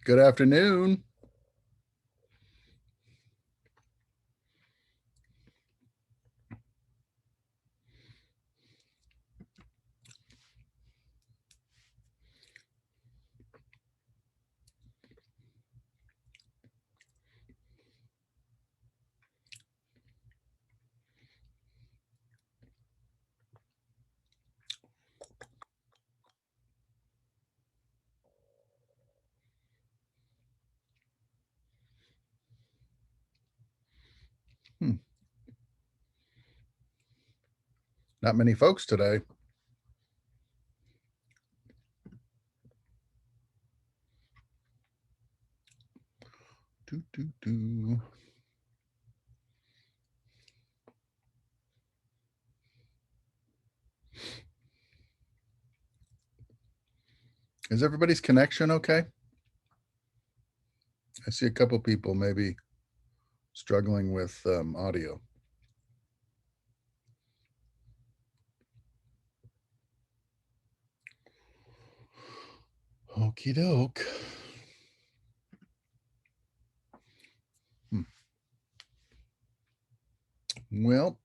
Good afternoon. Not many folks today. Is everybody's connection okay? I see a couple people maybe struggling with audio. Okie doke. Well,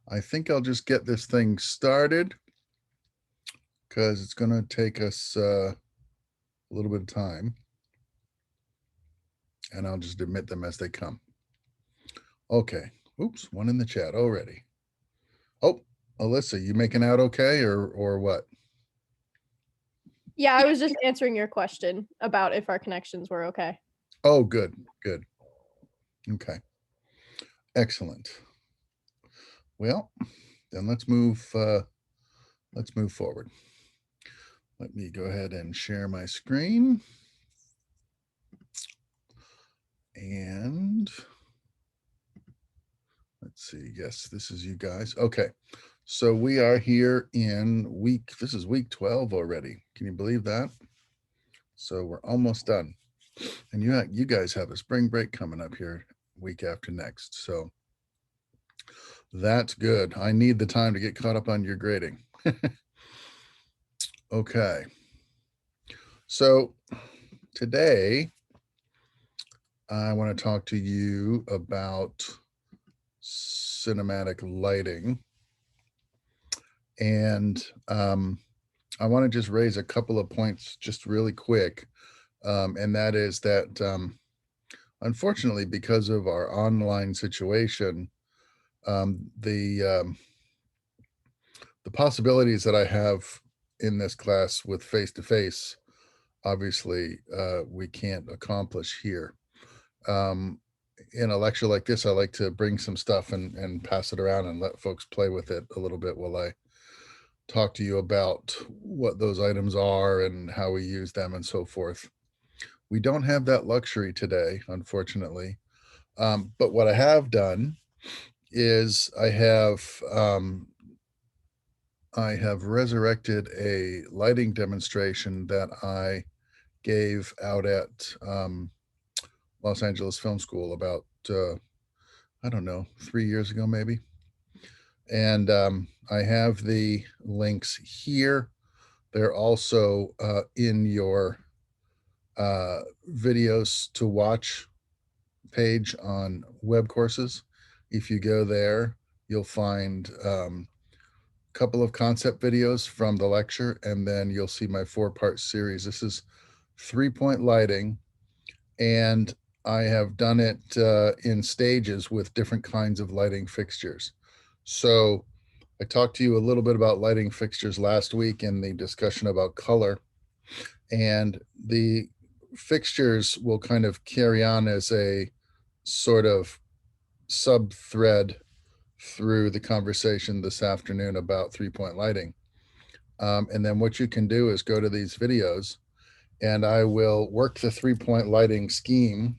I think I'll just get this thing started because it's going to take us a little bit of time, and I'll just admit them as they come. Okay. Oops, one in the chat already. Oh, Alyssa, you making out okay or what? Yeah, I was just answering your question about if our connections were okay. Oh, good. Okay. Excellent. Well, then let's move forward. Let me go ahead and share my screen. And let's see. Yes, this is you guys. Okay. So we are here in this is week 12 already. Can you believe that? So we're almost done. And you guys have a spring break coming up here week after next. So that's good. I need the time to get caught up on your grading. Okay. So today I want to talk to you about cinematic lighting. And I want to just raise a couple of points just really quick. And that is that unfortunately, because of our online situation, the possibilities that I have in this class with face-to-face, obviously, we can't accomplish here. In a lecture like this, I like to bring some stuff and pass it around and let folks play with it a little bit while I talk to you about what those items are and how we use them and so forth. We don't have that luxury today, unfortunately. But what I have done is I have resurrected a lighting demonstration that I gave out at Los Angeles Film School about, I don't know, 3 years ago, maybe. And I have the links here. They're also in your videos to watch page on web courses. If you go there, you'll find a couple of concept videos from the lecture, and then you'll see my 4-part series. This is 3-point lighting, and I have done it in stages with different kinds of lighting fixtures. So I talked to you a little bit about lighting fixtures last week in the discussion about color, and the fixtures will kind of carry on as a sort of sub thread through the conversation this afternoon about 3-point lighting. And then what you can do is go to these videos, and I will work the 3-point lighting scheme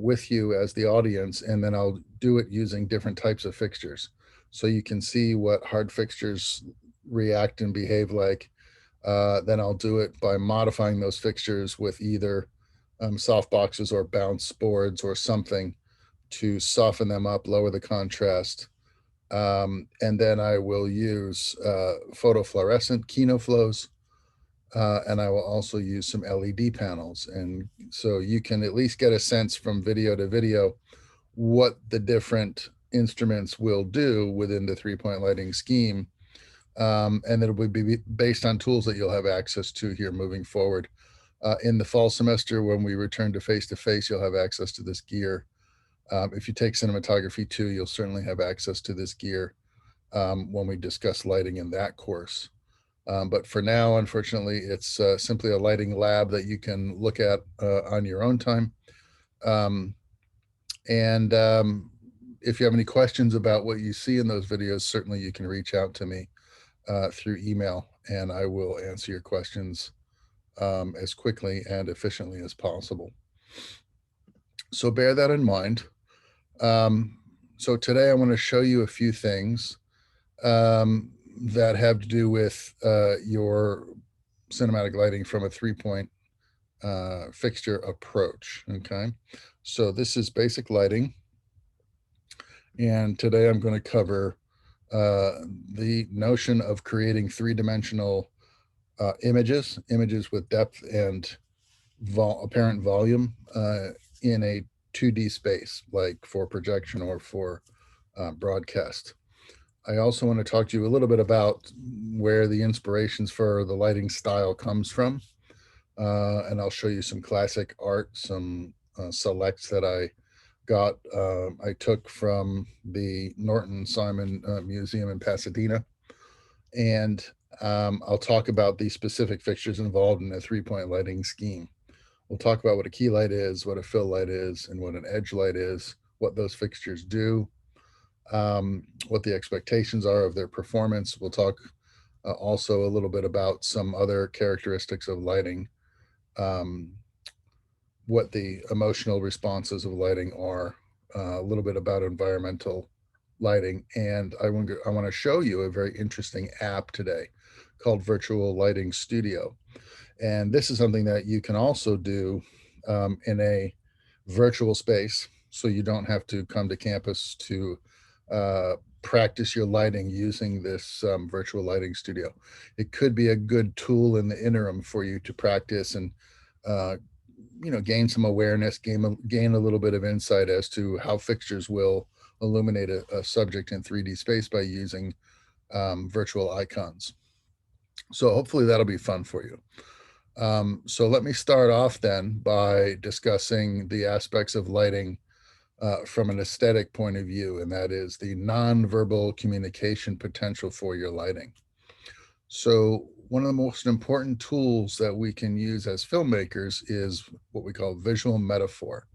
with you as the audience, and then I'll do it using different types of fixtures. So you can see what hard fixtures react and behave like. Then I'll do it by modifying those fixtures with either soft boxes or bounce boards or something to soften them up, lower the contrast, And then I will use photofluorescent kinoflows, and I will also use some LED panels. And so you can at least get a sense from video to video what the different instruments will do within the 3-point lighting scheme. And it will be based on tools that you'll have access to here moving forward. In the fall semester, when we return to face, you'll have access to this gear. If you take Cinematography 2, you'll certainly have access to this gear when we discuss lighting in that course. But for now, unfortunately, it's simply a lighting lab that you can look at on your own time. And if you have any questions about what you see in those videos, certainly you can reach out to me through email, and I will answer your questions as quickly and efficiently as possible. So bear that in mind. So today I want to show you a few things that have to do with your cinematic lighting from a 3-point fixture approach. Okay, so this is basic lighting, and today I'm going to cover the notion of creating 3-dimensional images with depth and apparent volume in a 2D space, like for projection or for broadcast. I also want to talk to you a little bit about where the inspirations for the lighting style comes from. And I'll show you some classic art, some selects that I got, I took from the Norton Simon Museum in Pasadena. And I'll talk about the specific fixtures involved in a 3-point lighting scheme. We'll talk about what a key light is, what a fill light is, and what an edge light is, what those fixtures do, what the expectations are of their performance. We'll talk also a little bit about some other characteristics of lighting, what the emotional responses of lighting are, a little bit about environmental lighting, and I want to show you a very interesting app today called Virtual Lighting Studio. And this is something that you can also do in a virtual space, so you don't have to come to campus to practice your lighting using this virtual lighting studio. It could be a good tool in the interim for you to practice and gain some awareness, gain a little bit of insight as to how fixtures will illuminate a subject in 3D space by using virtual icons. So hopefully that'll be fun for you. So let me start off then by discussing the aspects of lighting from an aesthetic point of view, and that is the nonverbal communication potential for your lighting. So one of the most important tools that we can use as filmmakers is what we call visual metaphor.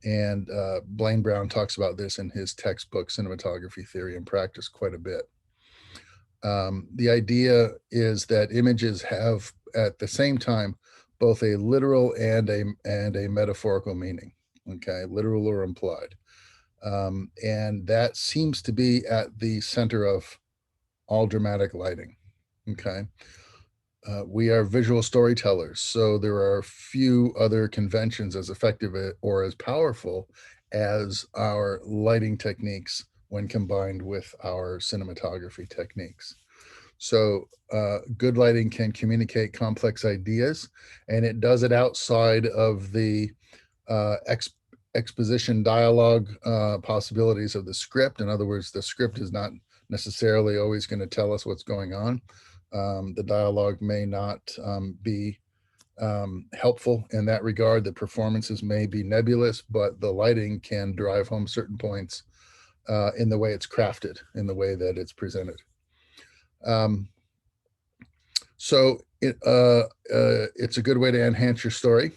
And Blaine Brown talks about this in his textbook, Cinematography Theory and Practice, quite a bit. The idea is that images have, at the same time, both a literal and a metaphorical meaning, okay, literal or implied. And that seems to be at the center of all dramatic lighting, okay? We are visual storytellers, so there are few other conventions as effective or as powerful as our lighting techniques when combined with our cinematography techniques. So good lighting can communicate complex ideas, and it does it outside of the exposition dialogue possibilities of the script. In other words, the script is not necessarily always going to tell us what's going on. The dialogue may not be helpful in that regard. The performances may be nebulous, but the lighting can drive home certain points in the way it's crafted, in the way that it's presented. So it's a good way to enhance your story,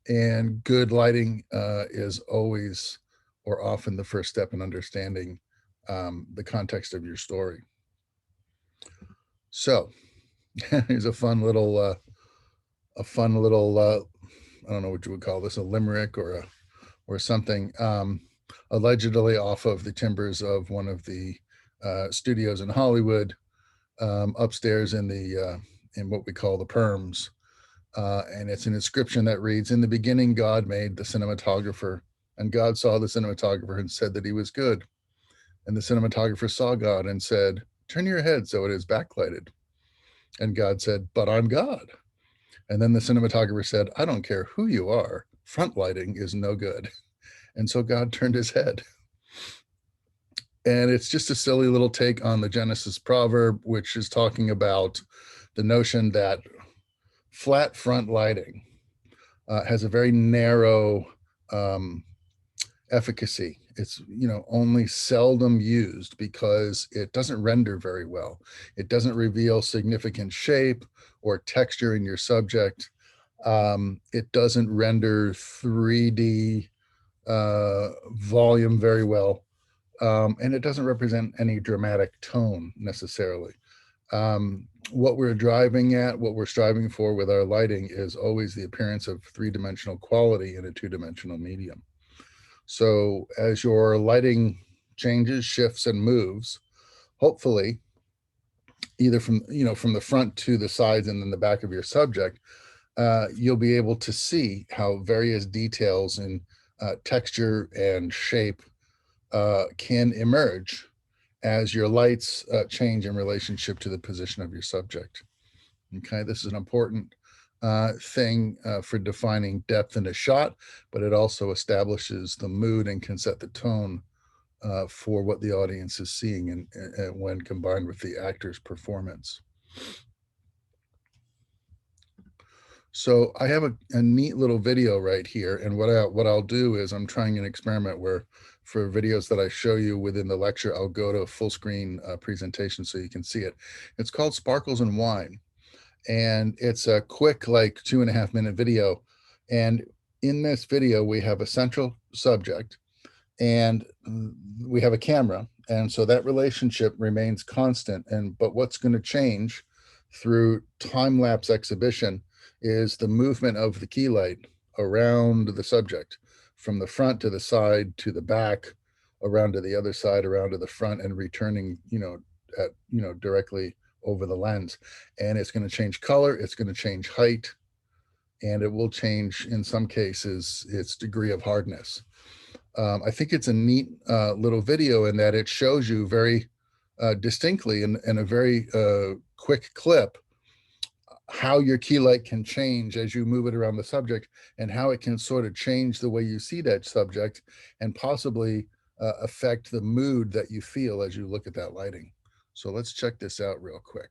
and good lighting is always or often the first step in understanding the context of your story. So here's a fun little I don't know what you would call this, a limerick or something, allegedly off of the timbers of one of the studios in Hollywood, upstairs in what we call the Perms. And it's an inscription that reads, "In the beginning, God made the cinematographer, and God saw the cinematographer and said that he was good." And the cinematographer saw God and said, "Turn your head so it is backlighted." And God said, "But I'm God." And then the cinematographer said, "I don't care who you are, front lighting is no good." And so God turned his head. And it's just a silly little take on the Genesis proverb, which is talking about the notion that flat front lighting has a very narrow efficacy. It's only seldom used because it doesn't render very well. It doesn't reveal significant shape or texture in your subject. It doesn't render 3D volume very well, and it doesn't represent any dramatic tone necessarily. What we're striving for with our lighting is always the appearance of three-dimensional quality in a two-dimensional medium. So as your lighting changes, shifts, and moves, hopefully, either from the front to the sides and then the back of your subject, you'll be able to see how various details in texture and shape can emerge as your lights change in relationship to the position of your subject. Okay, this is an important thing for defining depth in a shot, but it also establishes the mood and can set the tone for what the audience is seeing, and when combined with the actor's performance. So I have a neat little video right here, and what I'll do is I'm trying an experiment where, for videos that I show you within the lecture, I'll go to a full screen presentation so you can see it. It's called Sparkles and Wine, and it's a quick, like 2.5 minute video. And in this video, we have a central subject, and we have a camera, and so that relationship remains constant. But what's going to change through time-lapse exhibition is the movement of the key light around the subject, from the front to the side to the back, around to the other side, around to the front, and returning directly over the lens. And it's going to change color, it's going to change height, and it will change, in some cases, its degree of hardness. I think it's a neat little video in that it shows you very distinctly in a very quick clip how your key light can change as you move it around the subject, and how it can sort of change the way you see that subject, and possibly affect the mood that you feel as you look at that lighting. So let's check this out real quick.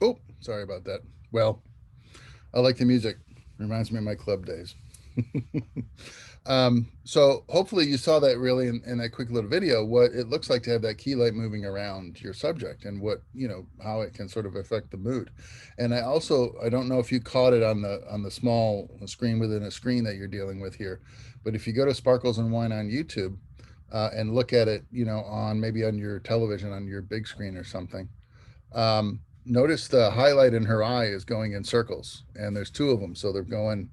Oh, sorry about that. Well, I like the music. Reminds me of my club days. So hopefully you saw that really in that quick little video, what it looks like to have that key light moving around your subject, and what, how it can sort of affect the mood. And I don't know if you caught it on the small screen within a screen that you're dealing with here, but if you go to Sparkles and Wine on YouTube and look at it, maybe on your television, on your big screen or something, notice the highlight in her eye is going in circles, and there's two of them, so they're going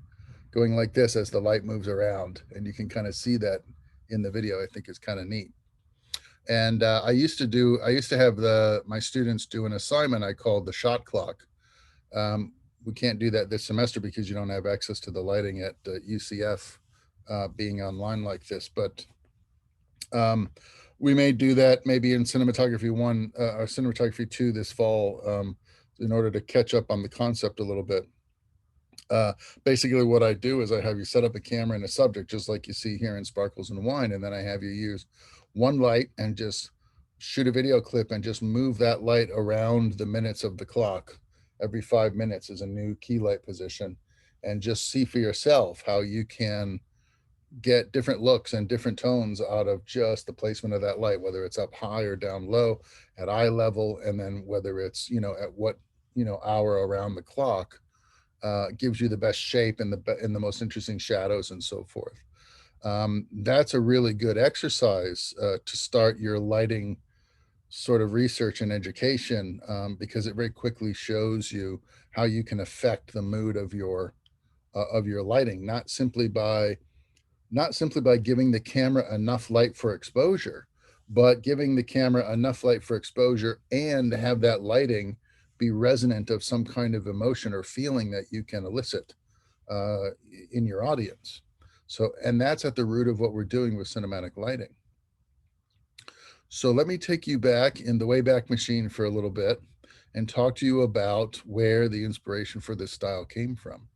like this as the light moves around, and you can kind of see that in the video. I think is kind of neat. And I used to have my students do an assignment I called the shot clock. We can't do that this semester because you don't have access to the lighting at UCF, being online like this. But um, we may do that maybe in cinematography 1 or cinematography 2 this fall, in order to catch up on the concept a little bit. Uh, Basically, what I do is I have you set up a camera and a subject, just like you see here in Sparkles and Wine, and then I have you use one light and just shoot a video clip and just move that light around the minutes of the clock. Every 5 minutes is a new key light position, and just see for yourself how you can get different looks and different tones out of just the placement of that light, whether it's up high or down low, at eye level, and then whether it's at what hour around the clock gives you the best shape and the most interesting shadows and so forth. That's a really good exercise to start your lighting sort of research and education, because it very quickly shows you how you can affect the mood of your lighting, not simply by giving the camera enough light for exposure, but giving the camera enough light for exposure and have that lighting be resonant of some kind of emotion or feeling that you can elicit uh, in your audience. So, and that's at the root of what we're doing with cinematic lighting. So let me take you back in the Wayback Machine for a little bit and talk to you about where the inspiration for this style came from.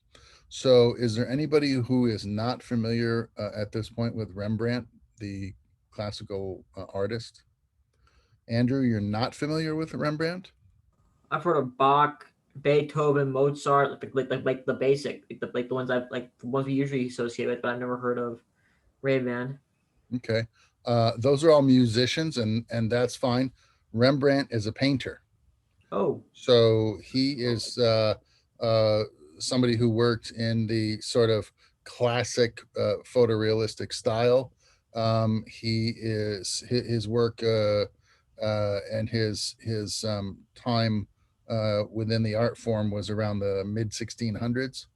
So, is there anybody who is not familiar at this point with Rembrandt, the classical artist? Andrew, you're not familiar with Rembrandt? I've heard of Bach, Beethoven, Mozart, like the basic, like the ones the ones we usually associate with, but I've never heard of Rayman. Okay, those are all musicians, and that's fine. Rembrandt is a painter, Oh, so he is uh, somebody who worked in the sort of classic photorealistic style. He is his work and his time within the art form was around the mid 1600s.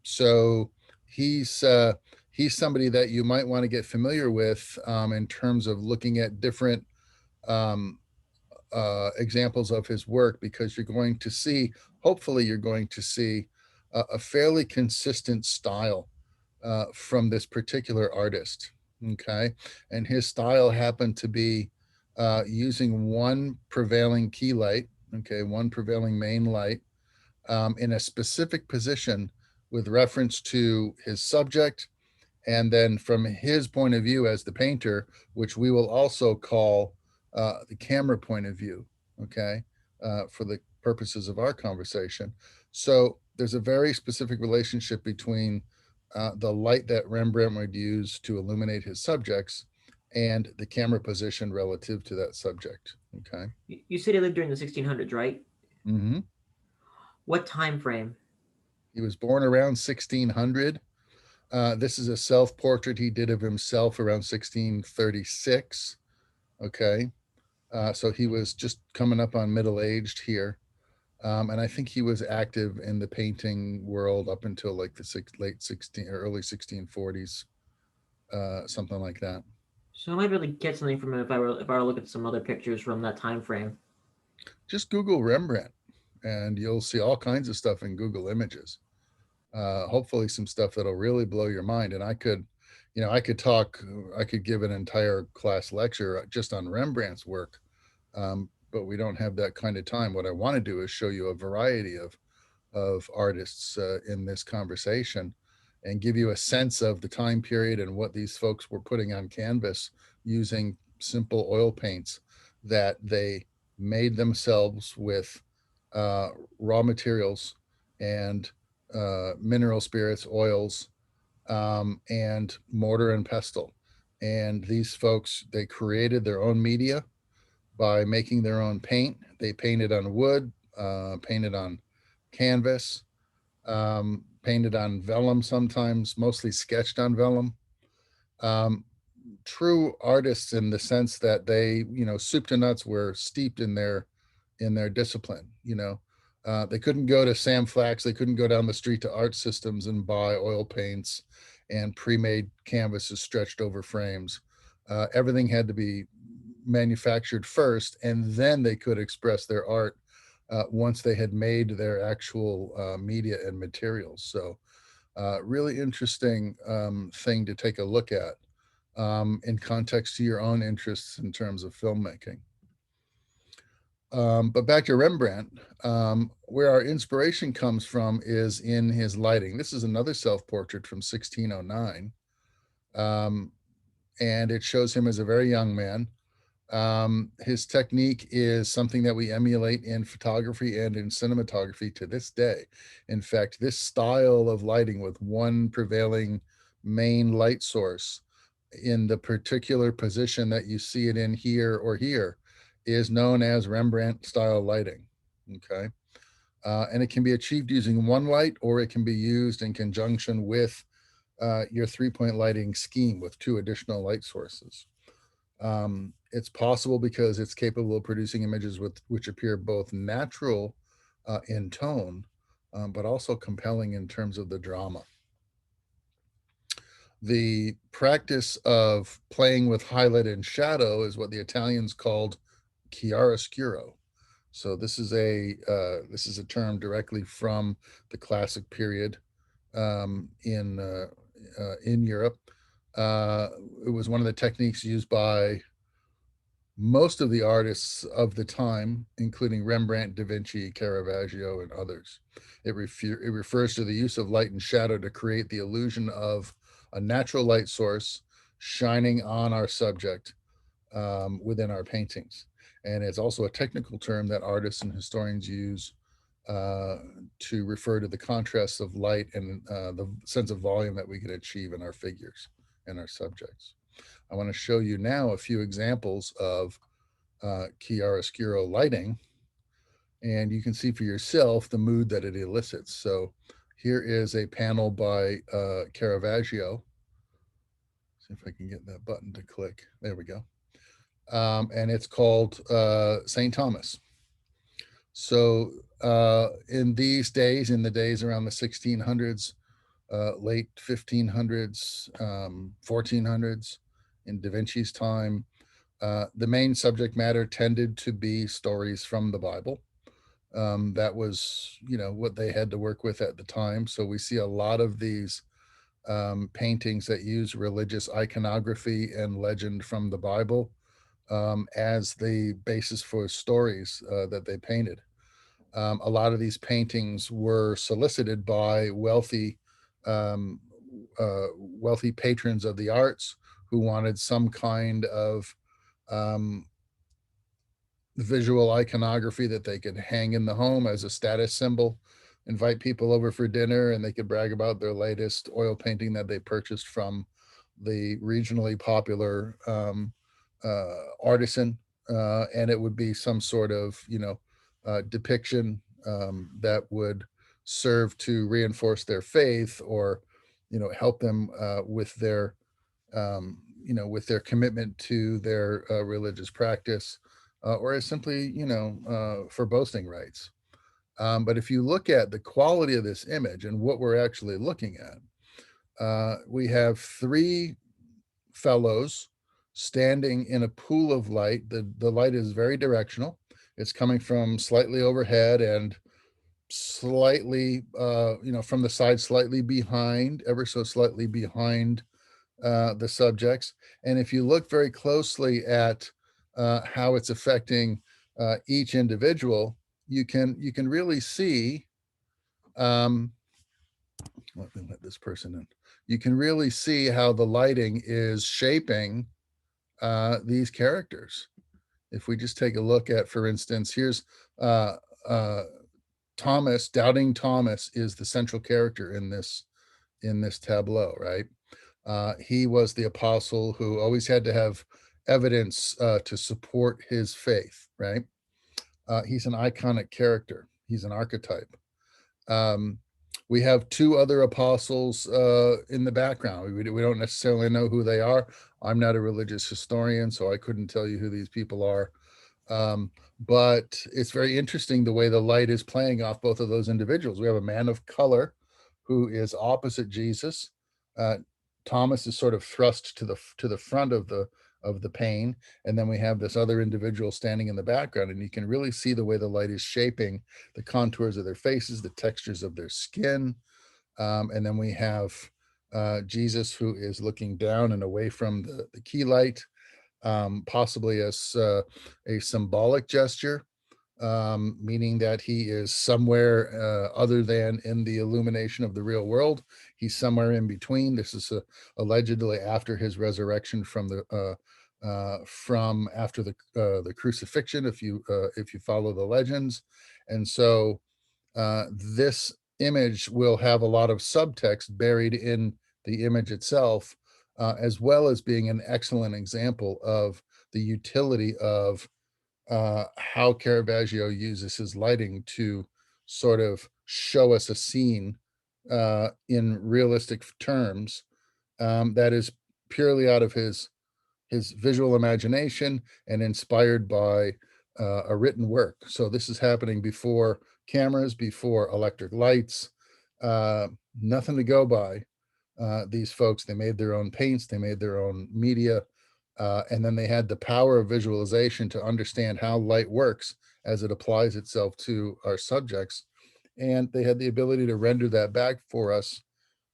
So he's uh, he's somebody that you might want to get familiar with, in terms of looking at different um, examples of his work, because you're going to see, hopefully, you're going to see a fairly consistent style from this particular artist. Okay. And his style happened to be using one prevailing key light, okay, one prevailing main light, in a specific position with reference to his subject, and then from his point of view as the painter, which we will also call the camera point of view, okay, for the purposes of our conversation. So there's a very specific relationship between the light that Rembrandt would use to illuminate his subjects and the camera position relative to that subject. Okay. you said he lived during the 1600s, right? Mm-hmm. What time frame? He was born around 1600. This is a self portrait he did of himself around 1636. Okay. So he was just coming up on middle aged here. And I think he was active in the painting world up until like the late 16 or early 1640s, something like that. So I might be able to get something from him if I were to look at some other pictures from that time frame. Just Google Rembrandt and you'll see all kinds of stuff in Google Images. Hopefully some stuff that'll really blow your mind. And I could talk, I could give an entire class lecture just on Rembrandt's work, but we don't have that kind of time. What I want to do is show you a variety of artists in this conversation and give you a sense of the time period and what these folks were putting on canvas using simple oil paints that they made themselves with uh, raw materials and mineral spirits, oils, and mortar and pestle. And these folks, they created their own media by making their own paint. They painted on wood, painted on canvas, painted on vellum sometimes, mostly sketched on vellum. Um, True artists in the sense that they, soup to nuts, were steeped in in their discipline. They couldn't go to Sam Flax, they couldn't go down the street to Art Systems and buy oil paints and pre-made canvases stretched over frames. Everything had to be manufactured first, and then they could express their art once they had made their actual media and materials. So really interesting thing to take a look at in context to your own interests in terms of filmmaking. But back to Rembrandt, where our inspiration comes from is in his lighting. This is another self-portrait from 1609. And it shows him as a very young man. His technique is something that we emulate in photography and in cinematography to this day. In fact, this style of lighting with one prevailing main light source in the particular position that you see it in here or here is known as Rembrandt style lighting. Okay. And it can be achieved using one light, or it can be used in conjunction with your 3-point lighting scheme with 2 additional light sources. It's possible because it's capable of producing images which appear both natural in tone, but also compelling in terms of the drama. The practice of playing with highlight and shadow is what the Italians called chiaroscuro. So this is a term directly from the classic period in Europe. It was one of the techniques used by most of the artists of the time, including Rembrandt, Da Vinci, Caravaggio, and others. It refers to the use of light and shadow to create the illusion of a natural light source shining on our subject within our paintings. And it's also a technical term that artists and historians use to refer to the contrasts of light and the sense of volume that we can achieve in our figures and our subjects. I want to show you now a few examples of chiaroscuro lighting, and you can see for yourself the mood that it elicits. So here is a panel by Caravaggio. See if I can get that button to click. There we go. And it's called St. Thomas. So in these days, in the days around the 1600s, late 1500s, 1400s, in Da Vinci's time, the main subject matter tended to be stories from the Bible. That was, what they had to work with at the time. So we see a lot of these paintings that use religious iconography and legend from the Bible as the basis for stories that they painted. A lot of these paintings were solicited by wealthy patrons of the arts who wanted some kind of visual iconography that they could hang in the home as a status symbol, invite people over for dinner, and they could brag about their latest oil painting that they purchased from the regionally popular artisan. And it would be some sort of, depiction that would serve to reinforce their faith or, help them with their, with their commitment to their religious practice, or as simply, for boasting rights. But if you look at the quality of this image and what we're actually looking at, we have 3 fellows standing in a pool of light. The light is very directional. It's coming from slightly overhead and slightly, from the side, slightly behind, ever so slightly behind the subjects. And if you look very closely at how it's affecting each individual, you can really see, let me let this person in. You can really see how the lighting is shaping these characters. If we just take a look at, for instance, here's Thomas. Doubting Thomas is the central character in this tableau, right? He was the apostle who always had to have evidence to support his faith, right? He's an iconic character. He's an archetype. We have 2 other apostles in the background. We don't necessarily know who they are. I'm not a religious historian, so I couldn't tell you who these people are. But it's very interesting the way the light is playing off both of those individuals. We have a man of color who is opposite Jesus. Thomas is sort of thrust to the front of the pane, and then we have this other individual standing in the background, and you can really see the way the light is shaping the contours of their faces, the textures of their skin. And then we have Jesus, who is looking down and away from the key light, possibly as a symbolic gesture, meaning that he is somewhere other than in the illumination of the real world. He's somewhere in between. This is allegedly after his resurrection from after the crucifixion, if you follow the legends. And so this image will have a lot of subtext buried in the image itself, as well as being an excellent example of the utility of how Caravaggio uses his lighting to sort of show us a scene in realistic terms, that is purely out of his visual imagination and inspired by a written work. So this is happening before cameras, before electric lights, nothing to go by. These folks, they made their own paints, they made their own media, and then they had the power of visualization to understand how light works as it applies itself to our subjects. And they had the ability to render that back for us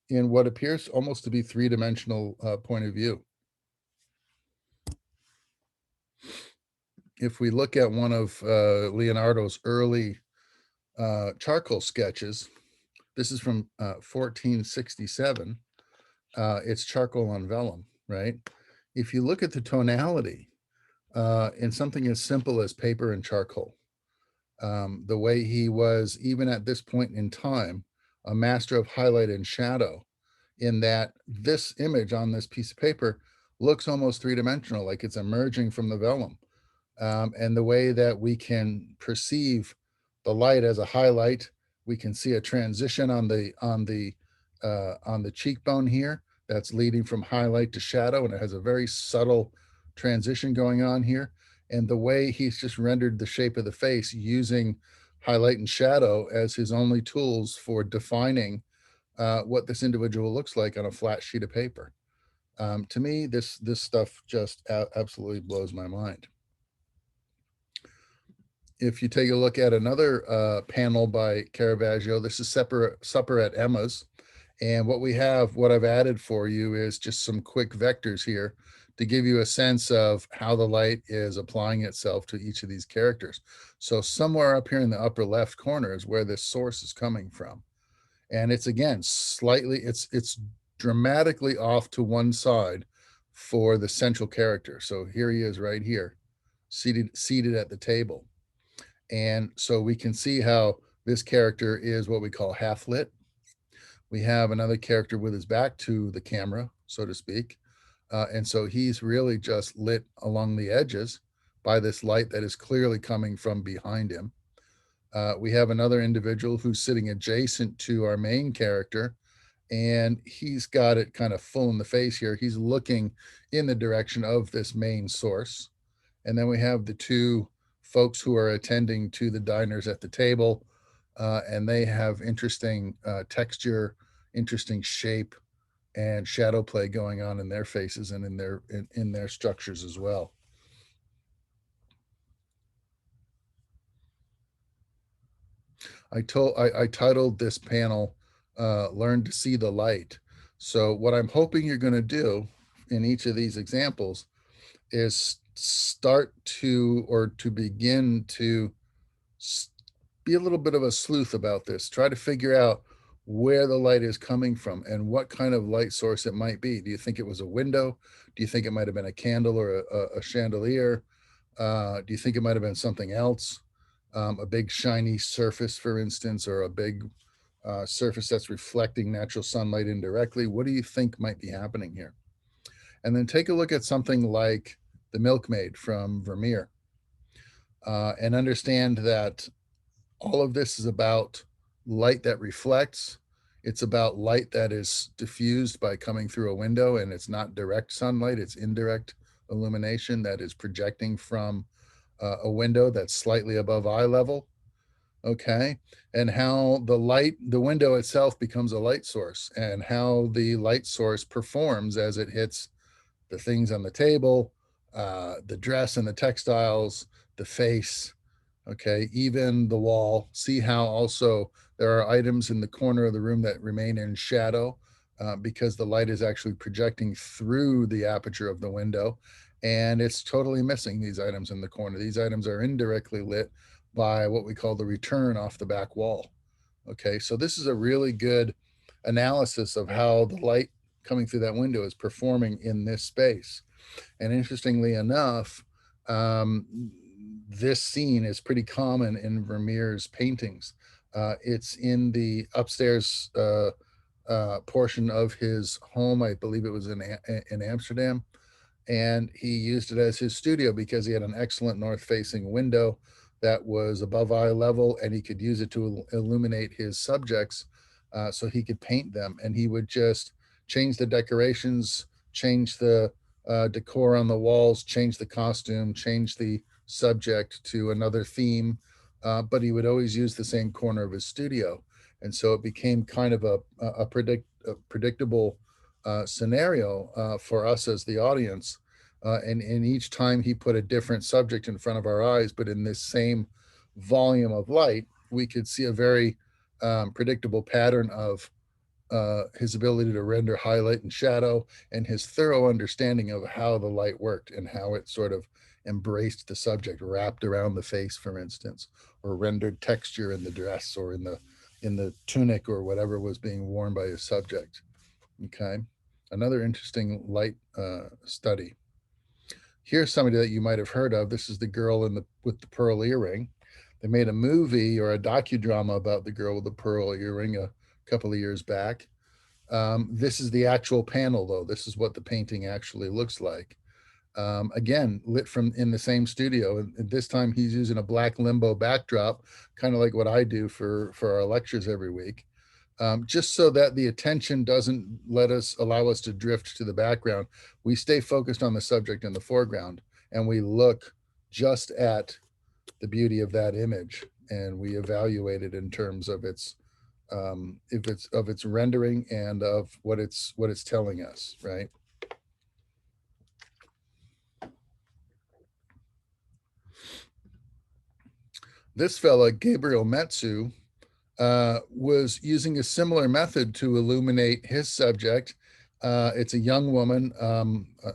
in what appears almost to be three-dimensional point of view. If we look at one of Leonardo's early charcoal sketches, this is from 1467. It's charcoal on vellum, right? If you look at the tonality in something as simple as paper and charcoal, the way he was, even at this point in time, a master of highlight and shadow, in that this image on this piece of paper looks almost three-dimensional, like it's emerging from the vellum. And the way that we can perceive the light as a highlight, we can see a transition on the cheekbone here that's leading from highlight to shadow, and it has a very subtle transition going on here. And the way he's just rendered the shape of the face using highlight and shadow as his only tools for defining what this individual looks like on a flat sheet of paper. To me, this stuff just absolutely blows my mind. If you take a look at another panel by Caravaggio, this is Supper at Emma's. And what I've added for you is just some quick vectors here to give you a sense of how the light is applying itself to each of these characters. So somewhere up here in the upper left corner is where this source is coming from. And it's, again, it's dramatically off to one side for the central character. So here he is right here, seated at the table. And so we can see how this character is what we call half lit. We have another character with his back to the camera, so to speak. And so he's really just lit along the edges by this light that is clearly coming from behind him. We have another individual who's sitting adjacent to our main character, and he's got it kind of full in the face here. He's looking in the direction of this main source. And then we have the two folks who are attending to the diners at the table, and they have interesting texture, interesting shape, and shadow play going on in their faces and in their structures as well. I titled this panel "Learn to See the Light." So what I'm hoping you're going to do in each of these examples is start to begin to be a little bit of a sleuth about this. Try to figure out where the light is coming from and what kind of light source it might be. Do you think it was a window? Do you think it might have been a candle or a chandelier? Do you think it might have been something else? A big shiny surface, for instance, or a big surface that's reflecting natural sunlight indirectly? What do you think might be happening here? And then take a look at something like The Milkmaid from Vermeer, and understand that all of this is about light that reflects. It's about light that is diffused by coming through a window, and it's not direct sunlight, it's indirect illumination that is projecting from a window that's slightly above eye level, okay, and how the window itself becomes a light source, and how the light source performs as it hits the things on the table, the dress and the textiles, the face, okay, even the wall. See how also there are items in the corner of the room that remain in shadow because the light is actually projecting through the aperture of the window, and it's totally missing these items in the corner. These items are indirectly lit by what we call the return off the back wall. Okay, so this is a really good analysis of how the light coming through that window is performing in this space. And interestingly enough, this scene is pretty common in Vermeer's paintings. It's in the upstairs portion of his home. I believe it was in Amsterdam. And he used it as his studio because he had an excellent north-facing window that was above eye level, and he could use it to illuminate his subjects so he could paint them. And he would just change the decorations, change the decor on the walls, change the costume, change the subject to another theme, but he would always use the same corner of his studio. And so it became kind of a predictable scenario for us as the audience. And each time he put a different subject in front of our eyes, but in this same volume of light, we could see a very predictable pattern of his ability to render highlight and shadow, and his thorough understanding of how the light worked and how it sort of embraced the subject, wrapped around the face, for instance, or rendered texture in the dress or in the tunic or whatever was being worn by his subject. Okay, another interesting light study. Here's somebody that you might have heard of. This is the girl with the pearl earring. They made a movie or a docudrama about the girl with the pearl earring a couple of years back. This is the actual panel, though. This is what the painting actually looks like. Again, lit from in the same studio. And this time he's using a black limbo backdrop, kind of like what I do for our lectures every week. Just so that the attention doesn't allow us to drift to the background. We stay focused on the subject in the foreground, and we look just at the beauty of that image, and we evaluate it in terms of its rendering and of what it's telling us, right? This fella, Gabriel Metsu, was using a similar method to illuminate his subject. It's a young woman,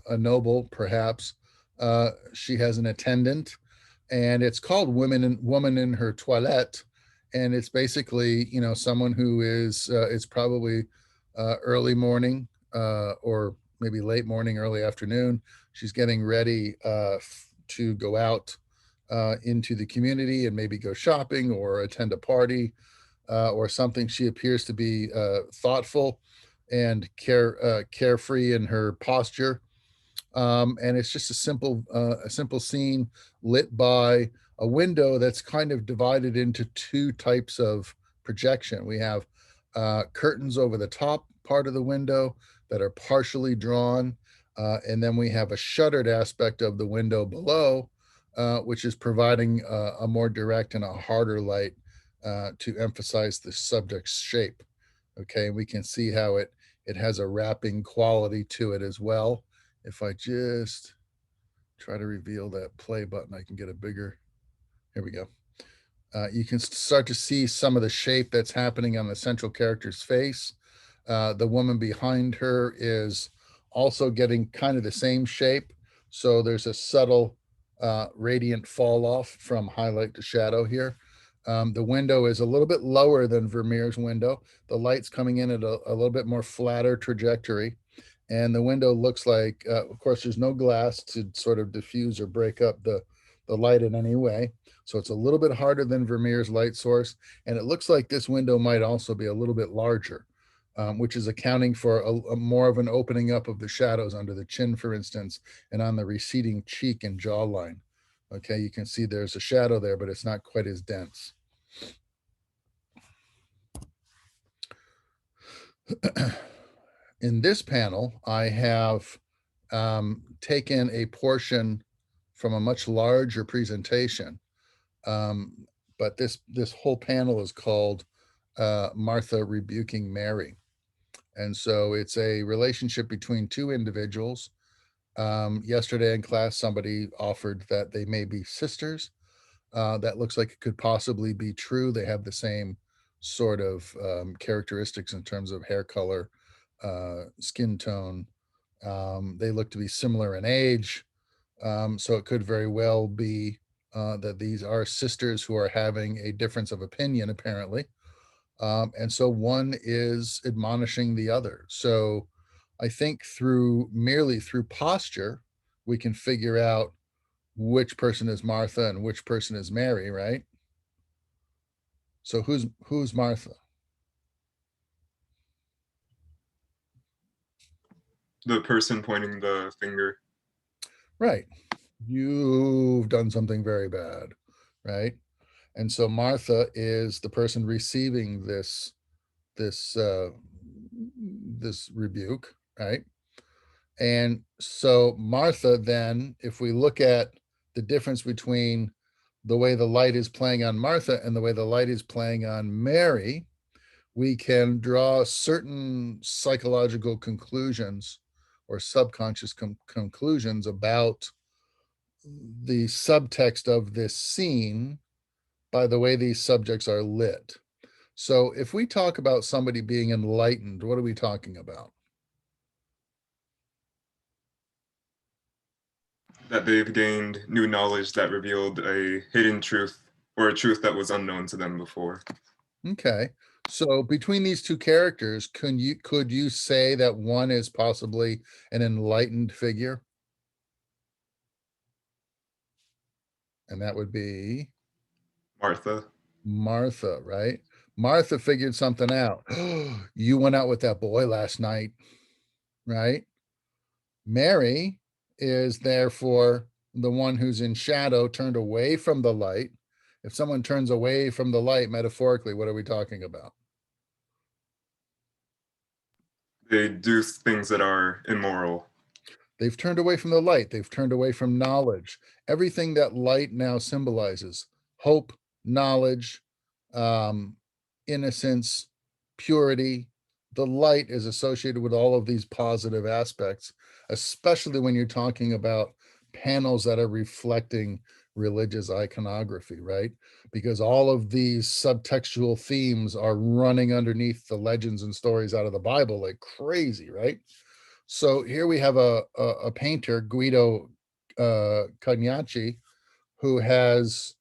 a noble, perhaps. She has an attendant, and it's called Woman in Her Toilette. And it's basically, someone who is, it's probably early morning or maybe late morning, early afternoon. She's getting ready to go out into the community and maybe go shopping or attend a party or something. She appears to be thoughtful and carefree in her posture. And it's just a simple scene lit by a window that's kind of divided into two types of projection. We have curtains over the top part of the window that are partially drawn, and then we have a shuttered aspect of the window below, which is providing a more direct and a harder light to emphasize the subject's shape. Okay, we can see how it has a wrapping quality to it as well. If I just try to reveal that play button, I can get a bigger, here we go. You can start to see some of the shape that's happening on the central character's face. The woman behind her is also getting kind of the same shape. So there's a subtle radiant fall off from highlight to shadow here. The window is a little bit lower than Vermeer's window. The light's coming in at a little bit more flatter trajectory. And the window looks like, of course, there's no glass to sort of diffuse or break up the light in any way. So it's a little bit harder than Vermeer's light source. And it looks like this window might also be a little bit larger, which is accounting for a more of an opening up of the shadows under the chin, for instance, and on the receding cheek and jawline. Okay, you can see there's a shadow there, but it's not quite as dense. In this panel, I have taken a portion from a much larger presentation. But this whole panel is called Martha Rebuking Mary. And so it's a relationship between two individuals. Yesterday in class, somebody offered that they may be sisters. That looks like it could possibly be true. They have the same sort of characteristics in terms of hair color, skin tone. They look to be similar in age. So it could very well be that these are sisters who are having a difference of opinion, apparently. And so one is admonishing the other. So I think merely through posture, we can figure out which person is Martha and which person is Mary, right? So who's Martha? The person pointing the finger. Right. You've done something very bad, right? And so Martha is the person receiving this rebuke, right? And so Martha, then, if we look at the difference between the way the light is playing on Martha and the way the light is playing on Mary, we can draw certain psychological conclusions or subconscious conclusions about the subtext of this scene by the way these subjects are lit. So if we talk about somebody being enlightened, what are we talking about? That they've gained new knowledge that revealed a hidden truth or a truth that was unknown to them before. Okay. So between these two characters, could you say that one is possibly an enlightened figure? And that would be Martha, right? Martha figured something out. You went out with that boy last night, right? Mary is therefore the one who's in shadow, turned away from the light. If someone turns away from the light, metaphorically, what are we talking about? they do things that are immoral. They've turned away from the light. They've turned away from knowledge. Everything that light now symbolizes: hope, knowledge, innocence, purity. The light is associated with all of these positive aspects, especially when you're talking about panels that are reflecting religious iconography, right? Because all of these subtextual themes are running underneath the legends and stories out of the Bible like crazy, right? So here we have a painter, Guido Cagnacci, who has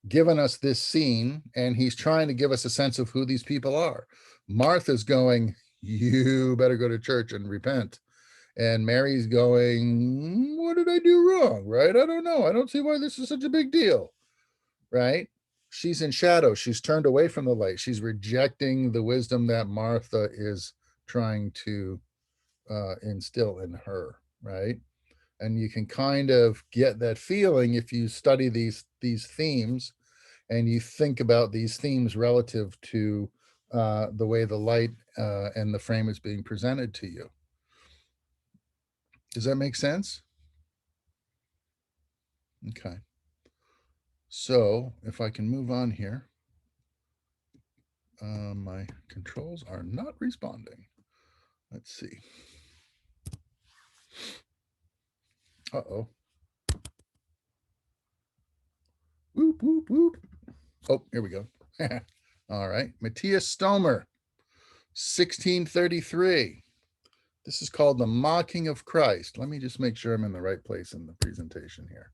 given us this scene, and he's trying to give us a sense of who these people are. Martha's going, you better go to church and repent. And Mary's going, what did I do wrong, right? I don't know. I don't see why this is such a big deal, right? She's in shadow. She's turned away from the light. She's rejecting the wisdom that Martha is trying to instill in her, right? And you can kind of get that feeling if you study these themes and you think about these themes relative to the way the light and the frame is being presented to you. Does that make sense? Okay. So if I can move on here, my controls are not responding. Let's see. Uh-oh. Whoop, whoop, whoop. Oh, here we go. All right. Matthias Stomer, 1633. This is called The Mocking of Christ. Let me just make sure I'm in the right place in the presentation here.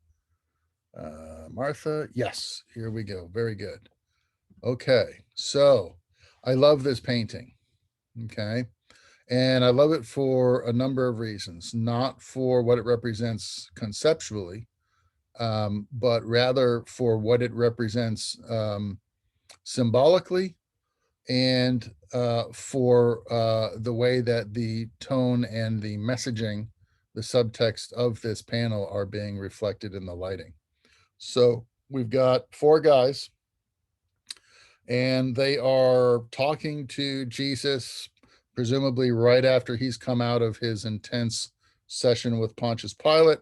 Martha, yes, here we go. Very good. Okay, so I love this painting. Okay. And I love it for a number of reasons, not for what it represents conceptually, but rather for what it represents symbolically, and for the way that the tone and the messaging, the subtext of this panel are being reflected in the lighting. So we've got four guys, and they are talking to Jesus, presumably right after he's come out of his intense session with Pontius Pilate.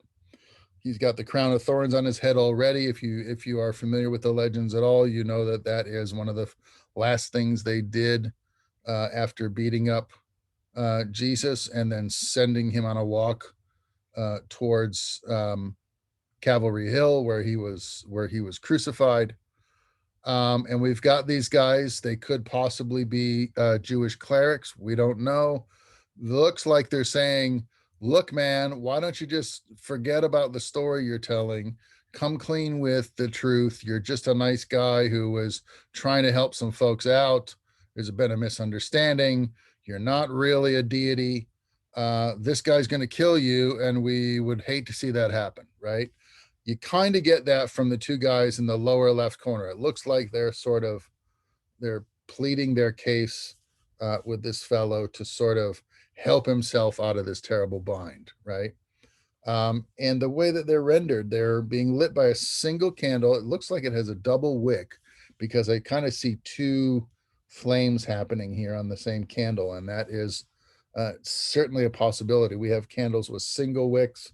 He's got the crown of thorns on his head already. If you are familiar with the legends at all, you know that that is one of the last things they did after beating up Jesus and then sending him on a walk towards Calvary Hill, where he was crucified. And we've got these guys. They could possibly be Jewish clerics. We don't know. Looks like they're saying, look, man, why don't you just forget about the story you're telling? Come clean with the truth. You're just a nice guy who was trying to help some folks out. There's been a misunderstanding. You're not really a deity. This guy's going to kill you, and we would hate to see that happen, right? You kind of get that from the two guys in the lower left corner. It looks like they're pleading their case with this fellow to sort of help himself out of this terrible bind, right? And the way that they're rendered, they're being lit by a single candle. It looks like it has a double wick because I kind of see two flames happening here on the same candle, and that is certainly a possibility. We have candles with single wicks,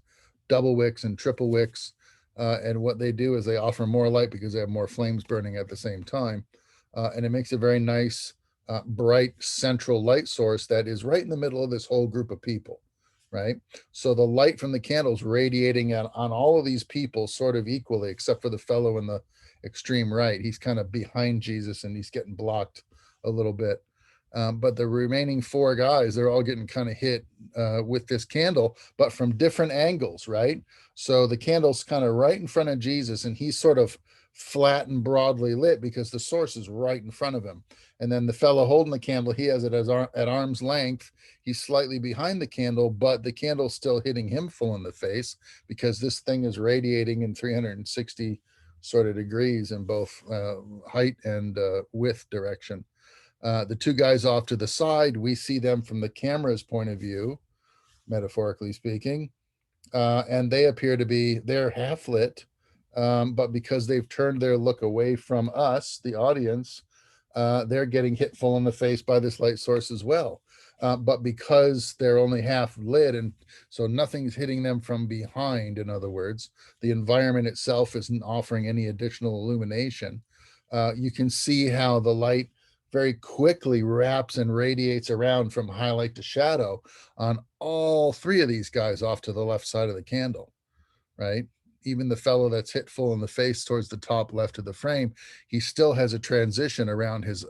double wicks, and triple wicks. And what they do is they offer more light because they have more flames burning at the same time. And it makes a very nice, bright central light source that is right in the middle of this whole group of people, right? So the light from the candles radiating on all of these people sort of equally, except for the fellow in the extreme right. He's kind of behind Jesus and he's getting blocked a little bit. But the remaining four guys, they're all getting kind of hit with this candle, but from different angles, right? So the candle's kind of right in front of Jesus, and he's sort of flat and broadly lit because the source is right in front of him. And then the fellow holding the candle, he has it at arm's length. He's slightly behind the candle, but the candle's still hitting him full in the face because this thing is radiating in 360 sort of degrees in both height and width direction. The two guys off to the side, we see them from the camera's point of view, metaphorically speaking, and they appear to be, they're half lit, but because they've turned their look away from us, the audience, they're getting hit full in the face by this light source as well. But because they're only half lit, and so nothing's hitting them from behind, in other words, the environment itself isn't offering any additional illumination. You can see how the light very quickly wraps and radiates around from highlight to shadow on all three of these guys off to the left side of the candle, right? Even the fellow that's hit full in the face towards the top left of the frame, he still has a transition around his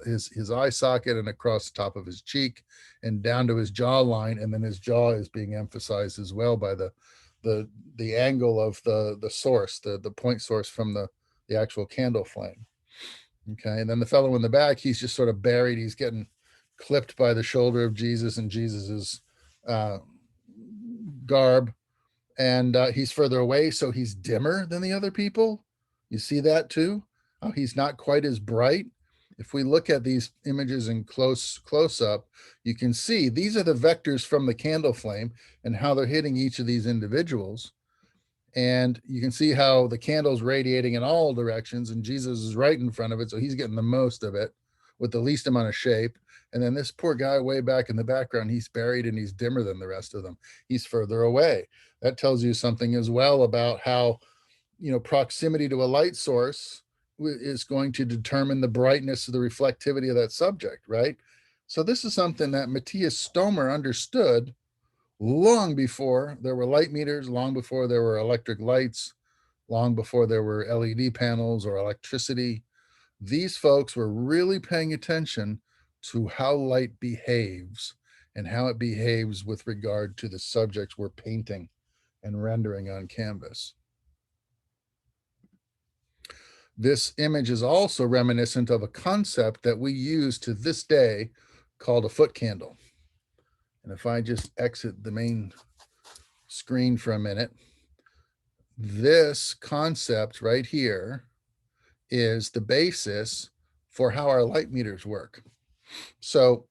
eye socket and across the top of his cheek and down to his jawline, and then his jaw is being emphasized as well by the angle of the source, the point source from the actual candle flame. Okay, and then the fellow in the back, he's just sort of buried. He's getting clipped by the shoulder of Jesus and Jesus's garb, and he's further away, so he's dimmer than the other people. You see that too? He's not quite as bright. If we look at these images in close up, you can see these are the vectors from the candle flame and how they're hitting each of these individuals. And you can see how the candle's radiating in all directions, and Jesus is right in front of it, so he's getting the most of it with the least amount of shape. And then this poor guy way back in the background, he's buried and he's dimmer than the rest of them. He's further away. That tells you something as well about how, proximity to a light source is going to determine the brightness of the reflectivity of that subject, right? So this is something that Matthias Stomer understood long before there were light meters, long before there were electric lights, long before there were LED panels or electricity. These folks were really paying attention to how light behaves and how it behaves with regard to the subjects we're painting and rendering on canvas. This image is also reminiscent of a concept that we use to this day called a foot candle. And if I just exit the main screen for a minute, this concept right here is the basis for how our light meters work. So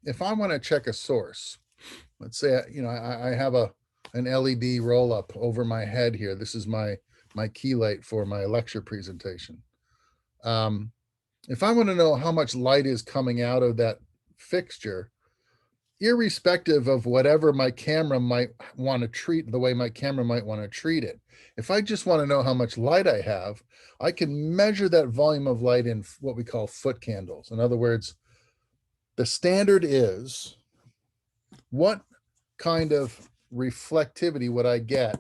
if I want to check a source, let's say, I have an LED roll up over my head here. This is my key light for my lecture presentation. If I want to know how much light is coming out of that fixture, irrespective of whatever my camera might want to treat, the way my camera might want to treat it. If I just want to know how much light I have, I can measure that volume of light in what we call foot candles. In other words, the standard is what kind of reflectivity would I get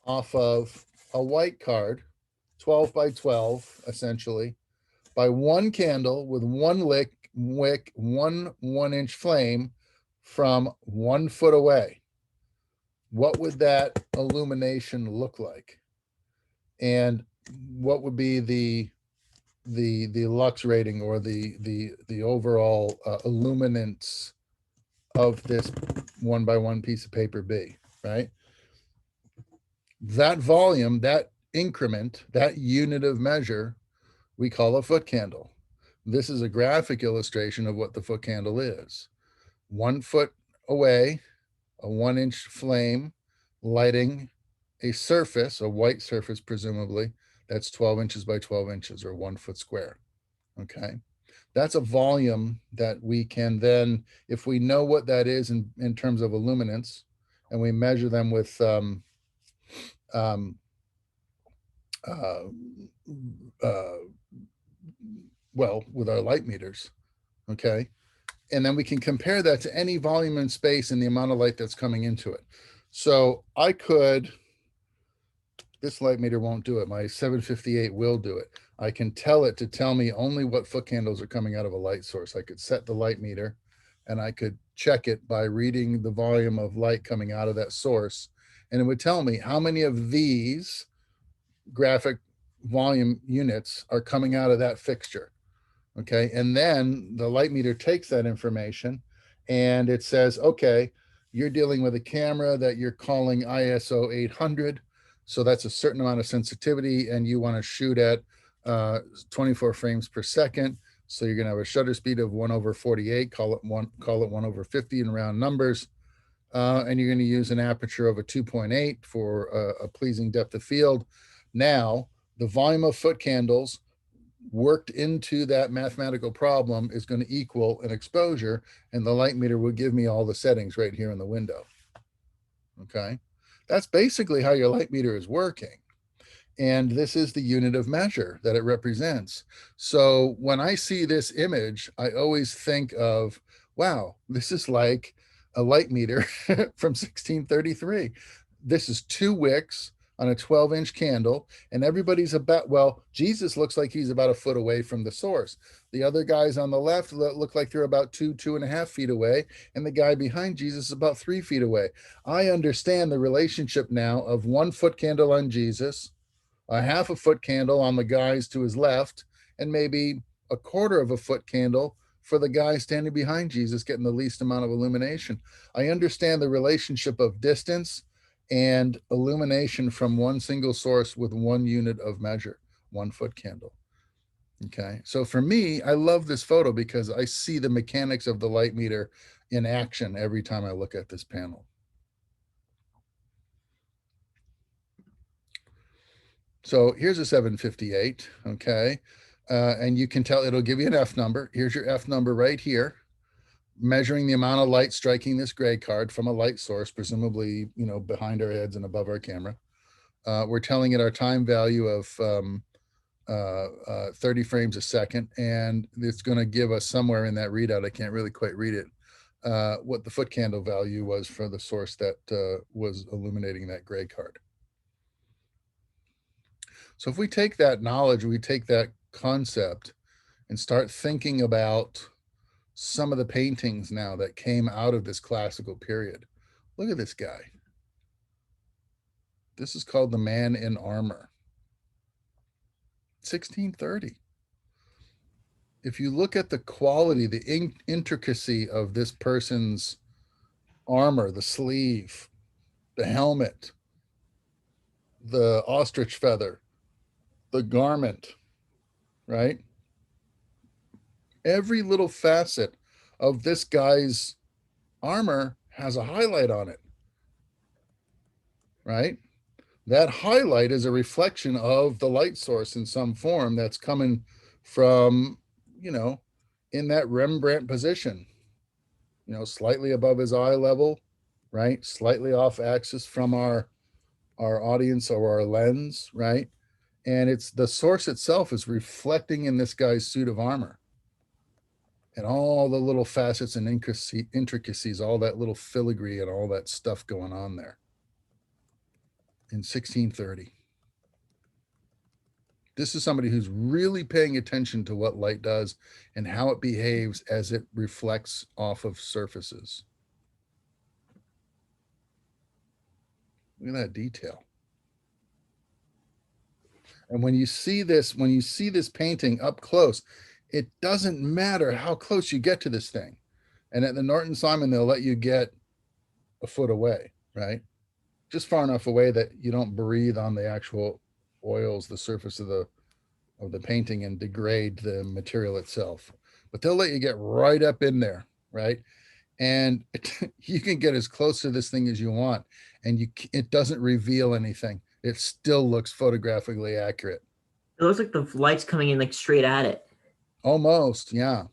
off of a white card, 12 by 12, essentially, by one candle with one wick, one inch flame from 1 foot away. What would that illumination look like? And what would be the lux rating, or the overall illuminance of this 1 by 1 piece of paper be, right? That volume, that increment, that unit of measure, we call a foot candle. This is a graphic illustration of what the foot candle is. 1 foot away, a 1 inch flame lighting a surface, a white surface, presumably, that's 12 inches by 12 inches, or 1 foot square. Okay. That's a volume that we can then, if we know what that is in terms of illuminance, and we measure them with well, with our light meters, okay? And then we can compare that to any volume in space and the amount of light that's coming into it. So I could, this light meter won't do it. My 758 will do it. I can tell it to tell me only what foot candles are coming out of a light source. I could set the light meter and I could check it by reading the volume of light coming out of that source. And it would tell me how many of these graphic volume units are coming out of that fixture. Okay. And then the light meter takes that information and it says, okay, you're dealing with a camera that you're calling ISO 800. So that's a certain amount of sensitivity, and you want to shoot at 24 frames per second. So you're going to have a shutter speed of 1/48, call it 1/50 in round numbers. And you're going to use an aperture of a 2.8 for a pleasing depth of field. Now, the volume of foot candles worked into that mathematical problem is going to equal an exposure, and the light meter will give me all the settings right here in the window. Okay, that's basically how your light meter is working. And this is the unit of measure that it represents. So when I see this image, I always think of, wow, this is like a light meter from 1633. This is 2 wicks on a 12-inch candle, and everybody's about, well, Jesus looks like he's about a foot away from the source. The other guys on the left look like they're about 2.5 feet away, and the guy behind Jesus is about 3 feet away. I understand the relationship now of 1 foot candle on Jesus, a 1/2 foot candle on the guys to his left, and maybe 1/4 foot candle for the guy standing behind Jesus, getting the least amount of illumination. I understand the relationship of distance and illumination from one single source with 1 unit of measure, 1 foot candle. Okay, so for me, I love this photo because I see the mechanics of the light meter in action every time I look at this panel. So here's a 758, okay? And you can tell it'll give you an F number. Here's your F number right here, measuring the amount of light striking this gray card from a light source, presumably, you know, behind our heads and above our camera. We're telling it our time value of 30 frames a second, and it's going to give us somewhere in that readout, I can't really quite read it, what the foot candle value was for the source that was illuminating that gray card. So if we take that knowledge, we take that concept and start thinking about some of the paintings now that came out of this classical period. Look at this guy. This is called The Man in Armor, 1630. If you look at the quality, the intricacy of this person's armor, the sleeve, the helmet, the ostrich feather, the garment, right? Every little facet of this guy's armor has a highlight on it, right? That highlight is a reflection of the light source in some form that's coming from, you know, in that Rembrandt position. slightly above his eye level, right? Slightly off axis from our audience or our lens, right? And it's the source itself is reflecting in this guy's suit of armor. And all the little facets and intricacies, all that little filigree and all that stuff going on there in 1630. This is somebody who's really paying attention to what light does and how it behaves as it reflects off of surfaces. Look at that detail. And when you see this painting up close, it doesn't matter how close you get to this thing. And at the Norton Simon, they'll let you get a foot away, right? Just far enough away that you don't breathe on the actual oils, the surface of the painting, and degrade the material itself. But they'll let you get right up in there, right? And you can get as close to this thing as you want, and it doesn't reveal anything. It still looks photographically accurate. It looks like the light's coming in like straight at it. Almost, yeah.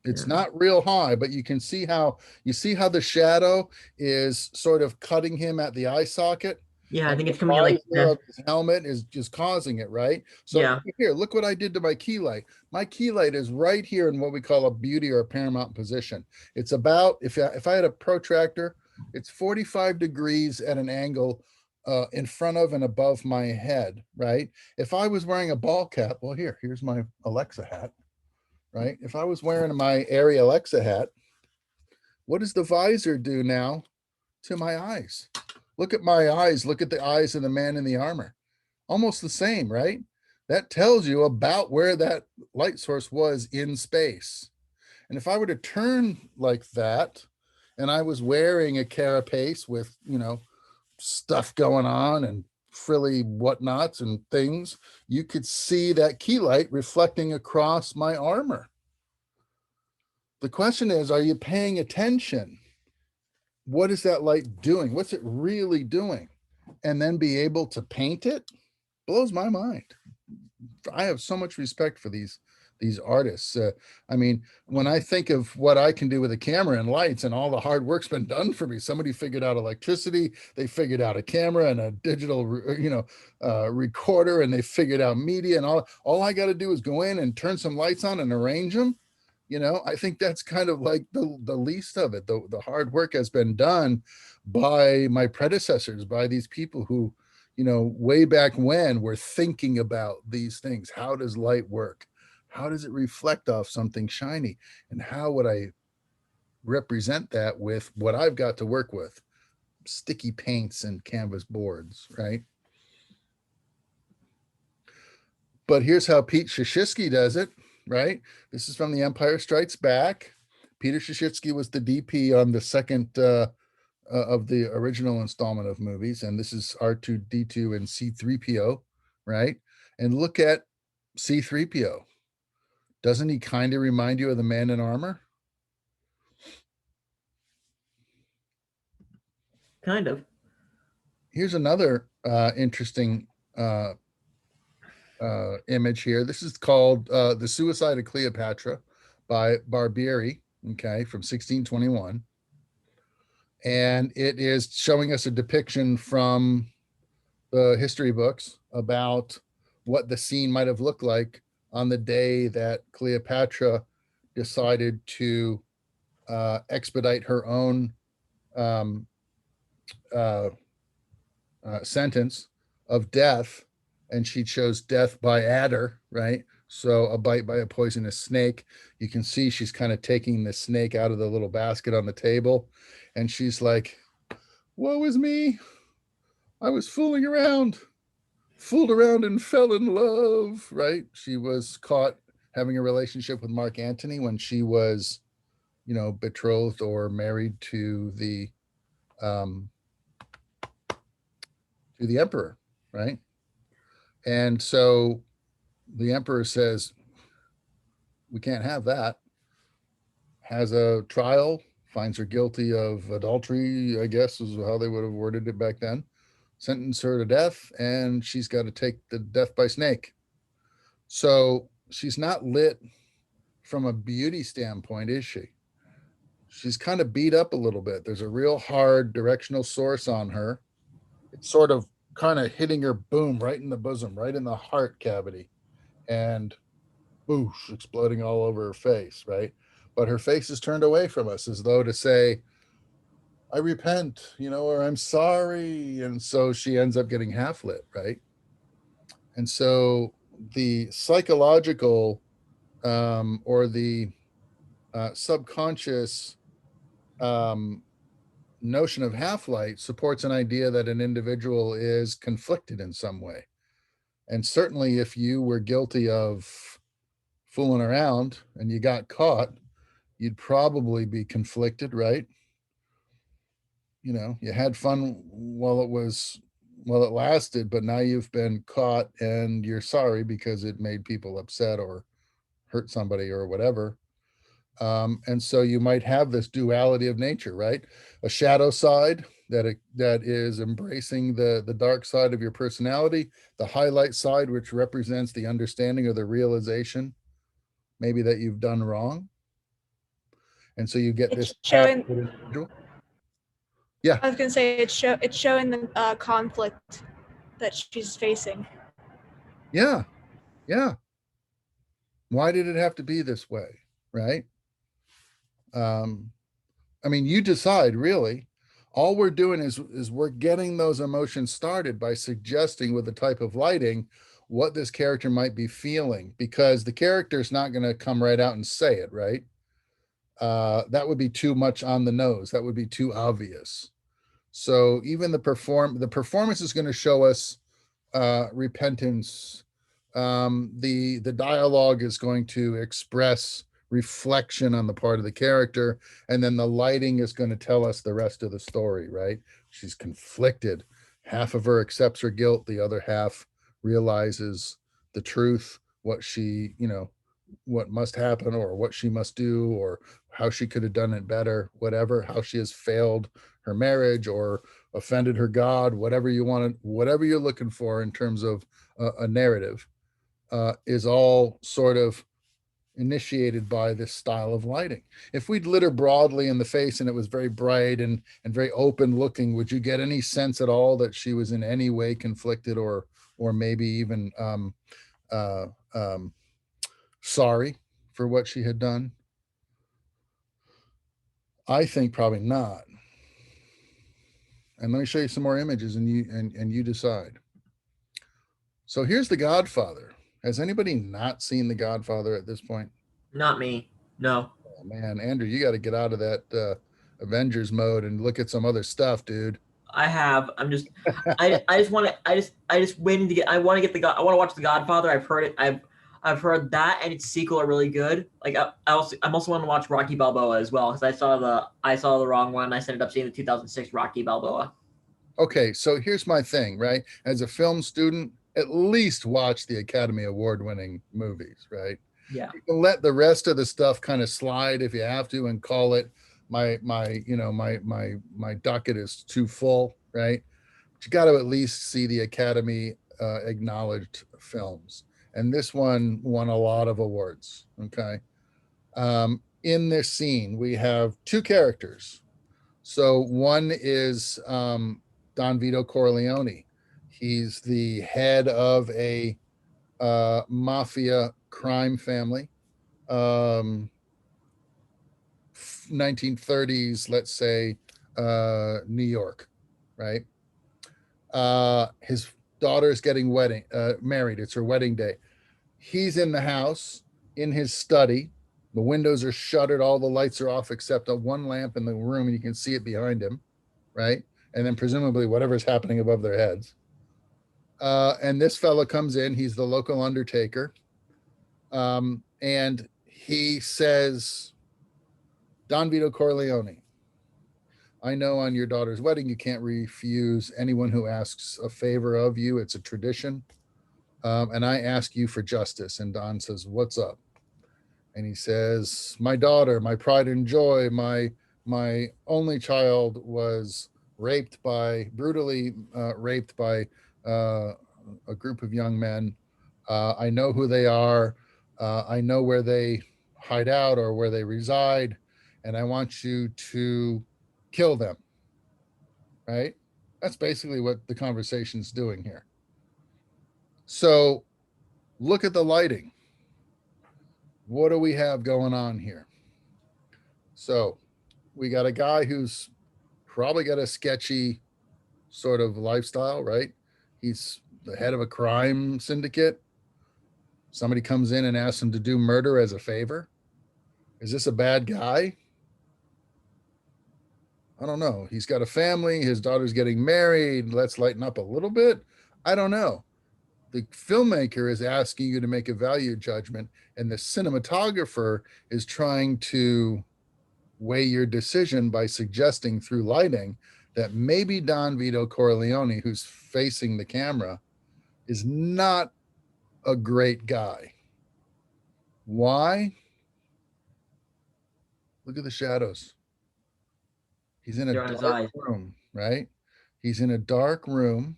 It's not real high, but you can see how the shadow is sort of cutting him at the eye socket. Yeah, I think it's coming in like of his helmet is just causing it, right? So yeah. Here, look what I did to my key light. My key light is right here in what we call a beauty or a paramount position. It's about, if I had a protractor, it's 45 degrees at an angle in front of and above my head, right? If I was wearing a ball cap, well, here's my Alexa hat, right? If I was wearing my Airy Alexa hat, what does the visor do now to my eyes? Look at my eyes. Look at the eyes of the man in the armor. Almost the same, right? That tells you about where that light source was in space. And if I were to turn like that, and I was wearing a carapace with, stuff going on and frilly whatnots and things, you could see that key light reflecting across my armor. The question is, are you paying attention? What is that light doing? What's it really doing? And then be able to paint it blows my mind. I have so much respect for these artists. I mean, when I think of what I can do with a camera and lights and all the hard work's been done for me, somebody figured out electricity, they figured out a camera and a digital, recorder, and they figured out media, and all I got to do is go in and turn some lights on and arrange them. I think that's kind of like the least of it. The hard work has been done by my predecessors, by these people who, way back when were thinking about these things. How does light work? How does it reflect off something shiny? And how would I represent that with what I've got to work with? Sticky paints and canvas boards, right? But here's how Pete Shishitsky does it, right? This is from The Empire Strikes Back. Peter Shishitsky was the DP on the second of the original installment of movies. And this is R2-D2 and C-3PO, right? And look at C-3PO. Doesn't he kind of remind you of the man in armor? Kind of. Here's another interesting image here. This is called The Suicide of Cleopatra by Barbieri, okay, from 1621. And it is showing us a depiction from the history books about what the scene might have looked like on the day that Cleopatra decided to expedite her own sentence of death, and she chose death by adder, right? So a bite by a poisonous snake. You can see she's kind of taking the snake out of the little basket on the table, and she's like, woe is me. I was fooled around and fell in love, right? She was caught having a relationship with Mark Antony when she was, betrothed or married to the emperor, right? And so the emperor says, we can't have that. Has a trial, finds her guilty of adultery, I guess is how they would have worded it back then. Sentence her to death, and she's got to take the death by snake. So she's not lit from a beauty standpoint, is she? she's kind of beat up a little bit. There's a real hard directional source on her. It's sort of kind of hitting her, boom, right in the bosom, right in the heart cavity, and boosh, exploding all over her face, right? But her face is turned away from us as though to say, I repent, or I'm sorry. And so she ends up getting half lit, right? And so the psychological or the subconscious notion of half light supports an idea that an individual is conflicted in some way. And certainly if you were guilty of fooling around and you got caught, you'd probably be conflicted, right? You had fun while it lasted, but now you've been caught and you're sorry because it made people upset or hurt somebody or whatever. And so you might have this duality of nature, right? A shadow side that is embracing the dark side of your personality, the highlight side, which represents the understanding or the realization maybe that you've done wrong. And so you get It's this showing. individual. Yeah. I was gonna say it's showing the conflict that she's facing. Yeah. Why did it have to be this way, right? I mean, you decide, really. All we're doing is we're getting those emotions started by suggesting with the type of lighting what this character might be feeling, because the character's not going to come right out and say it, right? That would be too much on the nose. That would be too obvious. So even the performance is going to show us repentance. The dialogue is going to express reflection on the part of the character, and then the lighting is going to tell us the rest of the story, right? She's conflicted. Half of her accepts her guilt, the other half realizes the truth, what what must happen or what she must do or how she could have done it better, whatever, how she has failed her marriage or offended her God, whatever you're looking for in terms of a narrative, is all sort of initiated by this style of lighting. If we'd lit her broadly in the face and it was very bright and very open looking, would you get any sense at all that she was in any way conflicted or maybe even sorry for what she had done? I think probably not. And let me show you some more images and you decide. So here's The Godfather. Has anybody not seen The Godfather at this point? Not me. No. Oh, man, Andrew, you got to get out of that Avengers mode and look at some other stuff, dude. I have. I'm just. I just want to. I just waiting to get. I want to get the. I want to watch The Godfather. I've heard it. I've heard that and its sequel are really good. Like I'm also want to watch Rocky Balboa as well because I saw the wrong one. I ended up seeing the 2006 Rocky Balboa. Okay, so here's my thing, right? As a film student, at least watch the Academy Award-winning movies, right? Yeah. You can let the rest of the stuff kind of slide if you have to and call it my docket is too full, right? But you got to at least see the Academy acknowledged films. And this one won a lot of awards, okay? In this scene, we have two characters. So one is Don Vito Corleone. He's the head of a mafia crime family, 1930s, let's say, New York, right? His daughter's getting married. It's her wedding day. He's in the house in his study. The windows are shuttered. All the lights are off except one lamp in the room, and you can see it behind him, right? And then presumably whatever's happening above their heads. And this fella comes in. He's the local undertaker. And he says, Don Vito Corleone, I know on your daughter's wedding, you can't refuse anyone who asks a favor of you. It's a tradition. And I ask you for justice. And Don says, what's up? And he says, my daughter, my pride and joy, my only child was brutally raped by a group of young men. I know who they are. I know where they hide out or where they reside. and I want you to kill them, right? That's basically what the conversation's doing here. So look at the lighting. What do we have going on here? So we got a guy who's probably got a sketchy sort of lifestyle, right? He's the head of a crime syndicate. Somebody comes in and asks him to do murder as a favor. Is this a bad guy? I don't know. He's got a family. His daughter's getting married. Let's lighten up a little bit. I don't know. The filmmaker is asking you to make a value judgment, and the cinematographer is trying to weigh your decision by suggesting through lighting that maybe Don Vito Corleone, who's facing the camera, is not a great guy. Why? Look at the shadows. He's in a They're on his dark eyes. room, right? He's in a dark room,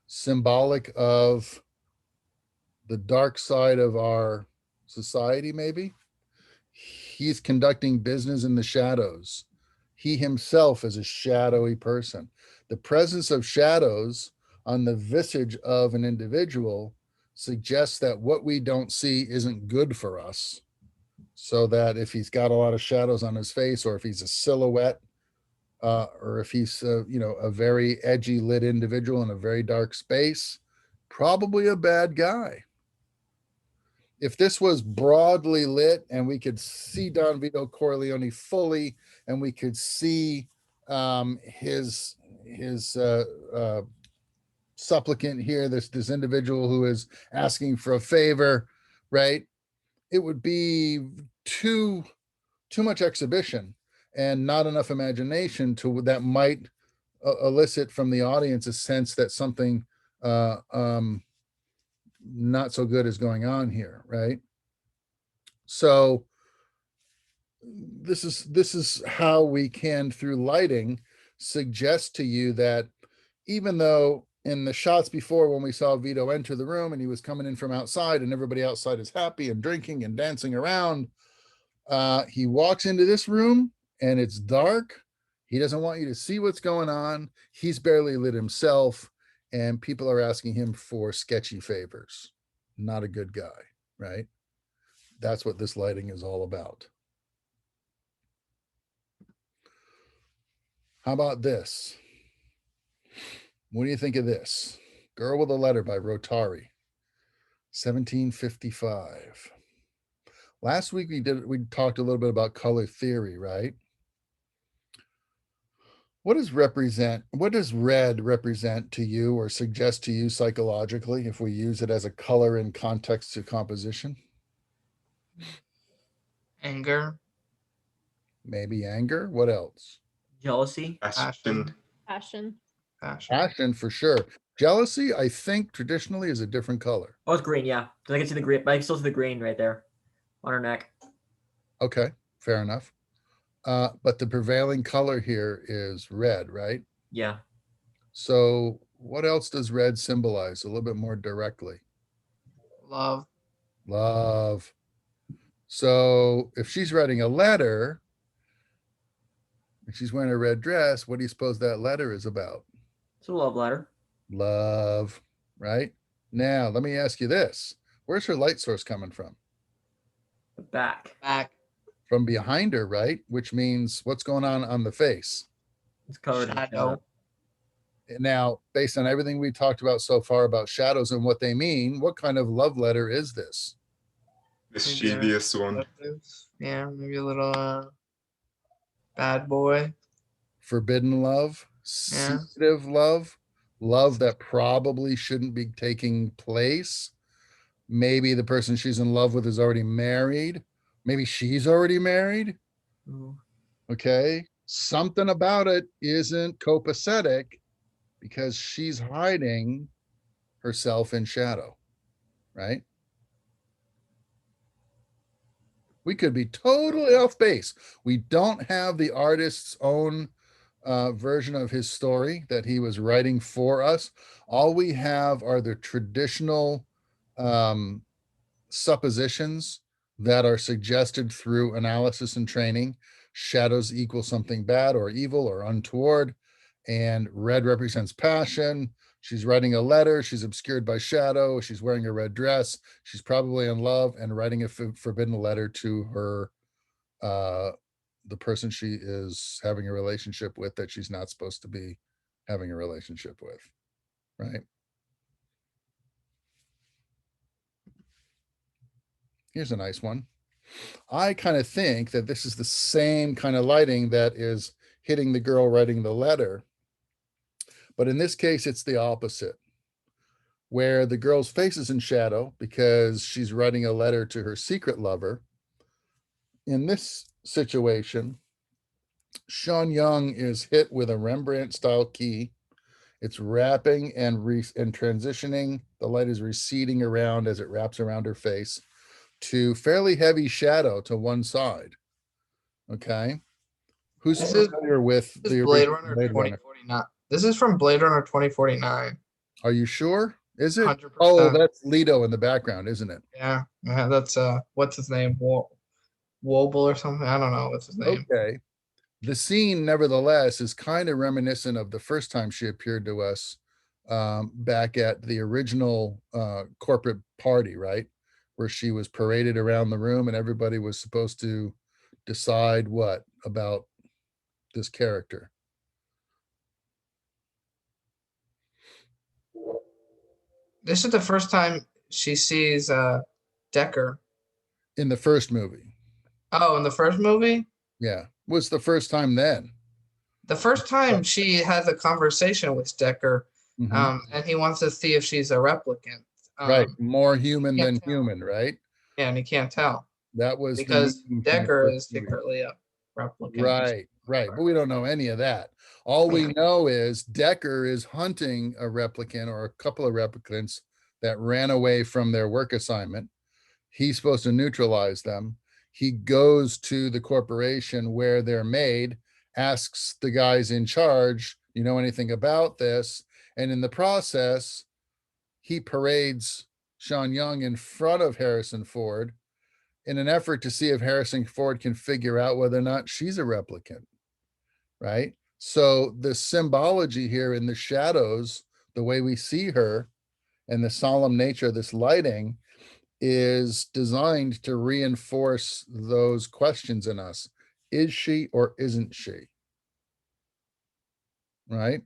symbolic of the dark side of our society, maybe. He's conducting business in the shadows. He himself is a shadowy person. The presence of shadows on the visage of an individual suggests that what we don't see isn't good for us. So that if he's got a lot of shadows on his face, or if he's a silhouette, or if he's a very edgy lit individual in a very dark space, probably a bad guy. If this was broadly lit and we could see Don Vito Corleone fully, and we could see his supplicant here, this individual who is asking for a favor, right? It would be too much exhibition and not enough imagination to that might elicit from the audience a sense that something not so good is going on here, right? So this is how we can, through lighting, suggest to you that even though in the shots before, when we saw Vito enter the room and he was coming in from outside and everybody outside is happy and drinking and dancing around, he walks into this room and it's dark. He doesn't want you to see what's going on. He's barely lit himself, and people are asking him for sketchy favors. Not a good guy, right? That's what this lighting is all about. How about this? What do you think of this? Girl with a Letter by Rotari, 1755. Last week we talked a little bit about color theory, right? What does red represent to you or suggest to you psychologically if we use it as a color in context to composition? Anger. Maybe anger. What else? Jealousy. Passion. Passion. Passion for sure. Jealousy, I think traditionally is a different color. Oh, it's green, yeah. Because I can see the green, but I can still see the green right there on her neck. Okay, fair enough. But the prevailing color here is red, right? Yeah. So what else does red symbolize a little bit more directly? Love. Love. So if she's writing a letter and she's wearing a red dress, what do you suppose that letter is about? It's a love letter. Love, right? Now, let me ask you this. Where's her light source coming from? The back. Back. From behind her, right? Which means what's going on the face? It's covered in Shadow. shadow. Now, based on everything we talked about so far about shadows and what they mean, what kind of love letter is this? Mischievous one. Yeah, maybe a little bad boy. Forbidden love, Yeah. secretive love, love that probably shouldn't be taking place. Maybe the person she's in love with is already married. Maybe she's already married. Ooh. Okay. Something about it isn't copacetic because she's hiding herself in shadow, right? We could be totally off base. We don't have the artist's own version of his story that he was writing for us. All we have are the traditional suppositions that are suggested through analysis and training, shadows equal something bad or evil or untoward, and red represents passion. She's writing a letter. She's obscured by shadow. She's wearing a red dress. She's probably in love and writing a forbidden letter to her, the person she is having a relationship with that she's not supposed to be having a relationship with, right? Here's a nice one. I kind of think that this is the same kind of lighting that is hitting the girl writing the letter. But in this case, it's the opposite, where the girl's face is in shadow because she's writing a letter to her secret lover. In this situation, Sean Young is hit with a Rembrandt style key. It's wrapping and transitioning. The light is receding around as it wraps around her face to fairly heavy shadow to one side. Okay. Who's This is- familiar with This the is Blade original Runner Blade Runner? 2049. This is from Blade Runner 2049. Are you sure? Is it? 100%. Oh, that's Leto in the background, isn't it? Yeah, that's what's his name? Wobble or something. I don't know what's his name. Okay. The scene, nevertheless, is kind of reminiscent of the first time she appeared to us, back at the original corporate party, right? Where she was paraded around the room and everybody was supposed to decide what about this character. This is the first time she sees Decker. In the first movie. Oh, in the first movie? Yeah. Was the first time then. The first time she has a conversation with Decker, Mhm. and he wants to see if she's a replicant. Right. More human can't than tell. human, right? Yeah, and he can't tell That was the because meeting from the Decker first is movie. secretly a replicant. Right, right. But we don't know any of that. All we Yeah. know is Decker is hunting a replicant or a couple of replicants that ran away from their work assignment. He's supposed to neutralize them. He goes to the corporation where they're made, asks the guys in charge, you know anything about this? And in the process, he parades Sean Young in front of Harrison Ford in an effort to see if Harrison Ford can figure out whether or not she's a replicant, right? So the symbology here in the shadows, the way we see her and the solemn nature of this lighting is designed to reinforce those questions in us. Is she or isn't she? Right?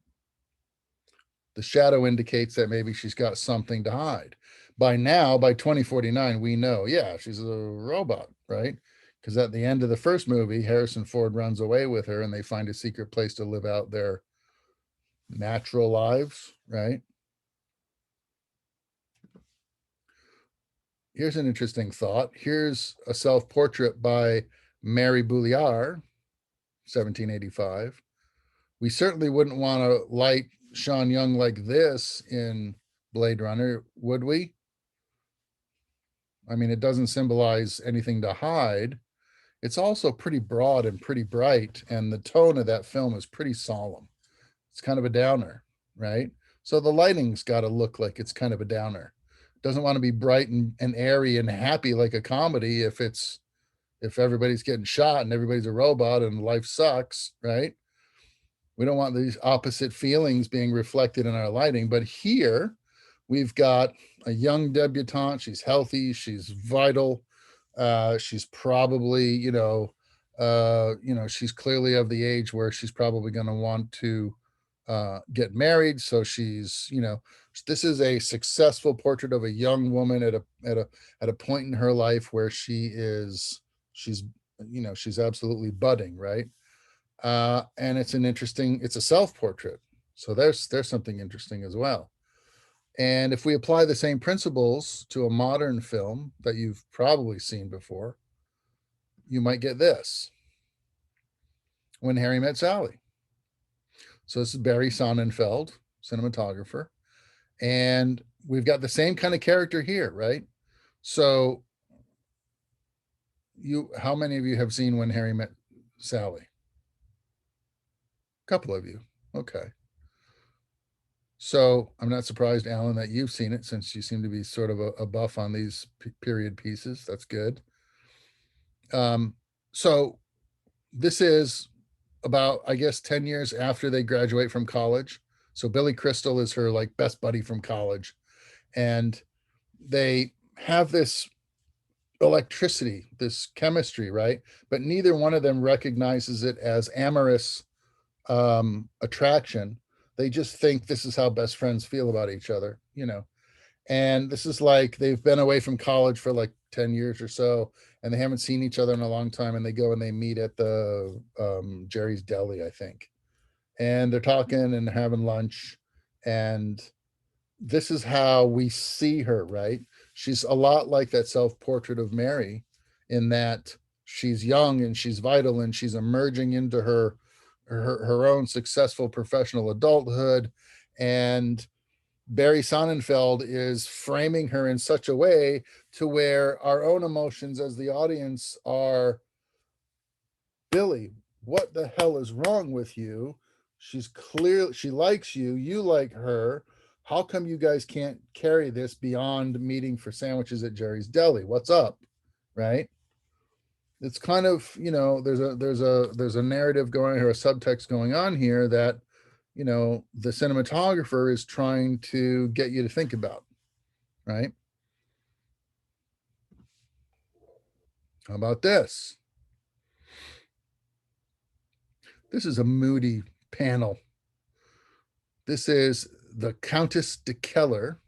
The shadow indicates that maybe she's got something to hide. By now, by 2049, we know, yeah, she's a robot, right? Because at the end of the first movie, Harrison Ford runs away with her and they find a secret place to live out their natural lives, right? Here's an interesting thought. Here's a self-portrait by Mary Bouillard, 1785. We certainly wouldn't want to light Sean Young like this in Blade Runner, would we? I mean, it doesn't symbolize anything to hide. It's also pretty broad and pretty bright, and the tone of that film is pretty solemn. It's kind of a downer, right? So the lighting's got to look like it's kind of a downer. Doesn't want to be bright and airy and happy like a comedy if everybody's getting shot and everybody's a robot and life sucks, right? We don't want these opposite feelings being reflected in our lighting. But here we've got a young debutante. She's healthy. She's vital. She's probably, she's clearly of the age where she's probably going to want to get married. So she's, this is a successful portrait of a young woman at a point in her life where she's absolutely budding, right? And it's a self-portrait. So there's something interesting as well. And if we apply the same principles to a modern film that you've probably seen before, you might get this. When Harry Met Sally. So this is Barry Sonnenfeld, cinematographer. And we've got the same kind of character here, right? So how many of you have seen When Harry Met Sally? A couple of you. Okay. So I'm not surprised, Alan, that you've seen it since you seem to be sort of a buff on these period pieces. That's good. So this is about, I guess, 10 years after they graduate from college. So Billy Crystal is her like best buddy from college. And they have this electricity, this chemistry, right? But neither one of them recognizes it as amorous attraction. They just think this is how best friends feel about each other, you know. And this is like they've been away from college for like 10 years or so, and they haven't seen each other in a long time. And they go and they meet at the Jerry's Deli, I think. And they're talking and having lunch. And this is how we see her, right? She's a lot like that self-portrait of Mary, in that she's young and she's vital and she's emerging into her own successful professional adulthood. And Barry Sonnenfeld is framing her in such a way to where our own emotions as the audience are, Billy, what the hell is wrong with you? She's clear, she likes you, you like her. How come you guys can't carry this beyond meeting for sandwiches at Jerry's Deli? What's up? Right? It's kind of, you know, there's a narrative going, or a subtext going on here that, you know, the cinematographer is trying to get you to think about, right? How about this? This is a moody panel. This is The Countess de Keller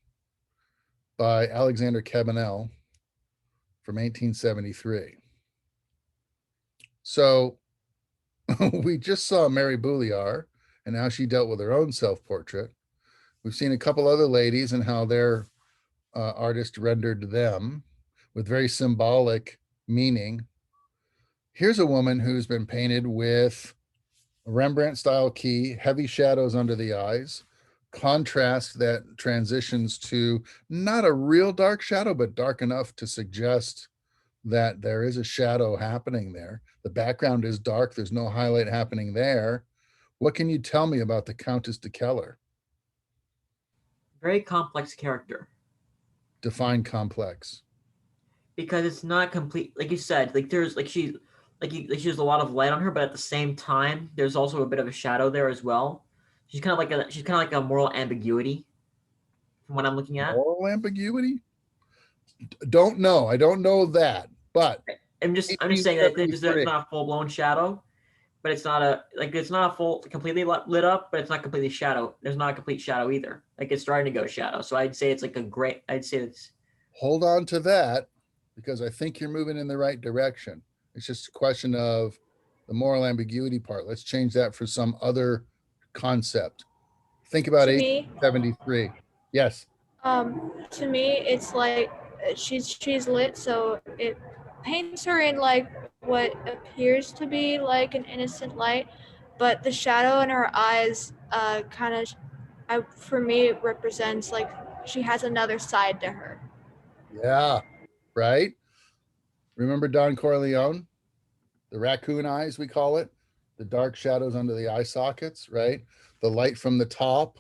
by Alexander Cabanel from 1873. So we just saw Mary Bouillard and how she dealt with her own self-portrait. We've seen a couple other ladies and how their artist rendered them with very symbolic meaning. Here's a woman who's been painted with a Rembrandt style key, heavy shadows under the eyes, contrast that transitions to not a real dark shadow, but dark enough to suggest that there is a shadow happening there. The background is dark. There's no highlight happening there. What can you tell me about the Countess de Keller? Very complex character. Define complex. Because it's not complete, like you said. Like there's like she has a lot of light on her, but at the same time, there's also a bit of a shadow there as well. She's kind of like a moral ambiguity, from what I'm looking at. Moral ambiguity? Don't know. I don't know that, but I'm just saying that there's 1873. not a full blown shadow, but it's not a full completely lit up, but it's not completely shadow. There's not a complete shadow either. Like it's starting to go shadow. So I'd say it's like I'd say it's. Hold on to that, because I think you're moving in the right direction. It's just a question of the moral ambiguity part. Let's change that for some other concept. Think about To me, 1873. Yes. to me, it's like she's lit, so it paints her in like what appears to be like an innocent light, but the shadow in her eyes, kind of, for me, it represents like she has another side to her. Yeah. Right. Remember Don Corleone? The raccoon eyes, we call it. The dark shadows under the eye sockets, right? The light from the top.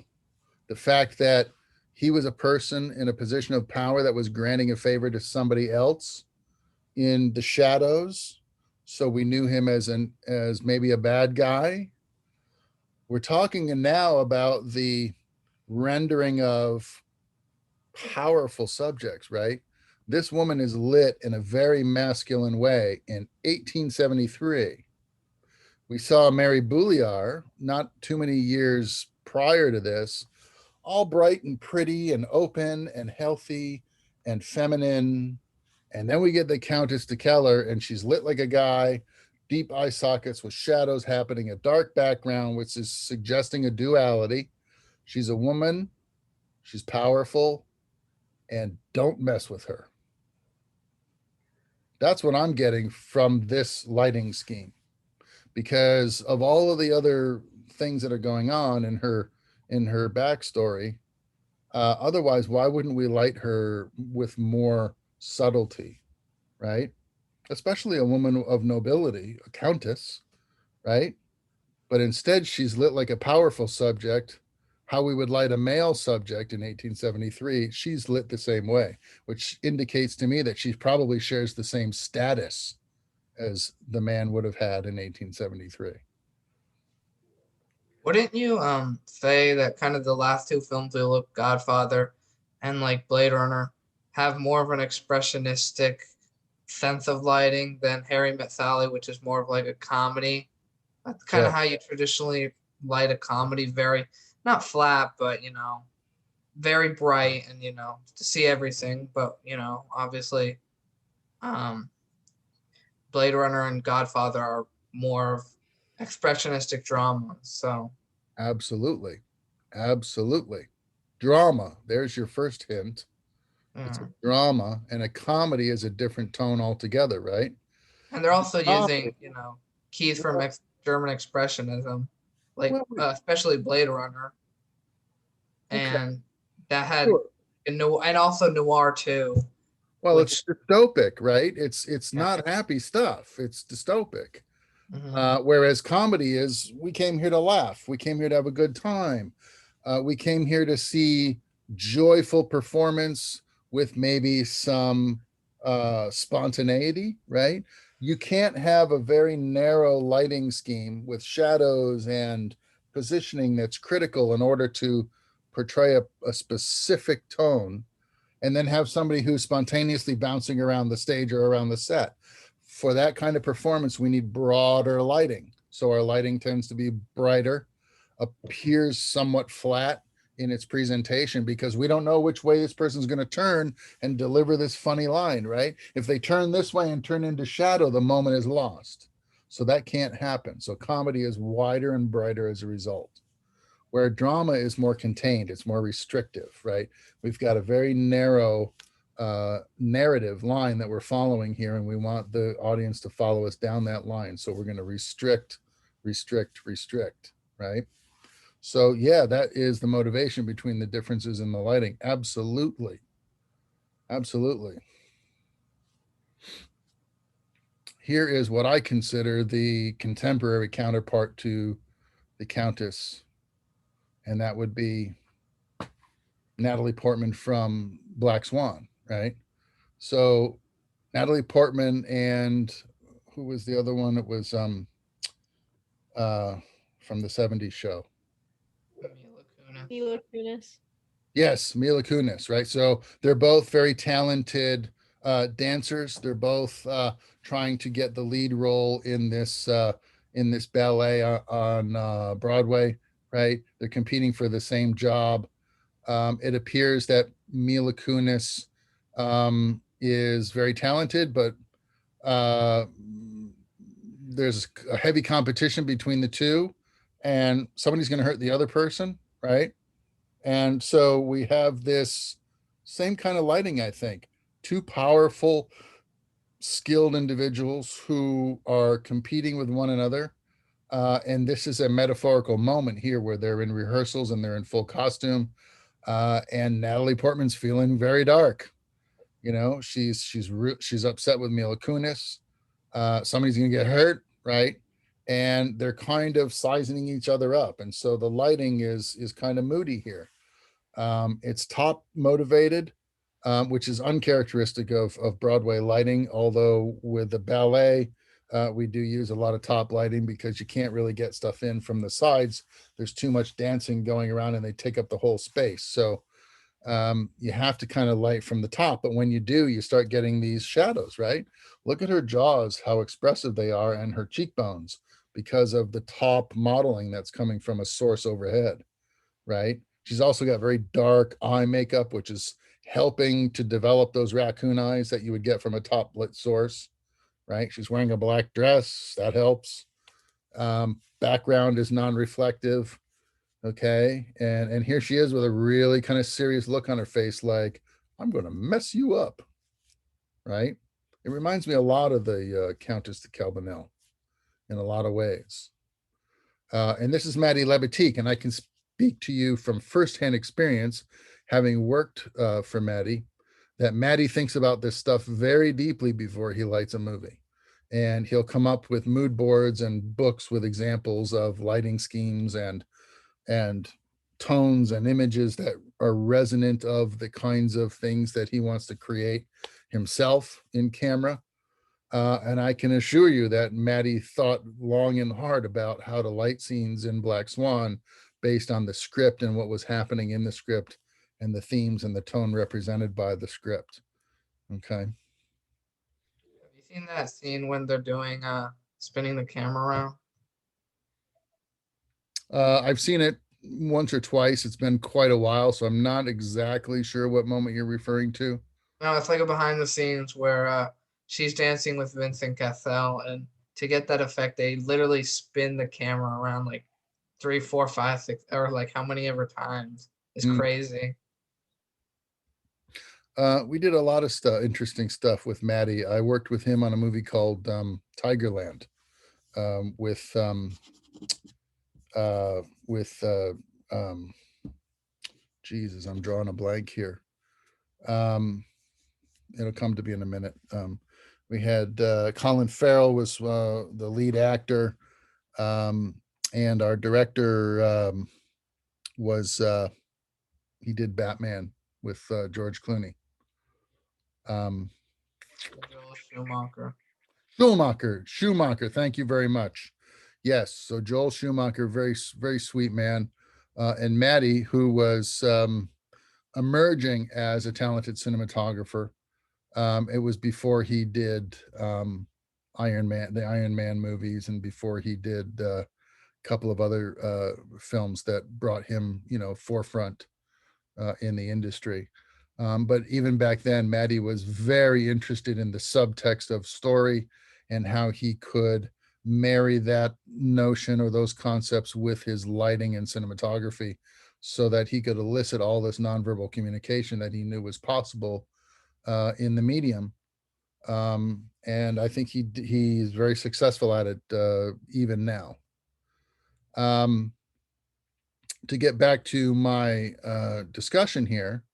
The fact that he was a person in a position of power that was granting a favor to somebody else in the shadows. So we knew him as maybe a bad guy. We're talking now about the rendering of powerful subjects, right? This woman is lit in a very masculine way in 1873. We saw Mary Bouillard not too many years prior to this, all bright and pretty and open and healthy and feminine. And then we get the Countess de Keller, and she's lit like a guy, deep eye sockets with shadows happening, a dark background, which is suggesting a duality. She's a woman, she's powerful, and don't mess with her. That's what I'm getting from this lighting scheme, because of all of the other things that are going on in her backstory. Otherwise, why wouldn't we light her with more subtlety, right? Especially a woman of nobility, a countess, right? But instead, she's lit like a powerful subject. How we would light a male subject in 1873, she's lit the same way, which indicates to me that she probably shares the same status as the man would have had in 1873. Wouldn't you say that kind of the last two films we look, Godfather and like Blade Runner, have more of an expressionistic sense of lighting than Harry Met Sally, which is more of like a comedy? That's kind of Yeah. how you traditionally light a comedy, very not flat, but very bright and to see everything. But obviously, um, Blade Runner and Godfather are more of expressionistic dramas. So Absolutely. Absolutely. Drama. There's your first hint. It's a yeah. drama, and a comedy is a different tone altogether, right? And they're also Comedy. using, keys from German expressionism, like Well, especially Blade Runner, okay, and that had sure. and also noir too, Well, it's which dystopic, right? It's yeah. not happy stuff. It's dystopic. Mhm. Whereas comedy is, we came here to laugh. We came here to have a good time. We came here to see joyful performance with maybe some spontaneity, right? You can't have a very narrow lighting scheme with shadows and positioning that's critical in order to portray a specific tone, and then have somebody who's spontaneously bouncing around the stage or around the set. For that kind of performance, we need broader lighting. So our lighting tends to be brighter, appears somewhat flat in its presentation, because we don't know which way this person's going to turn and deliver this funny line, right? If they turn this way and turn into shadow, the moment is lost. So that can't happen. So comedy is wider and brighter as a result, where drama is more contained, it's more restrictive, right? We've got a very narrow narrative line that we're following here, and we want the audience to follow us down that line. So we're going to restrict, restrict, restrict, right? So yeah, that is the motivation between the differences in the lighting. Absolutely. Absolutely. Here is what I consider the contemporary counterpart to the Countess, and that would be Natalie Portman from Black Swan, right? So Natalie Portman and who was the other one? It was uh from the 70s show. Mila Kunis. Mila Kunis. Yes, Mila Kunis, right? So they're both very talented dancers. They're both trying to get the lead role in this ballet on Broadway, right? They're competing for the same job. It appears that Mila Kunis is very talented, but uh, there's a heavy competition between the two, and somebody's going to hurt the other person, right? And so we have this same kind of lighting, I think. Two powerful, skilled individuals who are competing with one another. And this is a metaphorical moment here where they're in rehearsals and they're in full costume. And Natalie Portman's feeling very dark. She's upset with Mila Kunis. Somebody's going to get hurt, right? And they're kind of sizing each other up, and so the lighting is kind of moody here. It's top motivated, which is uncharacteristic of Broadway lighting. Although with the ballet, we do use a lot of top lighting because you can't really get stuff in from the sides. There's too much dancing going around, and they take up the whole space. So you have to kind of light from the top. But when you do, you start getting these shadows, right? Look at her jaws, how expressive they are, and her cheekbones, because of the top modeling that's coming from a source overhead, right? She's also got very dark eye makeup, which is helping to develop those raccoon eyes that you would get from a top lit source, right? She's wearing a black dress, that helps. Background is non-reflective, okay? And here she is with a really kind of serious look on her face, like, I'm going to mess you up, right? It reminds me a lot of the Countess de Kelbanel in a lot of ways. And this is Maddie Lebetique, and I can speak to you from firsthand experience, having worked for Maddie, that Maddie thinks about this stuff very deeply before he lights a movie. And he'll come up with mood boards and books with examples of lighting schemes and tones and images that are resonant of the kinds of things that he wants to create himself in camera. And I can assure you that Maddie thought long and hard about how to light scenes in Black Swan based on the script and what was happening in the script and the themes and the tone represented by the script. Okay. Have you seen that scene when they're doing spinning the camera around? I've seen it once or twice. It's been quite a while, so I'm not exactly sure what moment you're referring to. No, it's like a behind the scenes where she's dancing with Vincent Cassel, and to get that effect, they literally spin the camera around like 3, 4, 5, 6, or like how many ever times. It's crazy. We did a lot of stuff, interesting stuff with Maddie. I worked with him on a movie called Tigerland with Jesus, I'm drawing a blank here. It'll come to me in a minute. We had Colin Farrell was the lead actor, and our director was he did Batman with George Clooney. Joel Schumacher. Schumacher. Thank you very much. Yes, so Joel Schumacher, very sweet man, and Maddie, who was emerging as a talented cinematographer. It was before he did the Iron Man movies, and before he did a couple of other films that brought him, forefront in the industry. But even back then, Maddie was very interested in the subtext of story and how he could marry that notion or those concepts with his lighting and cinematography so that he could elicit all this nonverbal communication that he knew was possible in the medium. And I think he's very successful at it even now. To get back to my discussion here,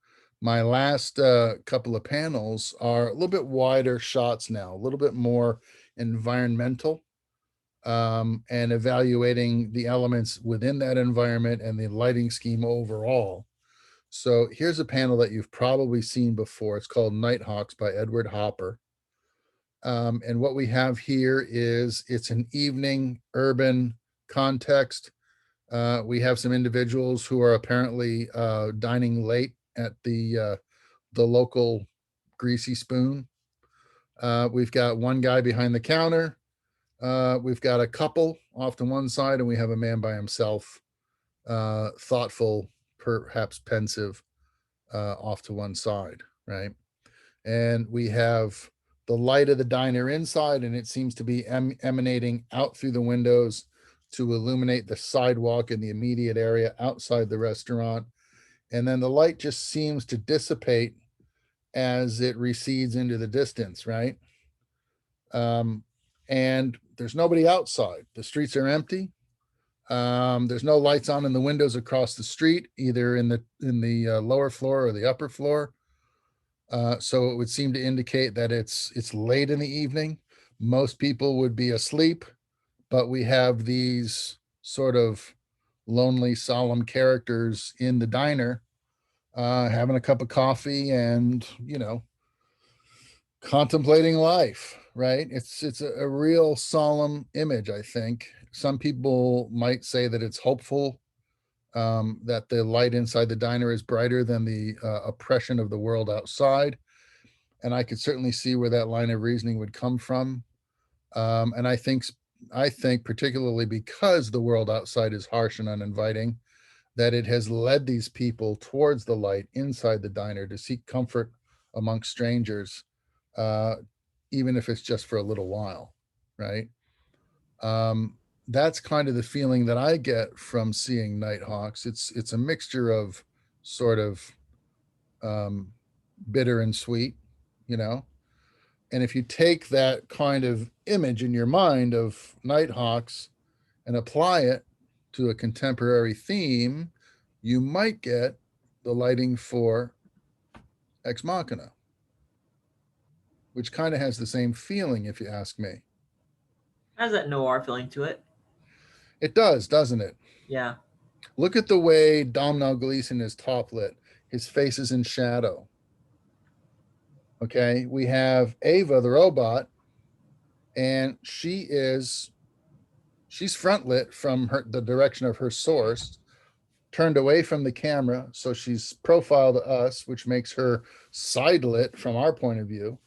my last couple of panels are a little bit wider shots now, a little bit more environmental, and evaluating the elements within that environment and the lighting scheme overall. So here's a panel that you've probably seen before. It's called Nighthawks by Edward Hopper. And what we have here is it's an evening urban context. We have some individuals who are apparently dining late at the local Greasy Spoon. We've got one guy behind the counter. We've got a couple off to one side, and we have a man by himself, thoughtful, perhaps pensive, off to one side, right? And we have the light of the diner inside, and it seems to be emanating out through the windows to illuminate the sidewalk in the immediate area outside the restaurant. And then the light just seems to dissipate as it recedes into the distance, right? And there's nobody outside. The streets are empty. There's no lights on in the windows across the street, either in the lower floor or the upper floor. So it would seem to indicate that it's late in the evening. Most people would be asleep, but we have these sort of lonely, solemn characters in the diner, having a cup of coffee and, contemplating life, right? It's a real solemn image, I think. Some people might say that it's hopeful, that the light inside the diner is brighter than the oppression of the world outside. And I could certainly see where that line of reasoning would come from. And I think particularly because the world outside is harsh and uninviting, that it has led these people towards the light inside the diner to seek comfort amongst strangers, even if it's just for a little while, right? That's kind of the feeling that I get from seeing Nighthawks. It's a mixture of sort of bitter and sweet, And if you take that kind of image in your mind of Nighthawks and apply it to a contemporary theme, you might get the lighting for Ex Machina, which kind of has the same feeling, if you ask me. Has that noir feeling to it? It does, doesn't it? Yeah. Look at the way Domhnall Gleeson is top lit. His face is in shadow. Okay, we have Ava, the robot, and she's front lit from the direction of her source, turned away from the camera. So she's profile to us, which makes her side lit from our point of view,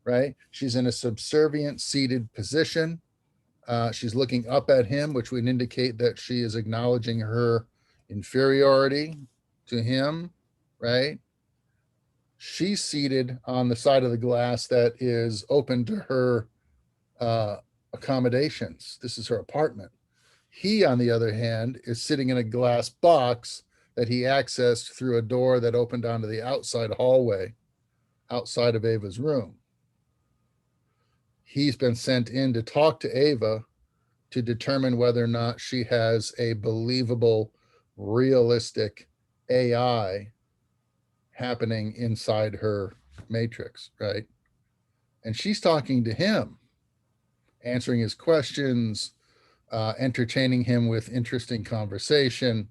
right? She's in a subservient seated position. She's looking up at him, which would indicate that she is acknowledging her inferiority to him, right? She's seated on the side of the glass that is open to her accommodations. This is her apartment. He, on the other hand, is sitting in a glass box that he accessed through a door that opened onto the outside hallway outside of Ava's room. He's been sent in to talk to Ava to determine whether or not she has a believable, realistic AI happening inside her matrix, right? And she's talking to him, answering his questions, entertaining him with interesting conversation.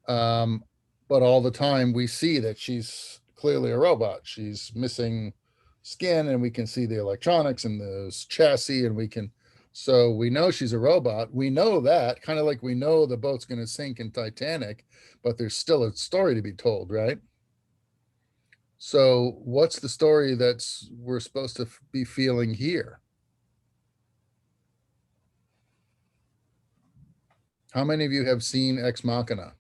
But all the time we see that she's clearly a robot. She's missing skin, and we can see the electronics and the chassis, and so we know she's a robot. We know that, kind of like we know the boat's going to sink in Titanic, but there's still a story to be told, right? So what's the story we're supposed to be feeling here? How many of you have seen Ex Machina?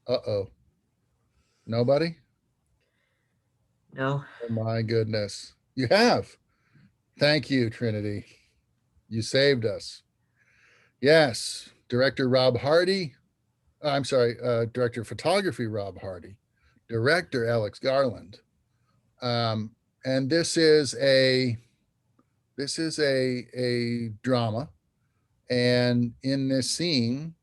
Uh-oh. Nobody? No. Oh my goodness. You have. Thank you, Trinity. You saved us. Yes. Director Rob Hardy. I'm sorry, director of photography, Rob Hardy. Director, Alex Garland. And this is a drama. And in this scene,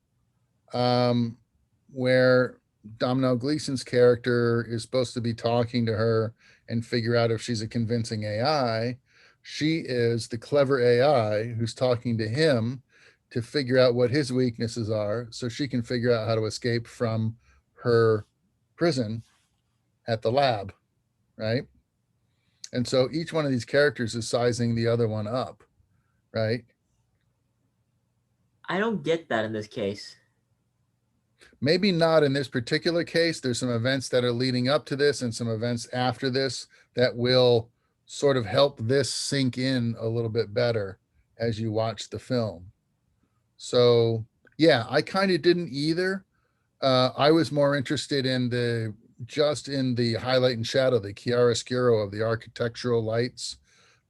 where Domhnall Gleeson's character is supposed to be talking to her and figure out if she's a convincing AI, she is the clever AI who's talking to him to figure out what his weaknesses are so she can figure out how to escape from her prison at the lab, right? And so each one of these characters is sizing the other one up, right? I don't get that in this case. Maybe not in this particular case. There's some events that are leading up to this and some events after this that will sort of help this sink in a little bit better as you watch the film. So yeah, I kind of didn't either. I was more interested in the highlight and shadow, the chiaroscuro of the architectural lights,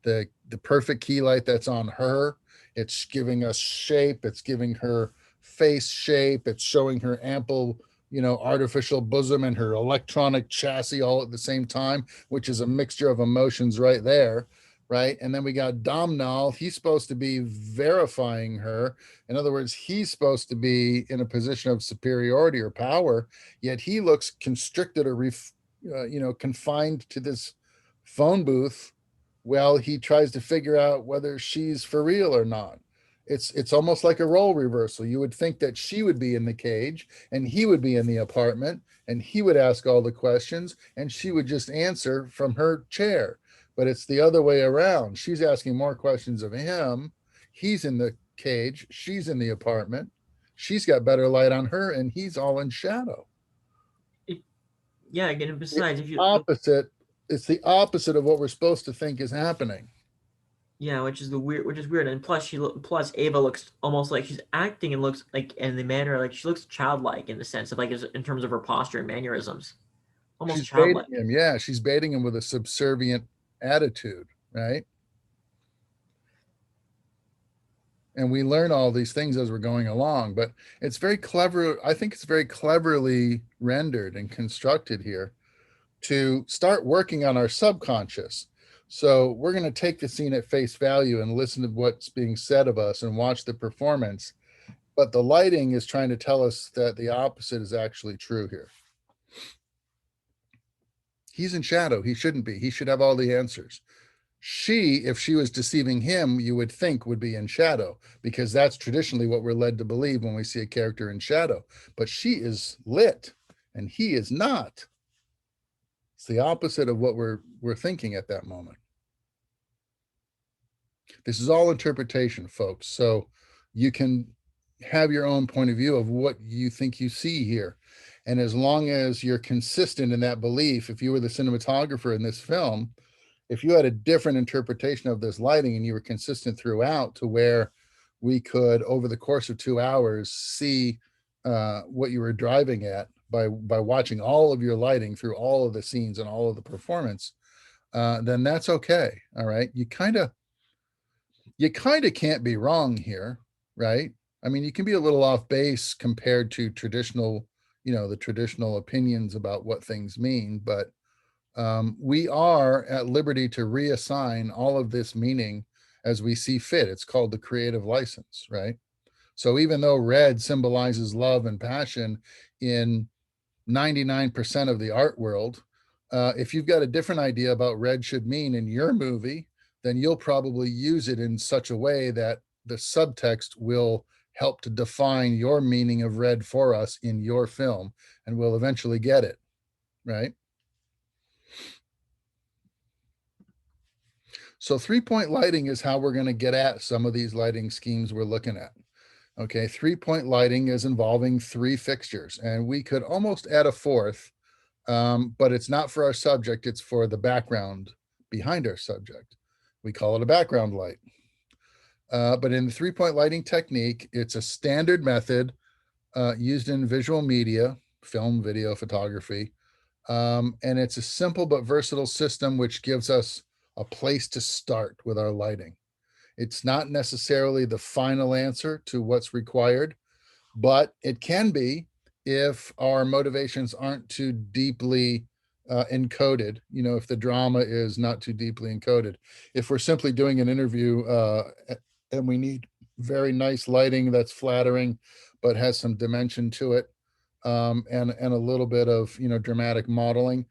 the perfect key light that's on her. It's giving us shape. It's giving her face shape. It's showing her ample, artificial bosom and her electronic chassis all at the same time, which is a mixture of emotions right there. Right. And then we got Domhnall. He's supposed to be verifying her. In other words, he's supposed to be in a position of superiority or power, yet he looks constricted or, confined to this phone booth while he tries to figure out whether she's for real or not. It's almost like a role reversal. You would think that she would be in the cage and he would be in the apartment and he would ask all the questions and she would just answer from her chair. But it's the other way around. She's asking more questions of him. He's in the cage. She's in the apartment. She's got better light on her and he's all in shadow. Yeah, again, besides, It's the opposite of what we're supposed to think is happening. Yeah, which is weird, and plus Ava looks almost like she's acting and looks like in the manner like she looks childlike in the sense of like in terms of her posture and mannerisms, almost She's childlike. baiting him. Yeah, she's baiting him with a subservient attitude, right? And we learn all these things as we're going along, but it's very clever. I think it's very cleverly rendered and constructed here to start working on our subconscious. So we're going to take the scene at face value and listen to what's being said of us and watch the performance. But the lighting is trying to tell us that the opposite is actually true here. He's in shadow. He shouldn't be. He should have all the answers. She, if she was deceiving him, you would think would be in shadow, because that's traditionally what we're led to believe when we see a character in shadow. But she is lit and he is not. It's the opposite of what we're thinking at that moment. This is all interpretation, folks. So you can have your own point of view of what you think you see here. And as long as you're consistent in that belief, if you were the cinematographer in this film, if you had a different interpretation of this lighting and you were consistent throughout to where we could, over the course of 2 hours, see what you were driving at by watching all of your lighting through all of the scenes and all of the performance, then that's okay. All right. You kind of can't be wrong here, right? I mean, you can be a little off base compared to traditional, the traditional opinions about what things mean, but we are at liberty to reassign all of this meaning as we see fit. It's called the creative license, right? So even though red symbolizes love and passion in 99% of the art world, if you've got a different idea about red should mean in your movie, then you'll probably use it in such a way that the subtext will help to define your meaning of red for us in your film, and we'll eventually get it, right? So 3-point lighting is how we're going to get at some of these lighting schemes we're looking at. Okay, 3-point lighting is involving 3 fixtures, and we could almost add a 4th, but it's not for our subject, it's for the background behind our subject. We call it a background light. But in the 3-point lighting technique, it's a standard method used in visual media, film, video, photography, and it's a simple but versatile system which gives us a place to start with our lighting. It's not necessarily the final answer to what's required, but it can be if our motivations aren't too deeply encoded, if the drama is not too deeply encoded. If we're simply doing an interview and we need very nice lighting that's flattering, but has some dimension to it, and a little bit of, dramatic modeling,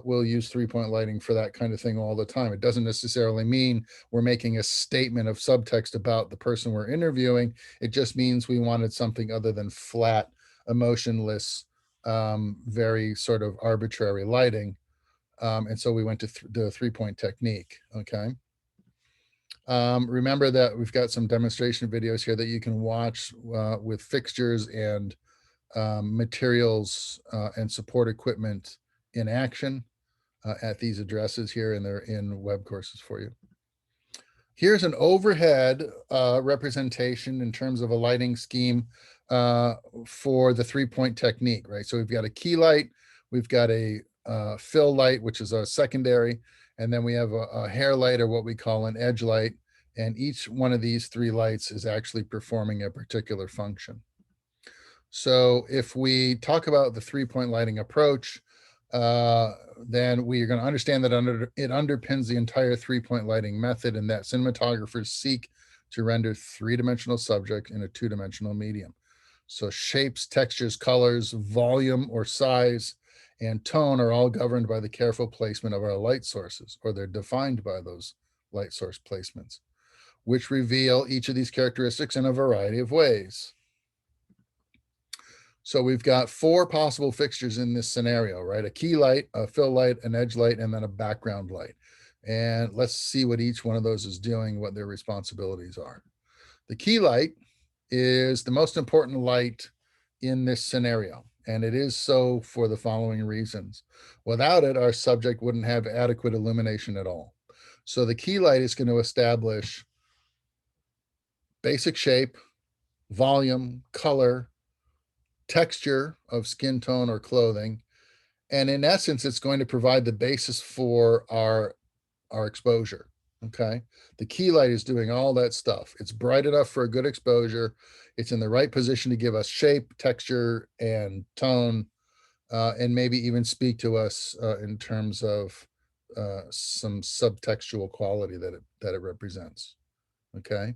we'll use 3-point lighting for that kind of thing all the time. It doesn't necessarily mean we're making a statement of subtext about the person we're interviewing. It just means we wanted something other than flat, emotionless, very sort of arbitrary lighting. And so we went to the 3-point technique. Okay. Remember that we've got some demonstration videos here that you can watch with fixtures and materials and support equipment in action at these addresses here, and they're in web courses for you. Here's an overhead representation in terms of a lighting scheme for the 3-point technique, right? So we've got a key light, we've got a fill light, which is a secondary, and then we have a hair light, or what we call an edge light, and each one of these 3 lights is actually performing a particular function. So if we talk about the 3-point lighting approach, then we are going to understand that it underpins the entire 3-point lighting method, and that cinematographers seek to render 3-dimensional subject in a 2-dimensional medium. So shapes, textures, colors, volume or size, and tone are all governed by the careful placement of our light sources, or they're defined by those light source placements, which reveal each of these characteristics in a variety of ways. So we've got 4 possible fixtures in this scenario, right? A key light, a fill light, an edge light, and then a background light. And let's see what each one of those is doing, what their responsibilities are. The key light is the most important light in this scenario, and it is so for the following reasons. Without it, our subject wouldn't have adequate illumination at all. So the key light is going to establish basic shape, volume, color, texture of skin tone or clothing, and in essence it's going to provide the basis for our exposure. Okay, the key light is doing all that stuff. It's bright enough for a good exposure, it's in the right position to give us shape, texture, and tone, and maybe even speak to us in terms of some subtextual quality that it represents. Okay,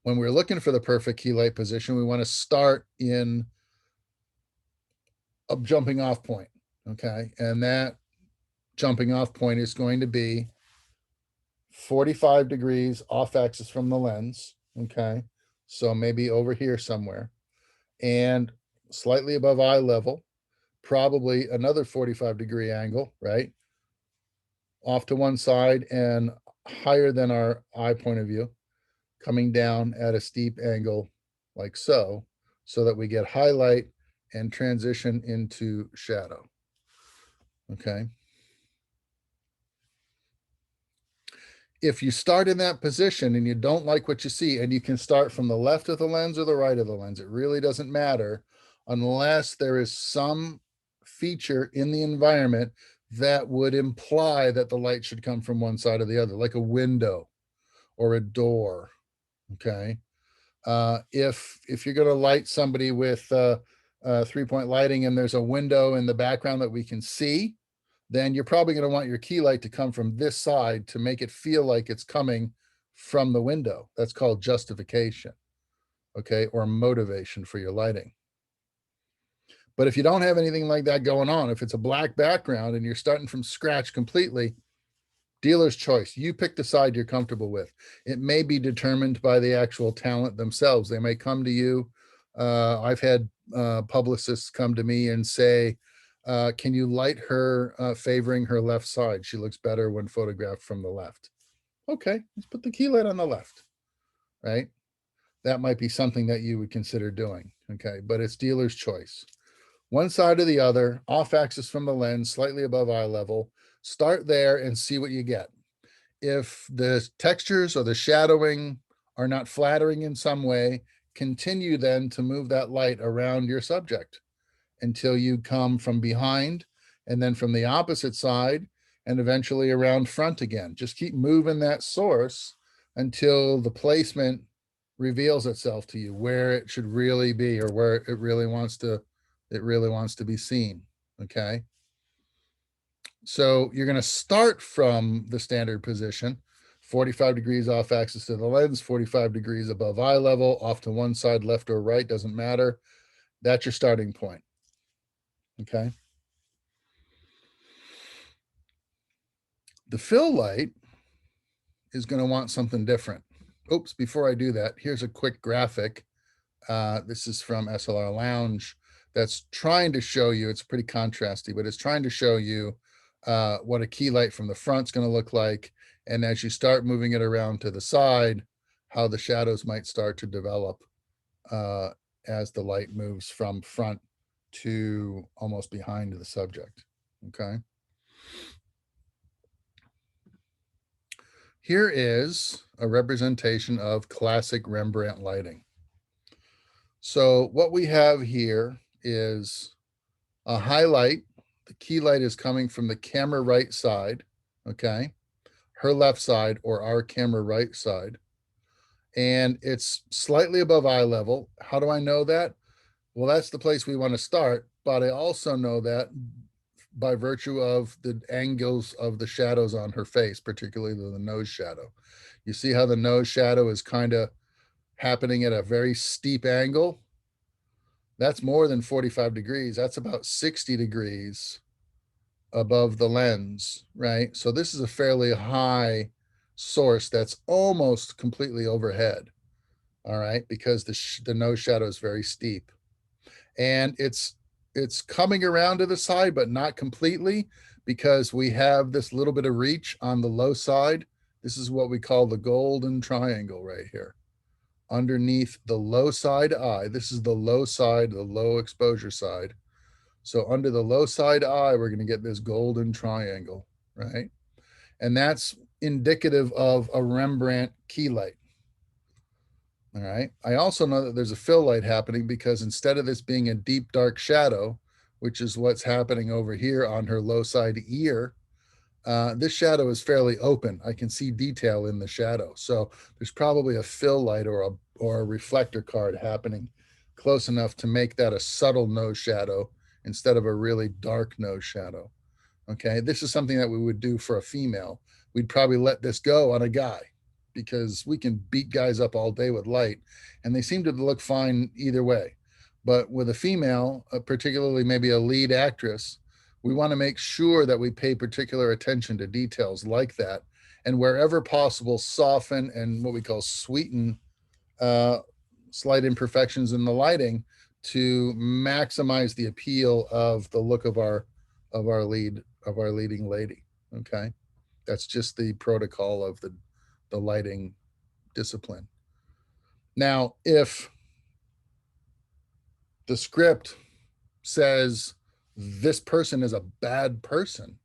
when we're looking for the perfect key light position, we want to start in a jumping off point. Okay, and that jumping off point is going to be 45 degrees off axis from the lens. Okay, so maybe over here somewhere, and slightly above eye level, probably another 45-degree angle, right, off to one side and higher than our eye point of view, coming down at a steep angle like so that we get highlight and transition into shadow. Okay. If you start in that position and you don't like what you see, and you can start from the left of the lens or the right of the lens, it really doesn't matter unless there is some feature in the environment that would imply that the light should come from one side or the other, like a window or a door. Okay. If you're going to light somebody with 3-point lighting and there's a window in the background that we can see, then you're probably going to want your key light to come from this side to make it feel like it's coming from the window. That's called justification, okay, or motivation for your lighting. But if you don't have anything like that going on, if it's a black background and you're starting from scratch completely, dealer's choice. You pick the side you're comfortable with. It may be determined by the actual talent themselves. They may come to you. I've had publicists come to me and say, can you light her favoring her left side? She looks better when photographed from the left. Okay, let's put the key light on the left, right? That might be something that you would consider doing, okay? But it's dealer's choice. One side or the other, off axis from the lens, slightly above eye level. Start there and see what you get. If the textures or the shadowing are not flattering in some way, continue then to move that light around your subject until you come from behind and then from the opposite side and eventually around front again. Just keep moving that source until the placement reveals itself to you where it should really be or where it really wants to be seen. Okay. So you're going to start from the standard position, 45 degrees off axis to the lens, 45 degrees above eye level, off to one side, left or right, doesn't matter. That's your starting point. Okay. The fill light is going to want something different. Oops, before I do that, here's a quick graphic. This is from SLR Lounge that's trying to show you, it's pretty contrasty, but it's trying to show you what a key light from the front is going to look like. And as you start moving it around to the side, how the shadows might start to develop as the light moves from front to almost behind the subject. Okay. Here is a representation of classic Rembrandt lighting. So what we have here is a highlight. The key light is coming from the camera right side, okay? Her left side or our camera right side. And it's slightly above eye level. How do I know that? Well, that's the place we want to start, but I also know that by virtue of the angles of the shadows on her face, particularly the nose shadow. You see how the nose shadow is kind of happening at a very steep angle? That's more than 45 degrees. That's about 60 degrees above the lens, right? So this is a fairly high source that's almost completely overhead, all right, because the nose shadow is very steep. And it's coming around to the side, but not completely, because we have this little bit of reach on the low side. This is what we call the golden triangle right here. Underneath the low side eye, this is the low side, the low exposure side. So under the low side eye, we're going to get this golden triangle, right? And that's indicative of a Rembrandt key light. All right. I also know that there's a fill light happening because instead of this being a deep dark shadow, which is what's happening over here on her low side ear, this shadow is fairly open. I can see detail in the shadow. So there's probably a fill light or a reflector card happening close enough to make that a subtle nose shadow instead of a really dark nose shadow. Okay. This is something that we would do for a female. We'd probably let this go on a guy, because we can beat guys up all day with light and they seem to look fine either way. But with a female, particularly maybe a lead actress, we want to make sure that we pay particular attention to details like that. And wherever possible, soften and what we call sweeten slight imperfections in the lighting to maximize the appeal of the look of our leading lady. Okay. That's just the protocol of the lighting discipline. Now, if the script says this person is a bad person,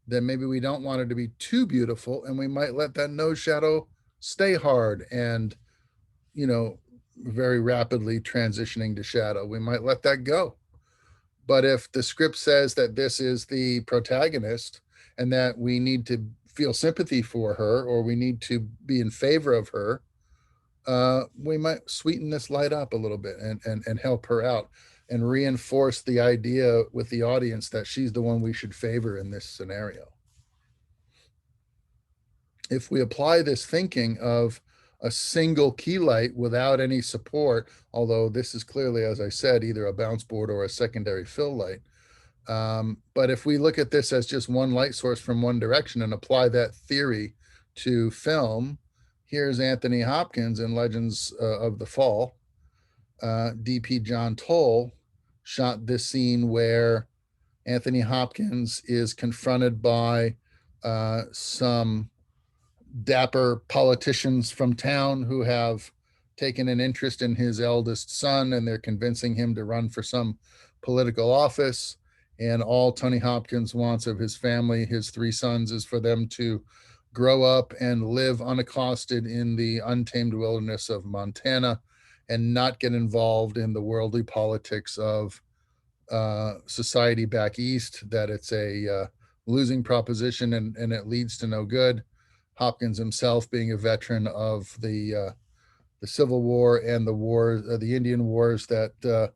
then maybe we don't want it to be too beautiful, and we might let that nose shadow stay hard and, you know, very rapidly transitioning to shadow. We might let that go. But if the script says that this is the protagonist and that we need to feel sympathy for her, or we need to be in favor of her, we might sweeten this light up a little bit and help her out and reinforce the idea with the audience that she's the one we should favor in this scenario. If we apply this thinking of a single key light without any support, although this is clearly, as I said, either a bounce board or a secondary fill light. But if we look at this as just one light source from one direction and apply that theory to film, here's Anthony Hopkins in Legends of the Fall. DP John Toll shot this scene where Anthony Hopkins is confronted by some dapper politicians from town who have taken an interest in his eldest son, and they're convincing him to run for some political office. And all Tony Hopkins wants of his family, his three sons, is for them to grow up and live unaccosted in the untamed wilderness of Montana and not get involved in the worldly politics of society back east, that it's a losing proposition and it leads to no good. Hopkins himself being a veteran of the Civil War and the Indian Wars that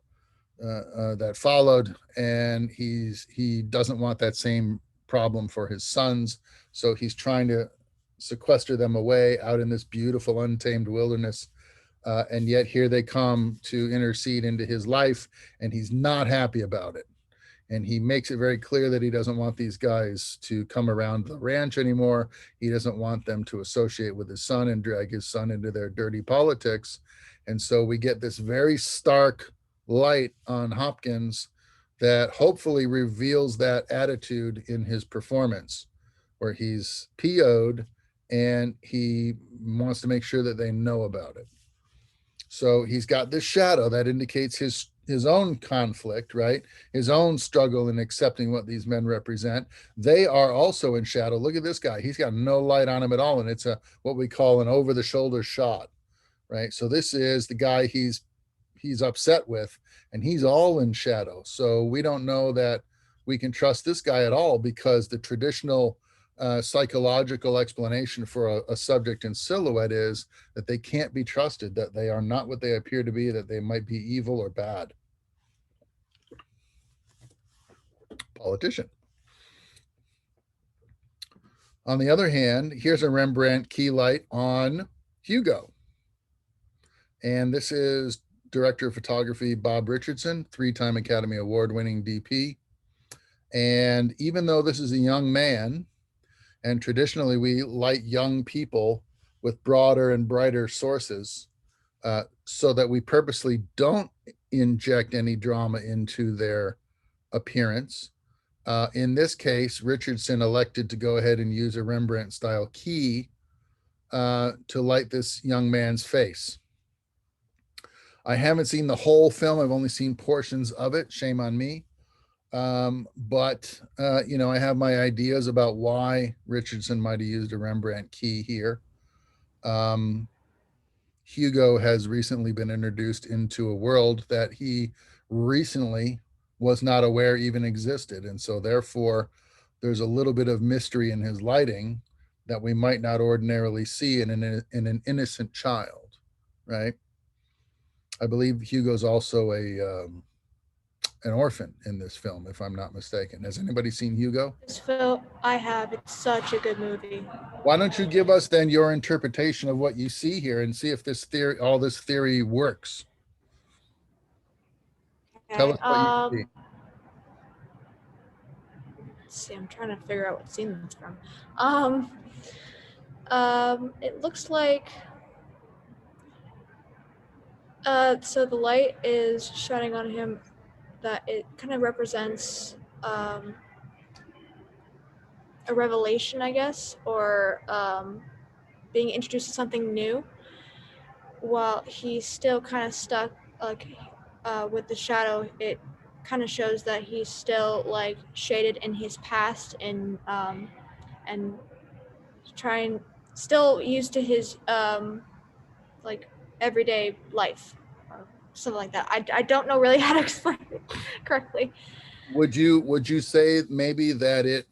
followed, and he doesn't want that same problem for his sons, so he's trying to sequester them away out in this beautiful untamed wilderness. And yet here they come to intercede into his life, and he's not happy about it. And he makes it very clear that he doesn't want these guys to come around the ranch anymore. He doesn't want them to associate with his son and drag his son into their dirty politics. And so we get this very stark light on Hopkins that hopefully reveals that attitude in his performance, where he's PO'd and he wants to make sure that they know about it. So he's got this shadow that indicates his own conflict, right? His own struggle in accepting what these men represent. They are also in shadow. Look at this guy. He's got no light on him at all. And it's what we call an over-the-shoulder shot, right? So this is the guy he's upset with, and he's all in shadow. So we don't know that we can trust this guy at all, because the traditional psychological explanation for a subject in silhouette is that they can't be trusted, that they are not what they appear to be, that they might be evil or bad. Politician. On the other hand, here's a Rembrandt Key Light on Hugo. And this is director of photography Bob Richardson, 3-time Academy Award-winning DP. And even though this is a young man, and traditionally we light young people with broader and brighter sources, so that we purposely don't inject any drama into their appearance. In this case, Richardson elected to go ahead and use a Rembrandt style key to light this young man's face. I haven't seen the whole film. I've only seen portions of it. Shame on me. But I have my ideas about why Richardson might have used a Rembrandt key here. Hugo has recently been introduced into a world that he recently was not aware even existed. And so therefore, there's a little bit of mystery in his lighting that we might not ordinarily see in an innocent child, right? I believe Hugo's also an orphan in this film, if I'm not mistaken. Has anybody seen Hugo? This film, I have. It's such a good movie. Why don't you give us then your interpretation of what you see here and see if all this theory works? Okay, Tell us what you see. Let's see, I'm trying to figure out what scene that's from. It looks like so the light is shining on him, that it kind of represents a revelation, I guess, or being introduced to something new. while he's still kind of stuck like with the shadow, it kind of shows that he's still like shaded in his past and trying still used to his like everyday life or something like that. I don't know really how to explain it correctly. Would you say maybe that it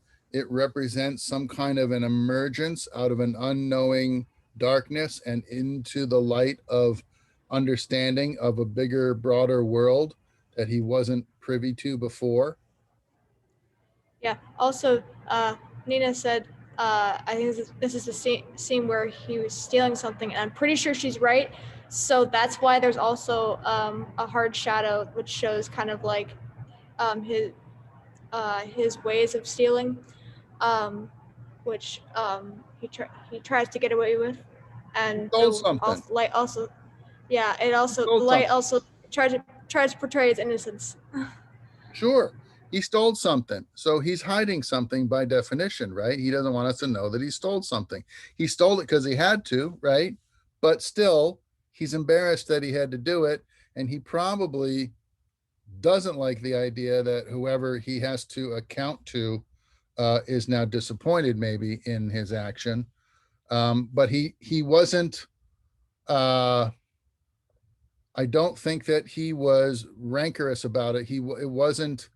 represents some kind of an emergence out of an unknowing darkness and into the light of understanding of a bigger, broader world that he wasn't privy to before? Yeah. Also, Nina said, I think this is the scene where he was stealing something, and I'm pretty sure she's right. So that's why there's also a hard shadow, which shows kind of like his ways of stealing, which he tries to get away with, and Stole something. light also, yeah, it also Stole the light something. also tries to portray his innocence. Sure. He stole something. So he's hiding something by definition, right? He doesn't want us to know that he stole something. He stole it because he had to, right? But still, he's embarrassed that he had to do it. And he probably doesn't like the idea that whoever he has to account to is now disappointed maybe in his action. But he wasn't, I don't think that he was rancorous about it. It wasn't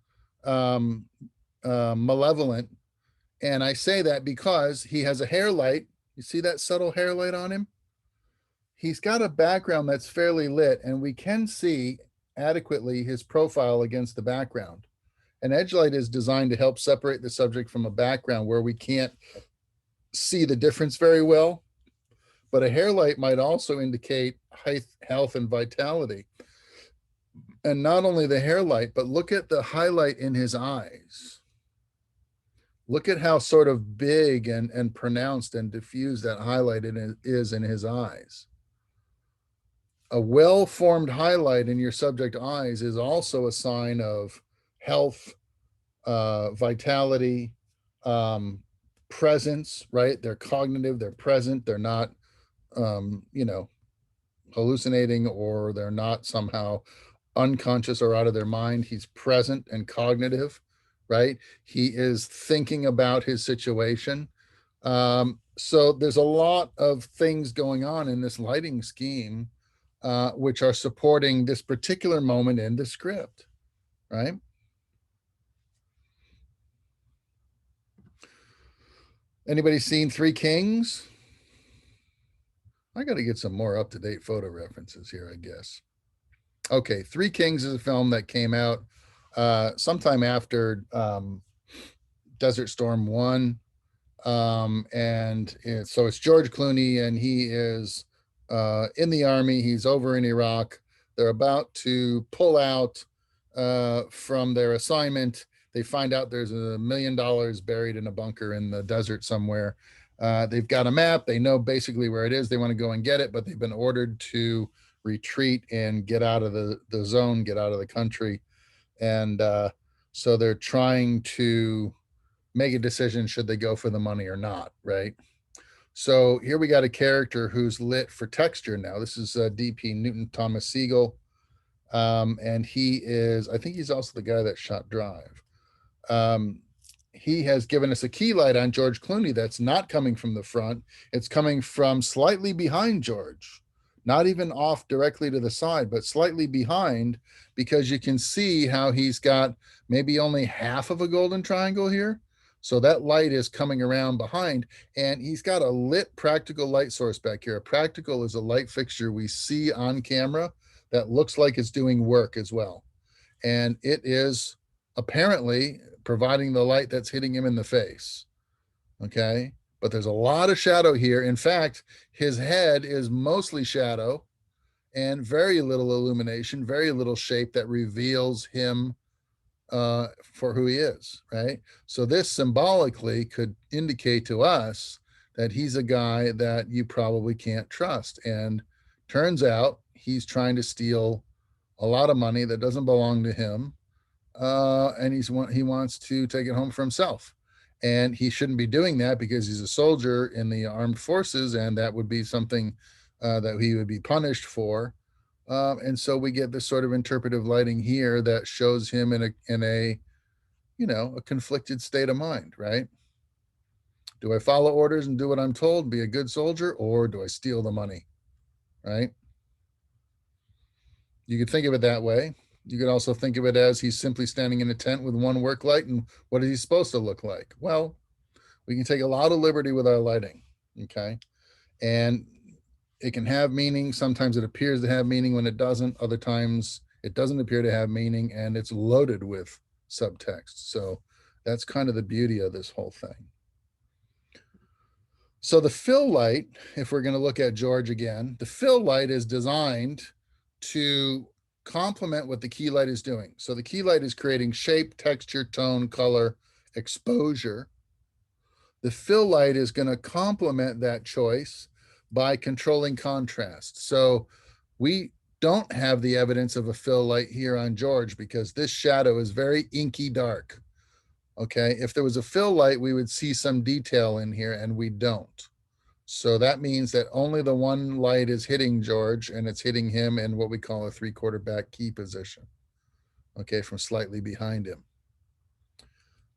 malevolent. And I say that because he has a hair light. You see that subtle hair light on him? He's got a background that's fairly lit, and we can see adequately his profile against the background. An edge light is designed to help separate the subject from a background where we can't see the difference very well. But a hair light might also indicate height, health, and vitality. And not only the hair light, but look at the highlight in his eyes. Look at how sort of big and pronounced and diffused that highlight is in his eyes. A well-formed highlight in your subject eyes is also a sign of health, vitality, presence, right? They're cognitive, they're present, they're not, hallucinating, or they're not somehow unconscious or out of their mind. He's present and cognitive, right? He is thinking about his situation. So there's a lot of things going on in this lighting scheme, which are supporting this particular moment in the script, right? Anybody seen Three Kings? I got to get some more up-to-date photo references here, I guess. Okay, Three Kings is a film that came out sometime after Desert Storm 1. So it's George Clooney, and he is in the army. He's over in Iraq. They're about to pull out from their assignment. They find out there's $1 million buried in a bunker in the desert somewhere. They've got a map. They know basically where it is. They want to go and get it, but they've been ordered to retreat and get out of the zone, get out of the country. And so they're trying to make a decision, should they go for the money or not, right? So here we got a character who's lit for texture now. This is DP Newton Thomas Siegel. And he is, I think he's also the guy that shot Drive. He has given us a key light on George Clooney that's not coming from the front. It's coming from slightly behind George, not even off directly to the side, but slightly behind, because you can see how he's got maybe only half of a golden triangle here. So that light is coming around behind, and he's got a lit practical light source back here. A practical is a light fixture we see on camera that looks like it's doing work as well. And it is apparently providing the light that's hitting him in the face. Okay. But there's a lot of shadow here. In fact, his head is mostly shadow and very little illumination, very little shape that reveals him for who he is, right? So this symbolically could indicate to us that he's a guy that you probably can't trust. And turns out he's trying to steal a lot of money that doesn't belong to him. And he wants to take it home for himself. And he shouldn't be doing that because he's a soldier in the armed forces, and that would be something that he would be punished for. And so we get this sort of interpretive lighting here that shows him in a you know, a conflicted state of mind, right? Do I follow orders and do what I'm told, be a good soldier, or do I steal the money, right? You could think of it that way. You could also think of it as he's simply standing in a tent with one work light, and what is he supposed to look like? Well, we can take a lot of liberty with our lighting, okay? And it can have meaning. Sometimes it appears to have meaning when it doesn't. Other times it doesn't appear to have meaning, and it's loaded with subtext. So that's kind of the beauty of this whole thing. So the fill light, if we're going to look at George again, the fill light is designed to complement what the key light is doing. So the key light is creating shape, texture, tone, color, exposure. The fill light is going to complement that choice by controlling contrast. So we don't have the evidence of a fill light here on George because this shadow is very inky dark. Okay, if there was a fill light, we would see some detail in here, and we don't. So that means that only the one light is hitting George, and it's hitting him in what we call a 3/4 back key position. Okay, from slightly behind him.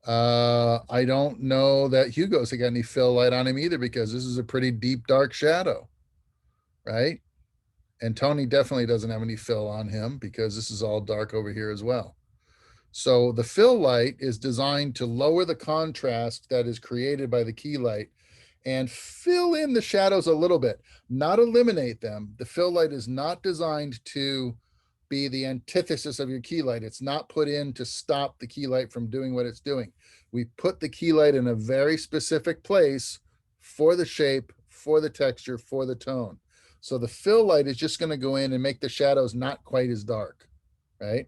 I don't know that Hugo's got any fill light on him either because this is a pretty deep, dark shadow, right? And Tony definitely doesn't have any fill on him because this is all dark over here as well. So the fill light is designed to lower the contrast that is created by the key light and fill in the shadows a little bit, not eliminate them. The fill light is not designed to be the antithesis of your key light. It's not put in to stop the key light from doing what it's doing. We put the key light in a very specific place for the shape, for the texture, for the tone. So the fill light is just going to go in and make the shadows not quite as dark, right?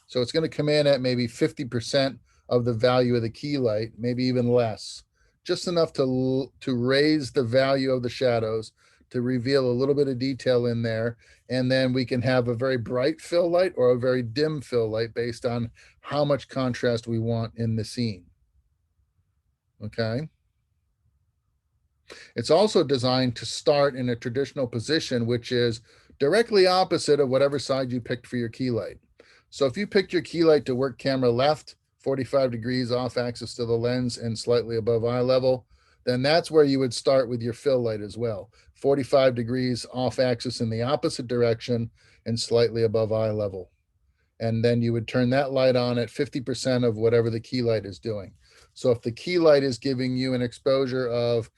So it's going to come in at maybe 50% of the value of the key light, maybe even less, just enough to raise the value of the shadows, to reveal a little bit of detail in there. And then we can have a very bright fill light or a very dim fill light based on how much contrast we want in the scene. Okay. It's also designed to start in a traditional position, which is directly opposite of whatever side you picked for your key light. So if you picked your key light to work camera left, 45 degrees off axis to the lens and slightly above eye level, then that's where you would start with your fill light as well. 45 degrees off axis in the opposite direction and slightly above eye level. And then you would turn that light on at 50% of whatever the key light is doing. So if the key light is giving you an exposure of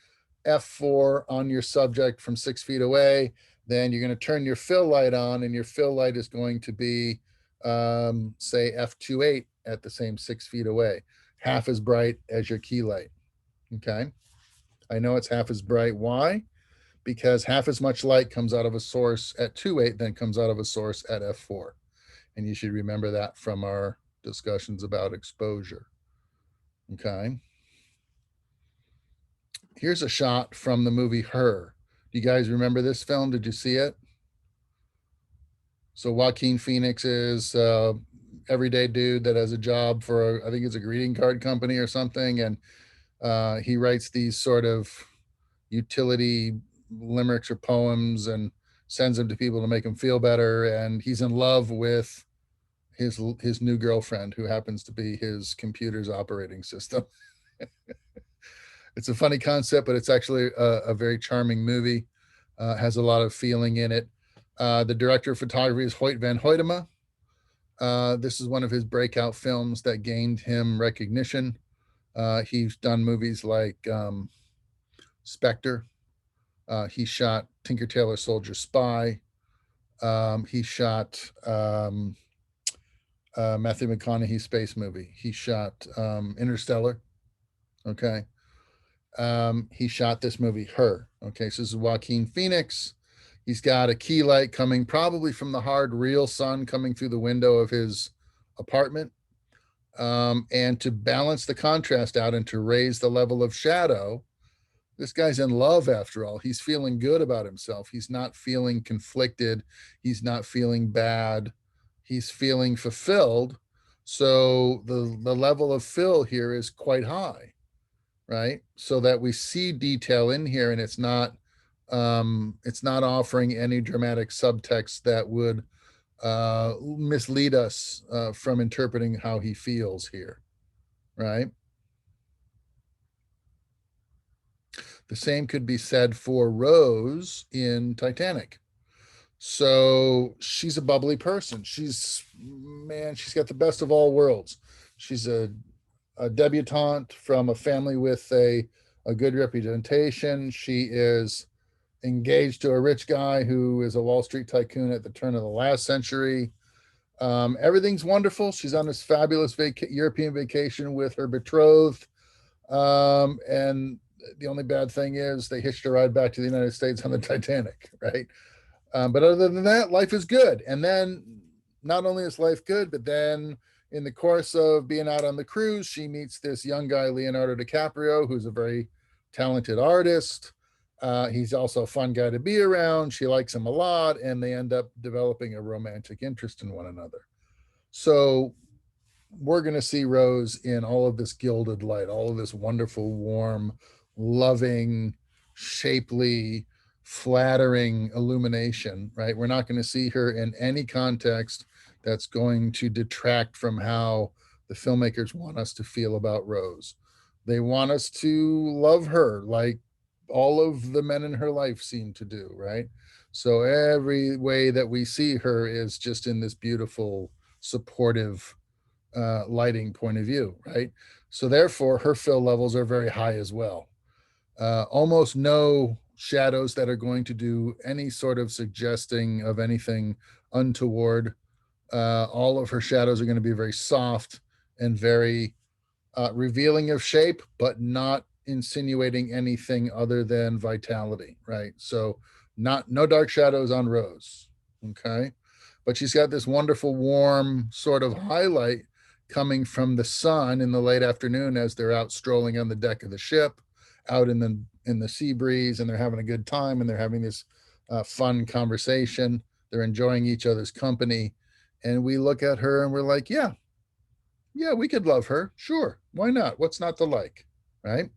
f4 on your subject from 6 feet away, then you're going to turn your fill light on, and your fill light is going to be say f2.8 at the same 6 feet away, half as bright as your key light. Okay, I know it's half as bright. Why? Because half as much light comes out of a source at 2.8 than comes out of a source at f4. And you should remember that from our discussions about exposure. Okay, here's a shot from the movie Her. Do you guys remember this film? Did you see it? So Joaquin Phoenix is everyday dude that has a job for I think it's a greeting card company or something, and he writes these sort of utility limericks or poems and sends them to people to make them feel better. And he's in love with his new girlfriend, who happens to be his computer's operating system. It's a funny concept, but it's actually a very charming movie. Has a lot of feeling in it. The director of photography is Hoyt van Hoytema. This is one of his breakout films that gained him recognition. He's done movies like Spectre. He shot Tinker Tailor Soldier Spy. He shot Matthew McConaughey's space movie. He shot Interstellar. Okay. He shot this movie, Her. Okay, so this is Joaquin Phoenix. He's got a key light coming probably from the hard, real sun coming through the window of his apartment. And to balance the contrast out and to raise the level of shadow, this guy's in love after all. He's feeling good about himself. He's not feeling conflicted. He's not feeling bad. He's feeling fulfilled. So the level of fill here is quite high, right? So that we see detail in here, and it's not It's not offering any dramatic subtext that would mislead us from interpreting how he feels here, right? The same could be said for Rose in Titanic. So she's a bubbly person. She's got the best of all worlds. She's a debutante from a family with a good reputation. She is engaged to a rich guy who is a Wall Street tycoon at the turn of the last century. Everything's wonderful. She's on this fabulous European vacation with her betrothed. And the only bad thing is they hitched a ride back to the United States on the Titanic, right? But other than that, life is good. And then not only is life good, but then in the course of being out on the cruise, she meets this young guy, Leonardo DiCaprio, who's a very talented artist. He's also a fun guy to be around. She likes him a lot, and they end up developing a romantic interest in one another. So we're going to see Rose in all of this gilded light, all of this wonderful, warm, loving, shapely, flattering illumination, right? We're not going to see her in any context that's going to detract from how the filmmakers want us to feel about Rose. They want us to love her like all of the men in her life seem to do, right? So every way that we see her is just in this beautiful, supportive lighting point of view, right? So therefore, her fill levels are very high as well. Almost no shadows that are going to do any sort of suggesting of anything untoward. All of her shadows are going to be very soft and very revealing of shape, but not insinuating anything other than vitality, right? So no dark shadows on Rose, okay? But she's got this wonderful warm sort of highlight coming from the sun in the late afternoon as they're out strolling on the deck of the ship, out in the sea breeze, and they're having a good time, and they're having this fun conversation. They're enjoying each other's company, and we look at her and we're like, yeah, we could love her, sure, why not? What's not to like, right?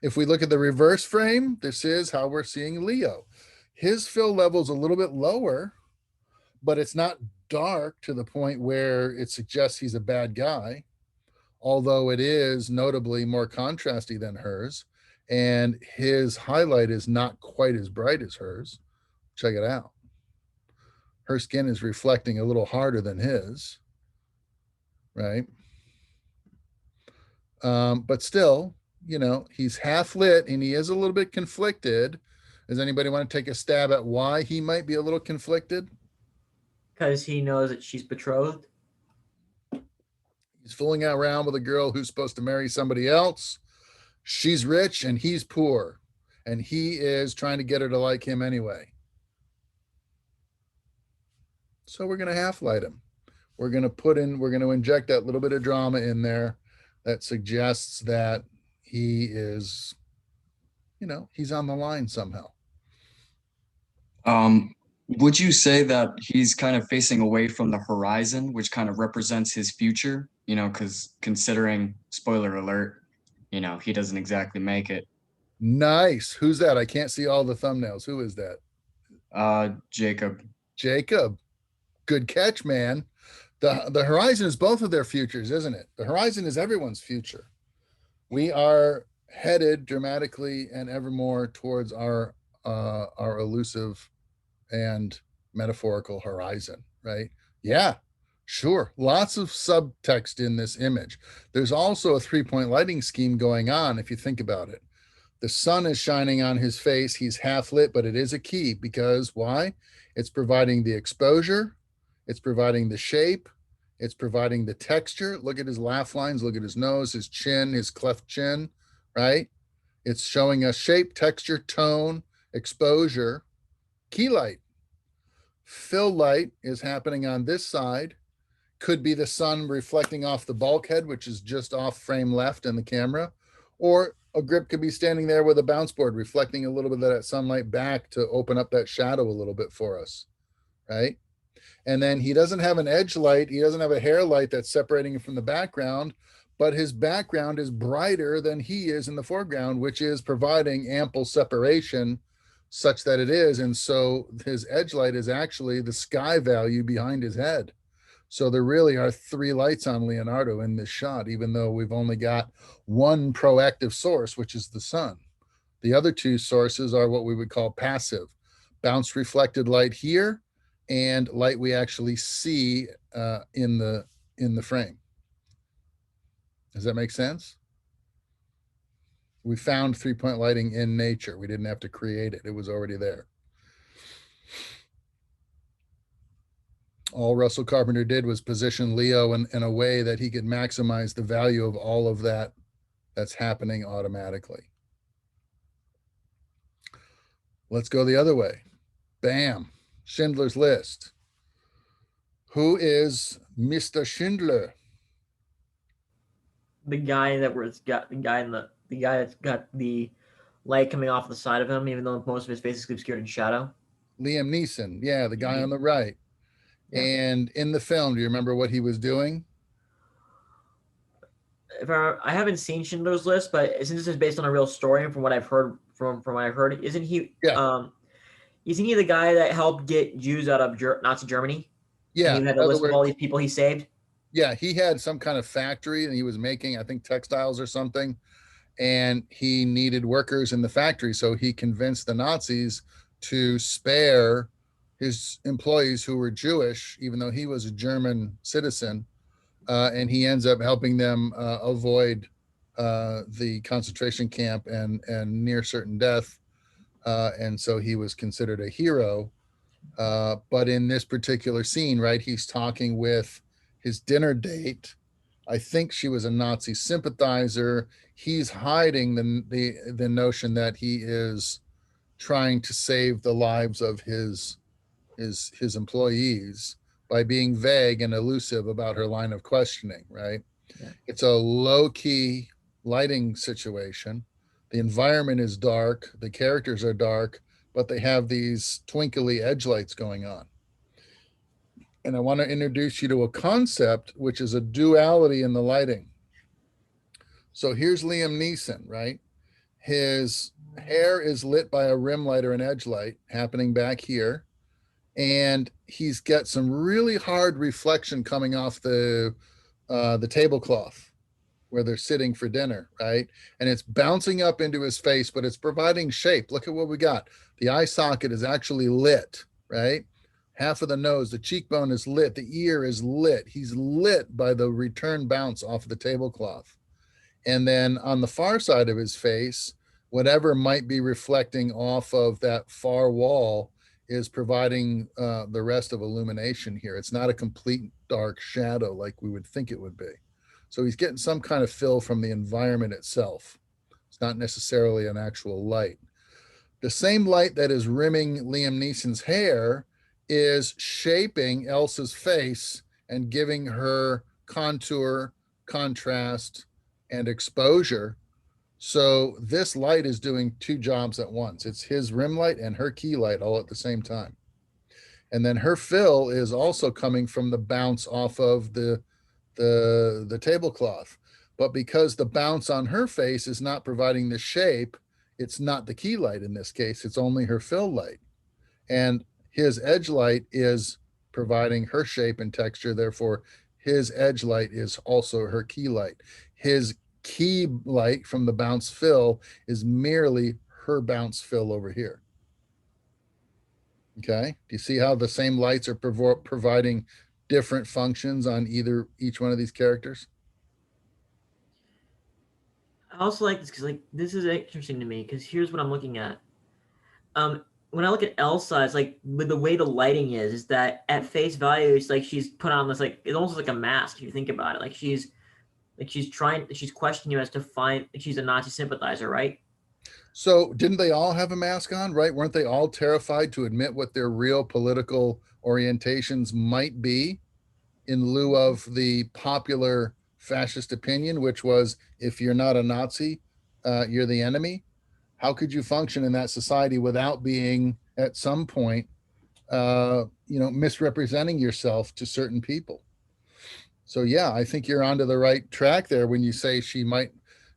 If we look at the reverse frame, this is how we're seeing Leo. His fill level's a little bit lower, but it's not dark to the point where it suggests he's a bad guy, although it is notably more contrasty than hers, and his highlight is not quite as bright as hers. Check it out. Her skin is reflecting a little harder than his, right? But still, he's half lit and he is a little bit conflicted. Does anybody want to take a stab at why he might be a little conflicted? Because he knows that she's betrothed. He's fooling around with a girl who's supposed to marry somebody else. She's rich and he's poor, and he is trying to get her to like him anyway. So we're going to half light him. We're going to inject that little bit of drama in there that suggests that he is, he's on the line somehow. Would you say that he's kind of facing away from the horizon, which kind of represents his future? Because considering, spoiler alert, he doesn't exactly make it. Nice. Who's that? I can't see all the thumbnails. Who is that? Jacob. Jacob. Good catch, man. The horizon is both of their futures, isn't it? The horizon is everyone's future. We are headed dramatically and ever more towards our elusive and metaphorical horizon, right? Yeah, sure. Lots of subtext in this image. There's also a 3-point lighting scheme going on, if you think about it. The sun is shining on his face. He's half lit, but it is a key because why? It's providing the exposure. It's providing the shape. It's providing the texture. Look at his laugh lines. Look at his nose, his chin, his cleft chin, right? It's showing us shape, texture, tone, exposure, key light. Fill light is happening on this side. Could be the sun reflecting off the bulkhead, which is just off frame left in the camera, or a grip could be standing there with a bounce board reflecting a little bit of that sunlight back to open up that shadow a little bit for us, right? And then he doesn't have an edge light. He doesn't have a hair light that's separating him from the background, but his background is brighter than he is in the foreground, which is providing ample separation such that it is. And so his edge light is actually the sky value behind his head. So there really are 3 lights on Leonardo in this shot, even though we've only got one proactive source, which is the sun. The other 2 sources are what we would call passive, bounce reflected light here and light we actually see in the frame. Does that make sense? We found 3-point lighting in nature. We didn't have to create it. It was already there. All Russell Carpenter did was position Leo in a way that he could maximize the value of all of that that's happening automatically. Let's go the other way. Bam. Schindler's List. Who is Mr. Schindler? The guy that's got the light coming off the side of him, even though most of his face is obscured in shadow. Liam Neeson. Yeah, the guy on the right. Yeah. And in the film, do you remember what he was doing? I haven't seen Schindler's List, but since this is based on a real story, and from what I've heard, isn't he? Yeah. Isn't he the guy that helped get Jews out of Nazi Germany? Yeah. And he had a list of all these people he saved. Yeah, he had some kind of factory and he was making, I think, textiles or something. And he needed workers in the factory. So he convinced the Nazis to spare his employees who were Jewish, even though he was a German citizen. And he ends up helping them avoid the concentration camp and near certain death. And so he was considered a hero. But in this particular scene, right, he's talking with his dinner date. I think she was a Nazi sympathizer. He's hiding the notion that he is trying to save the lives of his employees by being vague and elusive about her line of questioning, right? Yeah. It's a low-key lighting situation. The environment is dark, the characters are dark, but they have these twinkly edge lights going on. And I want to introduce you to a concept, which is a duality in the lighting. So here's Liam Neeson, right? His hair is lit by a rim light or an edge light happening back here. And he's got some really hard reflection coming off the tablecloth where they're sitting for dinner, right? And it's bouncing up into his face, but it's providing shape. Look at what we got. The eye socket is actually lit, right? Half of the nose, the cheekbone is lit, the ear is lit. He's lit by the return bounce off of the tablecloth. And then on the far side of his face, whatever might be reflecting off of that far wall is providing the rest of illumination here. It's not a complete dark shadow like we would think it would be. So he's getting some kind of fill from the environment itself. It's not necessarily an actual light. The same light that is rimming Liam Neeson's hair is shaping Elsa's face and giving her contour, contrast, and exposure. So this light is doing 2 jobs at once. It's his rim light and her key light all at the same time. And then her fill is also coming from the bounce off of the tablecloth. But because the bounce on her face is not providing the shape, it's not the key light in this case, it's only her fill light. And his edge light is providing her shape and texture. Therefore, his edge light is also her key light. His key light from the bounce fill is merely her bounce fill over here. Okay, do you see how the same lights are providing different functions on each one of these characters? I also like this because this is interesting to me because here's what I'm looking at. When I look at Elsa, it's like with the way the lighting is that at face value, it's like she's put on this it's almost like a mask if you think about it. She's questioning you as to find she's a Nazi sympathizer, right? So didn't they all have a mask on, right? Weren't they all terrified to admit what their real political orientations might be in lieu of the popular fascist opinion, which was if you're not a Nazi, you're the enemy? How could you function in that society without being at some point, misrepresenting yourself to certain people? So yeah, I think you're onto the right track there when you say she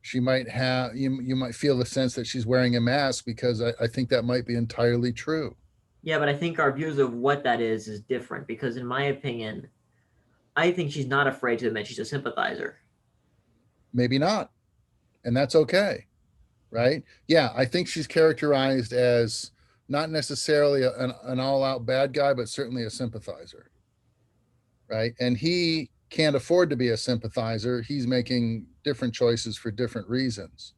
She might have, you might feel the sense that she's wearing a mask, because I think that might be entirely true. Yeah, but I think our views of what that is different, because in my opinion, I think she's not afraid to admit she's a sympathizer. Maybe not. And that's okay. Right? Yeah, I think she's characterized as not necessarily an all-out bad guy, but certainly a sympathizer. Right? And he can't afford to be a sympathizer. He's making different choices for different reasons.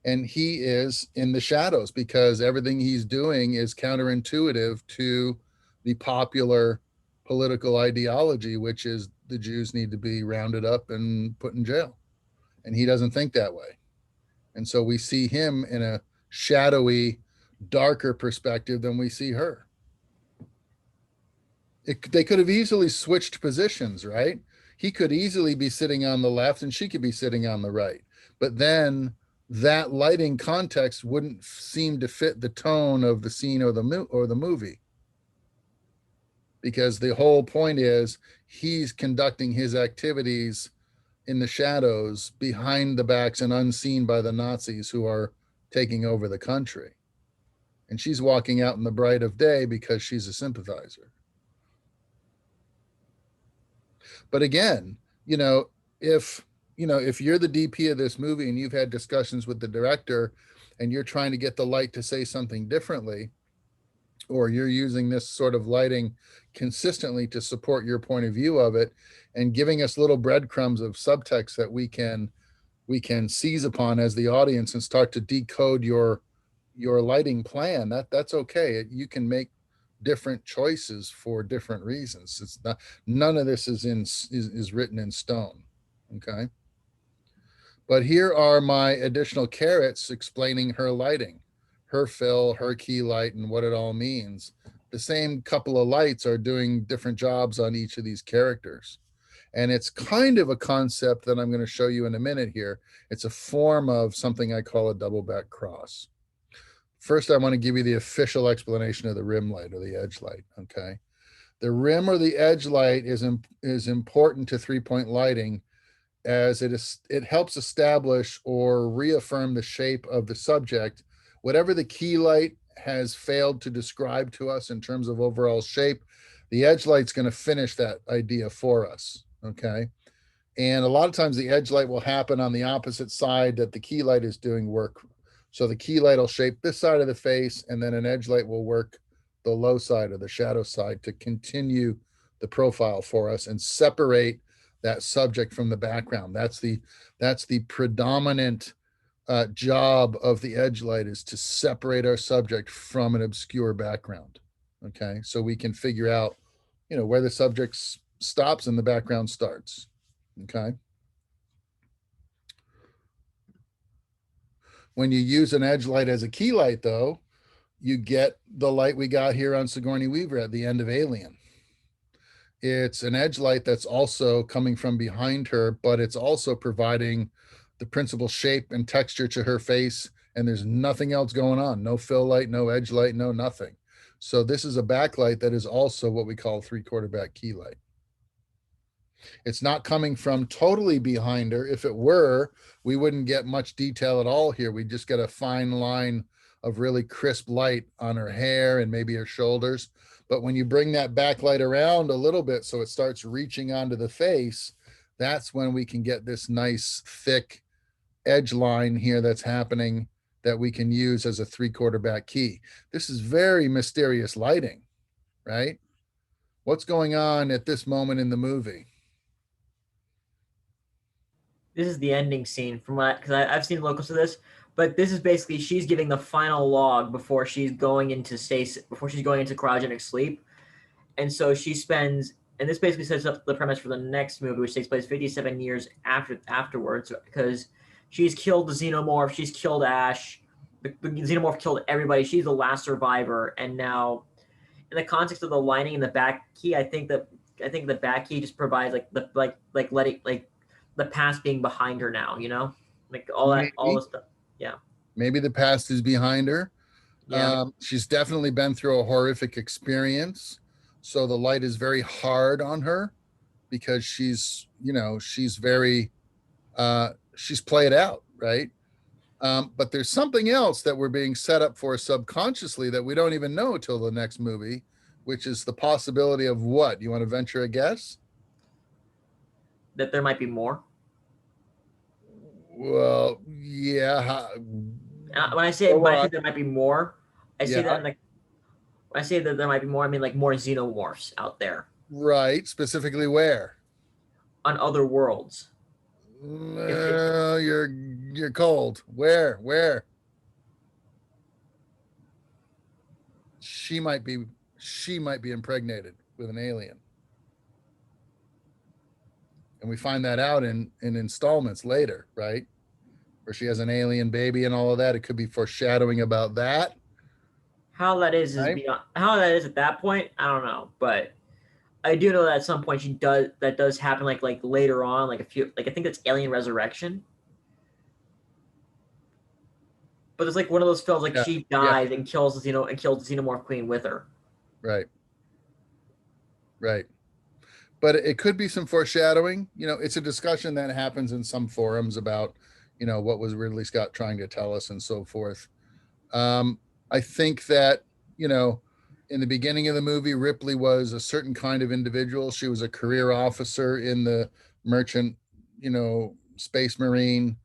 And he is in the shadows because everything he's doing is counterintuitive to the popular political ideology, which is the Jews need to be rounded up and put in jail. And he doesn't think that way. And so we see him in a shadowy, darker perspective than we see her. They could have easily switched positions, right? He could easily be sitting on the left and she could be sitting on the right. But then that lighting context wouldn't seem to fit the tone of the scene or the movie. Because the whole point is he's conducting his activities in the shadows, behind the backs and unseen by the Nazis who are taking over the country. And she's walking out in the bright of day because she's a sympathizer. But again, if you're the DP of this movie and you've had discussions with the director and you're trying to get the light to say something differently, or you're using this sort of lighting consistently to support your point of view of it and giving us little breadcrumbs of subtext that we can seize upon as the audience and start to decode your lighting plan, that's okay. You can make different choices for different reasons. It's not, none of this is written in stone. Okay. But here are my additional carrots explaining her lighting, her fill, her key light, and what it all means. The same couple of lights are doing different jobs on each of these characters. And it's kind of a concept that I'm going to show you in a minute here. It's a form of something I call a double back cross. First, I want to give you the official explanation of the rim light or the edge light, okay? The rim or the edge light is important to three-point lighting, as it helps establish or reaffirm the shape of the subject. Whatever the key light has failed to describe to us in terms of overall shape, the edge light's going to finish that idea for us, okay? And a lot of times the edge light will happen on the opposite side that the key light is doing work. So the key light will shape this side of the face, and then an edge light will work the low side or the shadow side to continue the profile for us and separate that subject from the background. That's the predominant job of the edge light, is to separate our subject from an obscure background. Okay, so we can figure out, where the subject stops and the background starts. Okay. When you use an edge light as a key light, though, you get the light we got here on Sigourney Weaver at the end of Alien. It's an edge light that's also coming from behind her, but it's also providing the principal shape and texture to her face, and there's nothing else going on. No fill light, no edge light, no nothing. So this is a backlight that is also what we call 3/4 back key light. It's not coming from totally behind her. If it were, we wouldn't get much detail at all here. We just get a fine line of really crisp light on her hair and maybe her shoulders. But when you bring that backlight around a little bit so it starts reaching onto the face, that's when we can get this nice thick edge line here that's happening that we can use as a 3/4 back key. This is very mysterious lighting, right? What's going on at this moment in the movie? This is the ending scene from what, because I've seen locals of this, but this is basically she's giving the final log before she's going into cryogenic sleep. And so she spends, and this basically sets up the premise for the next movie, which takes place 57 years afterwards, because she's killed the xenomorph, she's killed Ash, the xenomorph killed everybody, she's the last survivor, and now in the context of the lining in the back key, I think the back key just provides the past being behind her now, like all the stuff. Yeah. Maybe the past is behind her. Yeah. She's definitely been through a horrific experience. So the light is very hard on her because she's played out, right? But there's something else that we're being set up for subconsciously that we don't even know till the next movie, which is the possibility of what? You want to venture a guess? That there might be more. Well, yeah. When I say there might be more, I say Yeah. that when I say that there might be more, I mean like more xenomorphs out there Right. Specifically where? on other worlds. You're cold. Where? She might be impregnated with an alien. And we find that out in installments later, right? Where she has an alien baby and all of that. It could be foreshadowing about that. How that is Right. beyond how that is at that point, I don't know. But I do know that at some point that does happen like later on, like I think it's Alien Resurrection. But it's like one of those films like she dies and kills the xenomorph queen with her. Right. But it could be some foreshadowing. It's a discussion that happens in some forums about, what was Ridley Scott trying to tell us and so forth. I think that, in the beginning of the movie, Ripley was a certain kind of individual. She was a career officer in the merchant, space marine.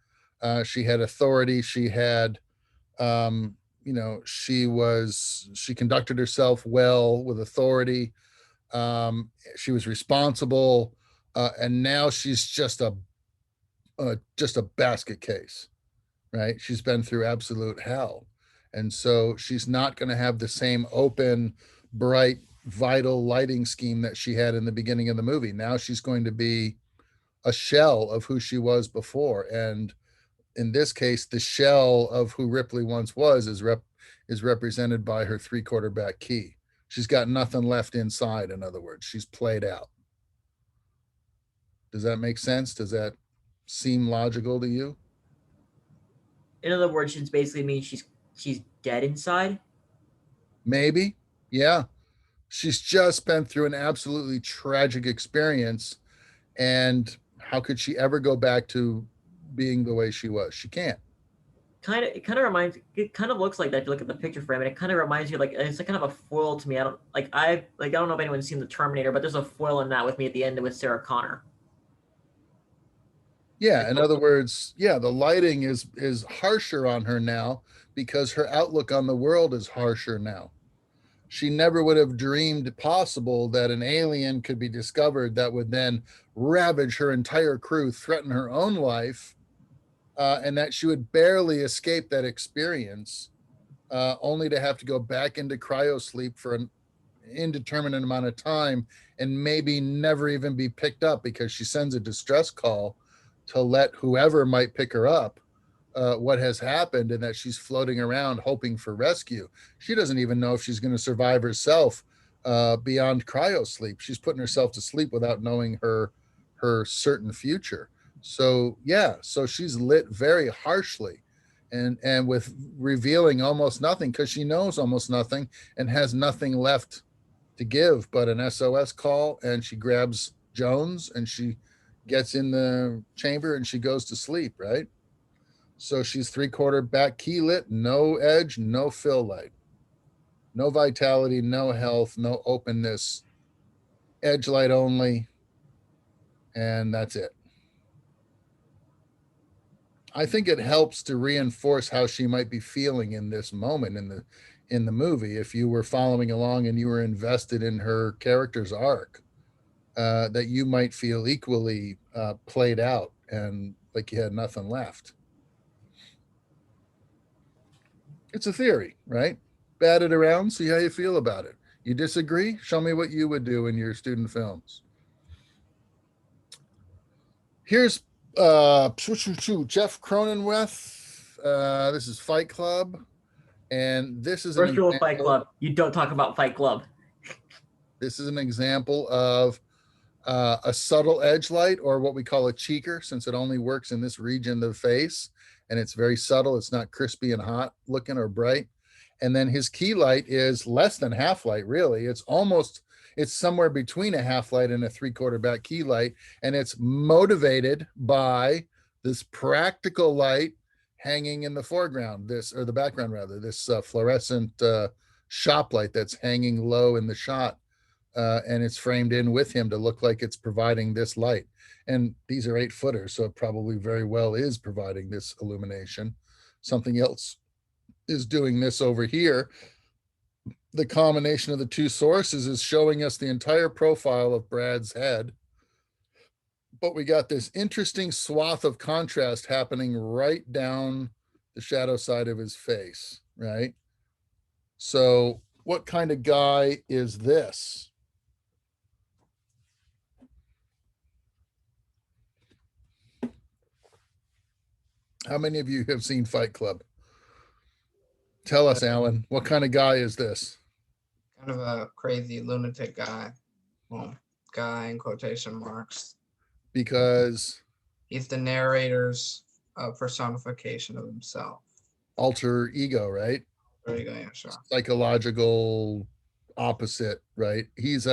She had authority. She had, she conducted herself well with authority. She was responsible, and now she's just a basket case, right? She's been through absolute hell, and so she's not going to have the same open, bright, vital lighting scheme that she had in the beginning of the movie. Now she's going to be a shell of who she was before, and in this case, the shell of who Ripley once was is represented by her 3/4 back key. She's got nothing left inside. In other words, she's played out. Does that make sense? Does that seem logical to you? In other words, it basically means she's dead inside. Maybe. Yeah. She's just been through an absolutely tragic experience. And how could she ever go back to being the way she was? She can't. It kind of looks like that if you look at the picture frame, and it kind of reminds you it's like kind of a foil to me. I don't know if anyone's seen the Terminator, but there's a foil in that with me at the end with Sarah Connor. Yeah, in other words, the lighting is harsher on her now because her outlook on the world is harsher now. She never would have dreamed possible that an alien could be discovered that would then ravage her entire crew, threaten her own life, and that she would barely escape that experience, only to have to go back into cryosleep for an indeterminate amount of time and maybe never even be picked up because she sends a distress call to let whoever might pick her up what has happened, and that she's floating around hoping for rescue. She doesn't even know if she's going to survive herself beyond cryosleep. She's putting herself to sleep without knowing her certain future. So she's lit very harshly and with revealing almost nothing, because she knows almost nothing and has nothing left to give but an SOS call. And she grabs Jones and she gets in the chamber and she goes to sleep, right? So she's 3/4 back key lit, no edge, no fill light, no vitality, no health, no openness, edge light only, and that's it. I think it helps to reinforce how she might be feeling in this moment in the movie. If you were following along and you were invested in her character's arc, that you might feel equally played out and like you had nothing left. It's a theory, right? Bat it around, see how you feel about it. You disagree? Show me what you would do in your student films. Here's Jeff Cronenweth. This is Fight Club. And this is first rule of Fight Club: you don't talk about Fight Club. This is an example of a subtle edge light, or what we call a cheeker, since it only works in this region of the face, and it's very subtle. It's not crispy and hot looking or bright. And then his key light is less than half light, really. It's somewhere between a half light and a 3/4 back key light. And it's motivated by this practical light hanging in the foreground, this, or the background rather, this fluorescent shop light that's hanging low in the shot, and it's framed in with him to look like it's providing this light. And these are 8-footers, so it probably very well is providing this illumination. Something else is doing this over here. The combination of the two sources is showing us the entire profile of Brad's head, but we got this interesting swath of contrast happening right down the shadow side of his face, right? So what kind of guy is this? How many of you have seen Fight Club? Tell us, Alan, what kind of guy is this? Kind of a crazy lunatic guy. Well, guy in quotation marks. Because He's the narrator's personification of himself. alter ego, right? There you go, yeah, sure. Psychological opposite, right? He's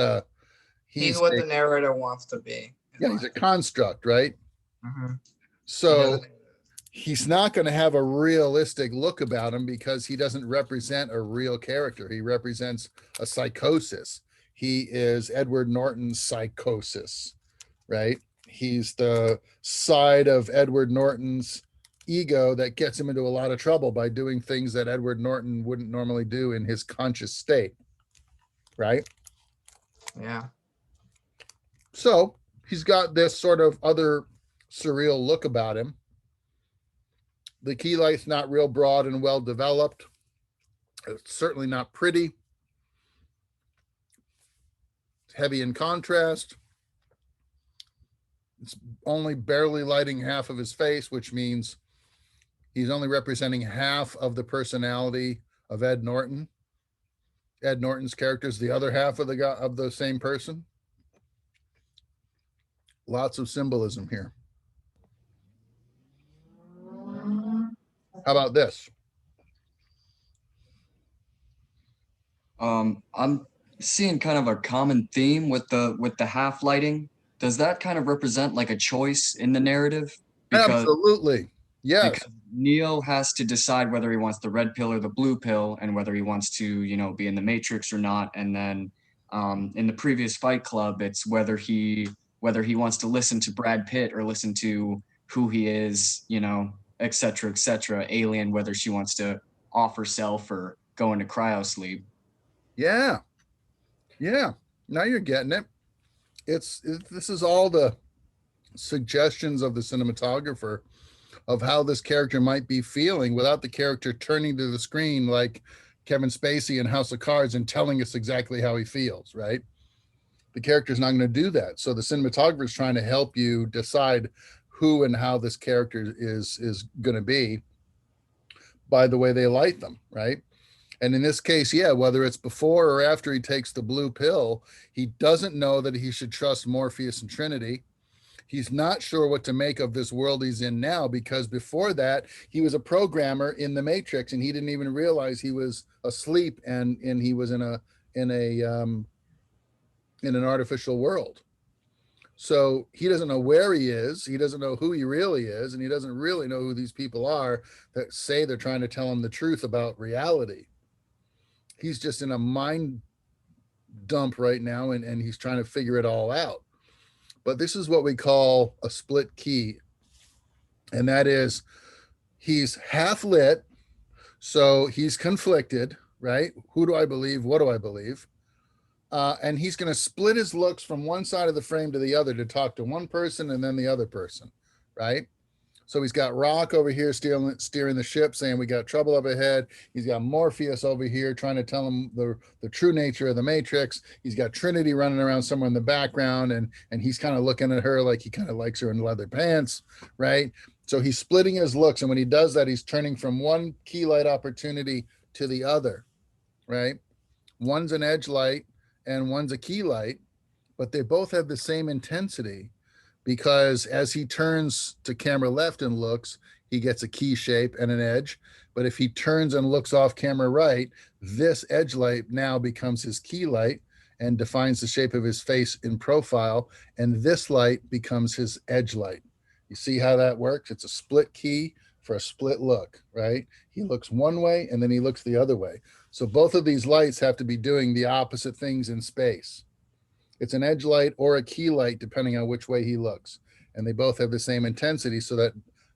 He's what the narrator wants to be. yeah, he's a construct, right? Mm-hmm. So he's not going to have a realistic look about him because he doesn't represent a real character. He represents a psychosis. He is Edward Norton's psychosis, right? He's the side of Edward Norton's ego that gets him into a lot of trouble by doing things that Edward Norton wouldn't normally do in his conscious state, right? Yeah. So he's got this sort of other surreal look about him. The key light's not real broad and well developed. It's certainly not pretty. It's heavy in contrast. It's only barely lighting half of his face, which means he's only representing half of the personality of Ed Norton. Ed Norton's character is the other half of the same person. Lots of symbolism here. How about this? I'm seeing kind of a common theme with the half lighting. Does that kind of represent like a choice in the narrative? Absolutely. Yes. Because Neo has to decide whether he wants the red pill or the blue pill, and whether he wants to, be in the Matrix or not. And then in the previous Fight Club, it's whether he wants to listen to Brad Pitt or listen to who he is, et cetera, Alien, whether she wants to off herself or go into cryo sleep. Yeah. Yeah. Now you're getting it. This is all the suggestions of the cinematographer of how this character might be feeling without the character turning to the screen like Kevin Spacey in House of Cards and telling us exactly how he feels, right? The character's not going to do that. So the cinematographer is trying to help you decide who and how this character is going to be by the way they light them, right? And in this case, yeah, whether it's before or after he takes the blue pill, he doesn't know that he should trust Morpheus and Trinity. He's not sure what to make of this world he's in now, because before that, he was a programmer in the Matrix and he didn't even realize he was asleep and he was in an artificial world. So he doesn't know where he is. He doesn't know who he really is. And he doesn't really know who these people are that say they're trying to tell him the truth about reality. He's just in a mind dump right now, and he's trying to figure it all out. But this is what we call a split key. And that is, he's half lit. So he's conflicted, right? Who do I believe? What do I believe? And he's going to split his looks from one side of the frame to the other to talk to one person and then the other person, right? So he's got Rock over here steering the ship, saying we got trouble up ahead. He's got Morpheus over here trying to tell him the true nature of the Matrix. He's got Trinity running around somewhere in the background, and he's kind of looking at her like he kind of likes her in leather pants, right? So he's splitting his looks, and when he does that, he's turning from one key light opportunity to the other, right? One's an edge light and one's a key light, but they both have the same intensity. Because as he turns to camera left and looks, he gets a key shape and an edge. But if he turns and looks off camera right, this edge light now becomes his key light and defines the shape of his face in profile. And this light becomes his edge light. You see how that works? It's a split key for a split look, right? He looks one way and then he looks the other way. So both of these lights have to be doing the opposite things in space. It's an edge light or a key light, depending on which way he looks. And they both have the same intensity so that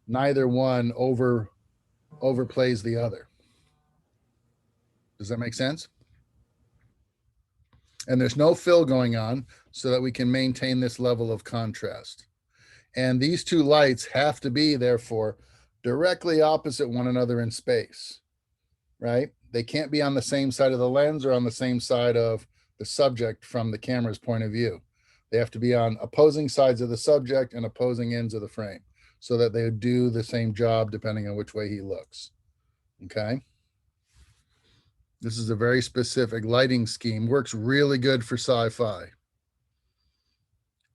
neither one overplays the other. Does that make sense? And there's no fill going on so that we can maintain this level of contrast. And these two lights have to be, therefore, directly opposite one another in space, right? They can't be on the same side of the lens or on the same side of the subject from the camera's point of view. They have to be on opposing sides of the subject and opposing ends of the frame so that they do the same job depending on which way he looks, okay? This is a very specific lighting scheme, works really good for sci-fi.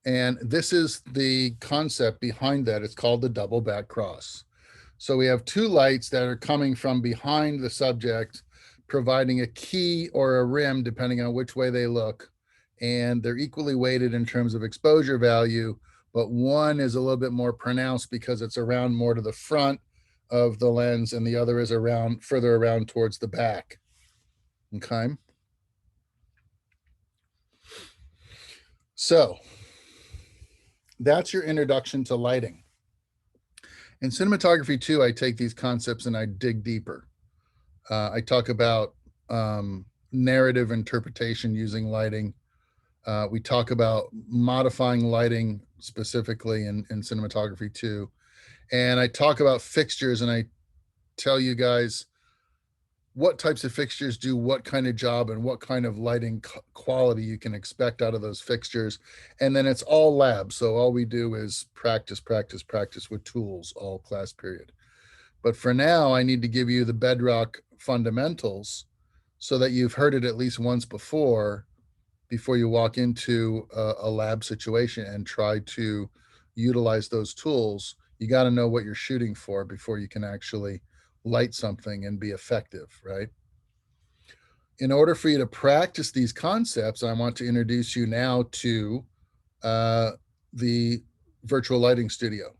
And this is the concept behind that. It's called the double back cross. So we have two lights that are coming from behind the subject, providing a key or a rim, depending on which way they look. And they're equally weighted in terms of exposure value, but one is a little bit more pronounced because it's around more to the front of the lens, and the other is around further around towards the back. Okay. So that's your introduction to lighting. In cinematography too, I take these concepts and I dig deeper. I talk about narrative interpretation using lighting. We talk about modifying lighting specifically in cinematography too. And I talk about fixtures, and I tell you guys what types of fixtures do what kind of job and what kind of lighting quality you can expect out of those fixtures. And then it's all lab. So all we do is practice, practice, practice with tools all class period. But for now, I need to give you the bedrock fundamentals so that you've heard it at least once before you walk into a lab situation and try to utilize those tools. You got to know what you're shooting for before you can actually light something and be effective, right? In order for you to practice these concepts, I want to introduce you now to the virtual lighting studio,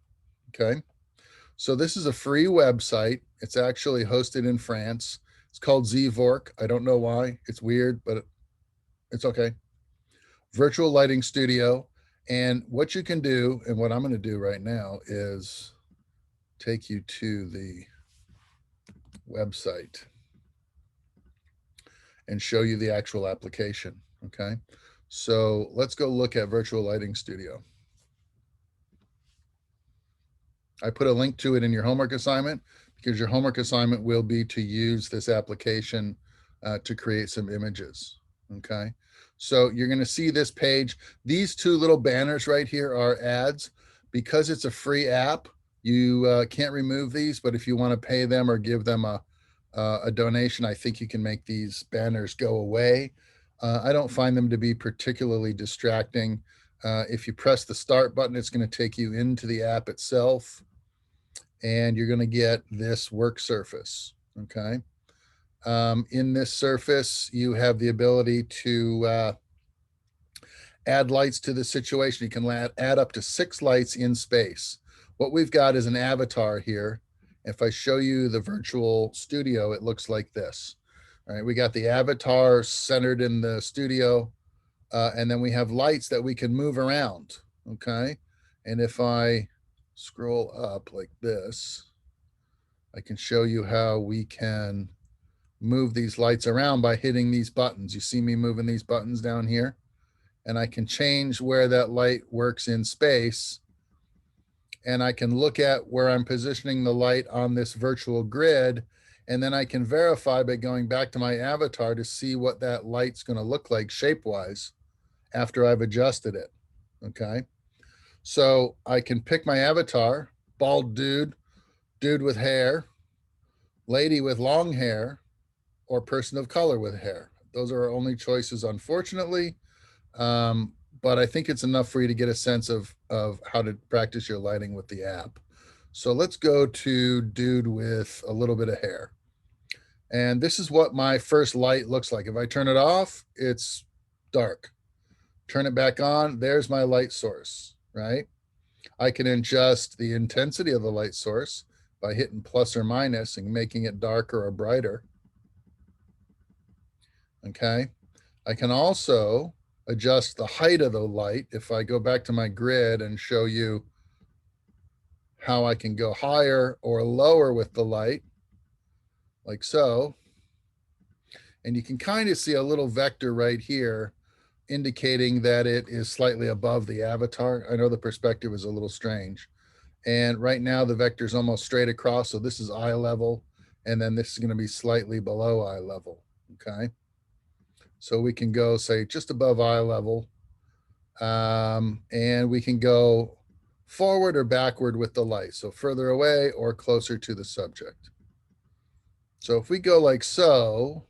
okay? So this is a free website. It's actually hosted in France. It's called Zvork. I don't know why. It's weird, but it's okay. Virtual lighting studio. And what you can do, and what I'm going to do right now, is take you to the website and show you the actual application. Okay, so let's go look at Virtual Lighting Studio. I put a link to it in your homework assignment because your homework assignment will be to use this application to create some images. Okay, so you're going to see this page. These two little banners right here are ads. Because it's a free app, you can't remove these, but if you want to pay them or give them a donation, I think you can make these banners go away. I don't find them to be particularly distracting. If you press the start button, it's going to take you into the app itself, and you're going to get this work surface, okay? In this surface, you have the ability to add lights to the situation. You can add up to 6 lights in space. What we've got is an avatar here. If I show you the virtual studio, it looks like this. All right, we got the avatar centered in the studio, and then we have lights that we can move around, okay? And if I scroll up like this, I can show you how we can move these lights around by hitting these buttons. You see me moving these buttons down here, and I can change where that light works in space. And I can look at where I'm positioning the light on this virtual grid. And then I can verify by going back to my avatar to see what that light's going to look like shape-wise after I've adjusted it, okay? So I can pick my avatar, bald dude, dude with hair, lady with long hair, or person of color with hair. Those are our only choices, unfortunately. But I think it's enough for you to get a sense of how to practice your lighting with the app. So let's go to dude with a little bit of hair. And this is what my first light looks like. If I turn it off, it's dark. Turn it back on, there's my light source, right? I can adjust the intensity of the light source by hitting plus or minus and making it darker or brighter. Okay. I can also adjust the height of the light. If I go back to my grid and show you how I can go higher or lower with the light, like so. And you can kind of see a little vector right here indicating that it is slightly above the avatar. I know the perspective is a little strange. And right now the vector is almost straight across. So this is eye level. And then this is going to be slightly below eye level. Okay. So we can go, say, just above eye level. And we can go forward or backward with the light. So further away or closer to the subject. So if we go like so,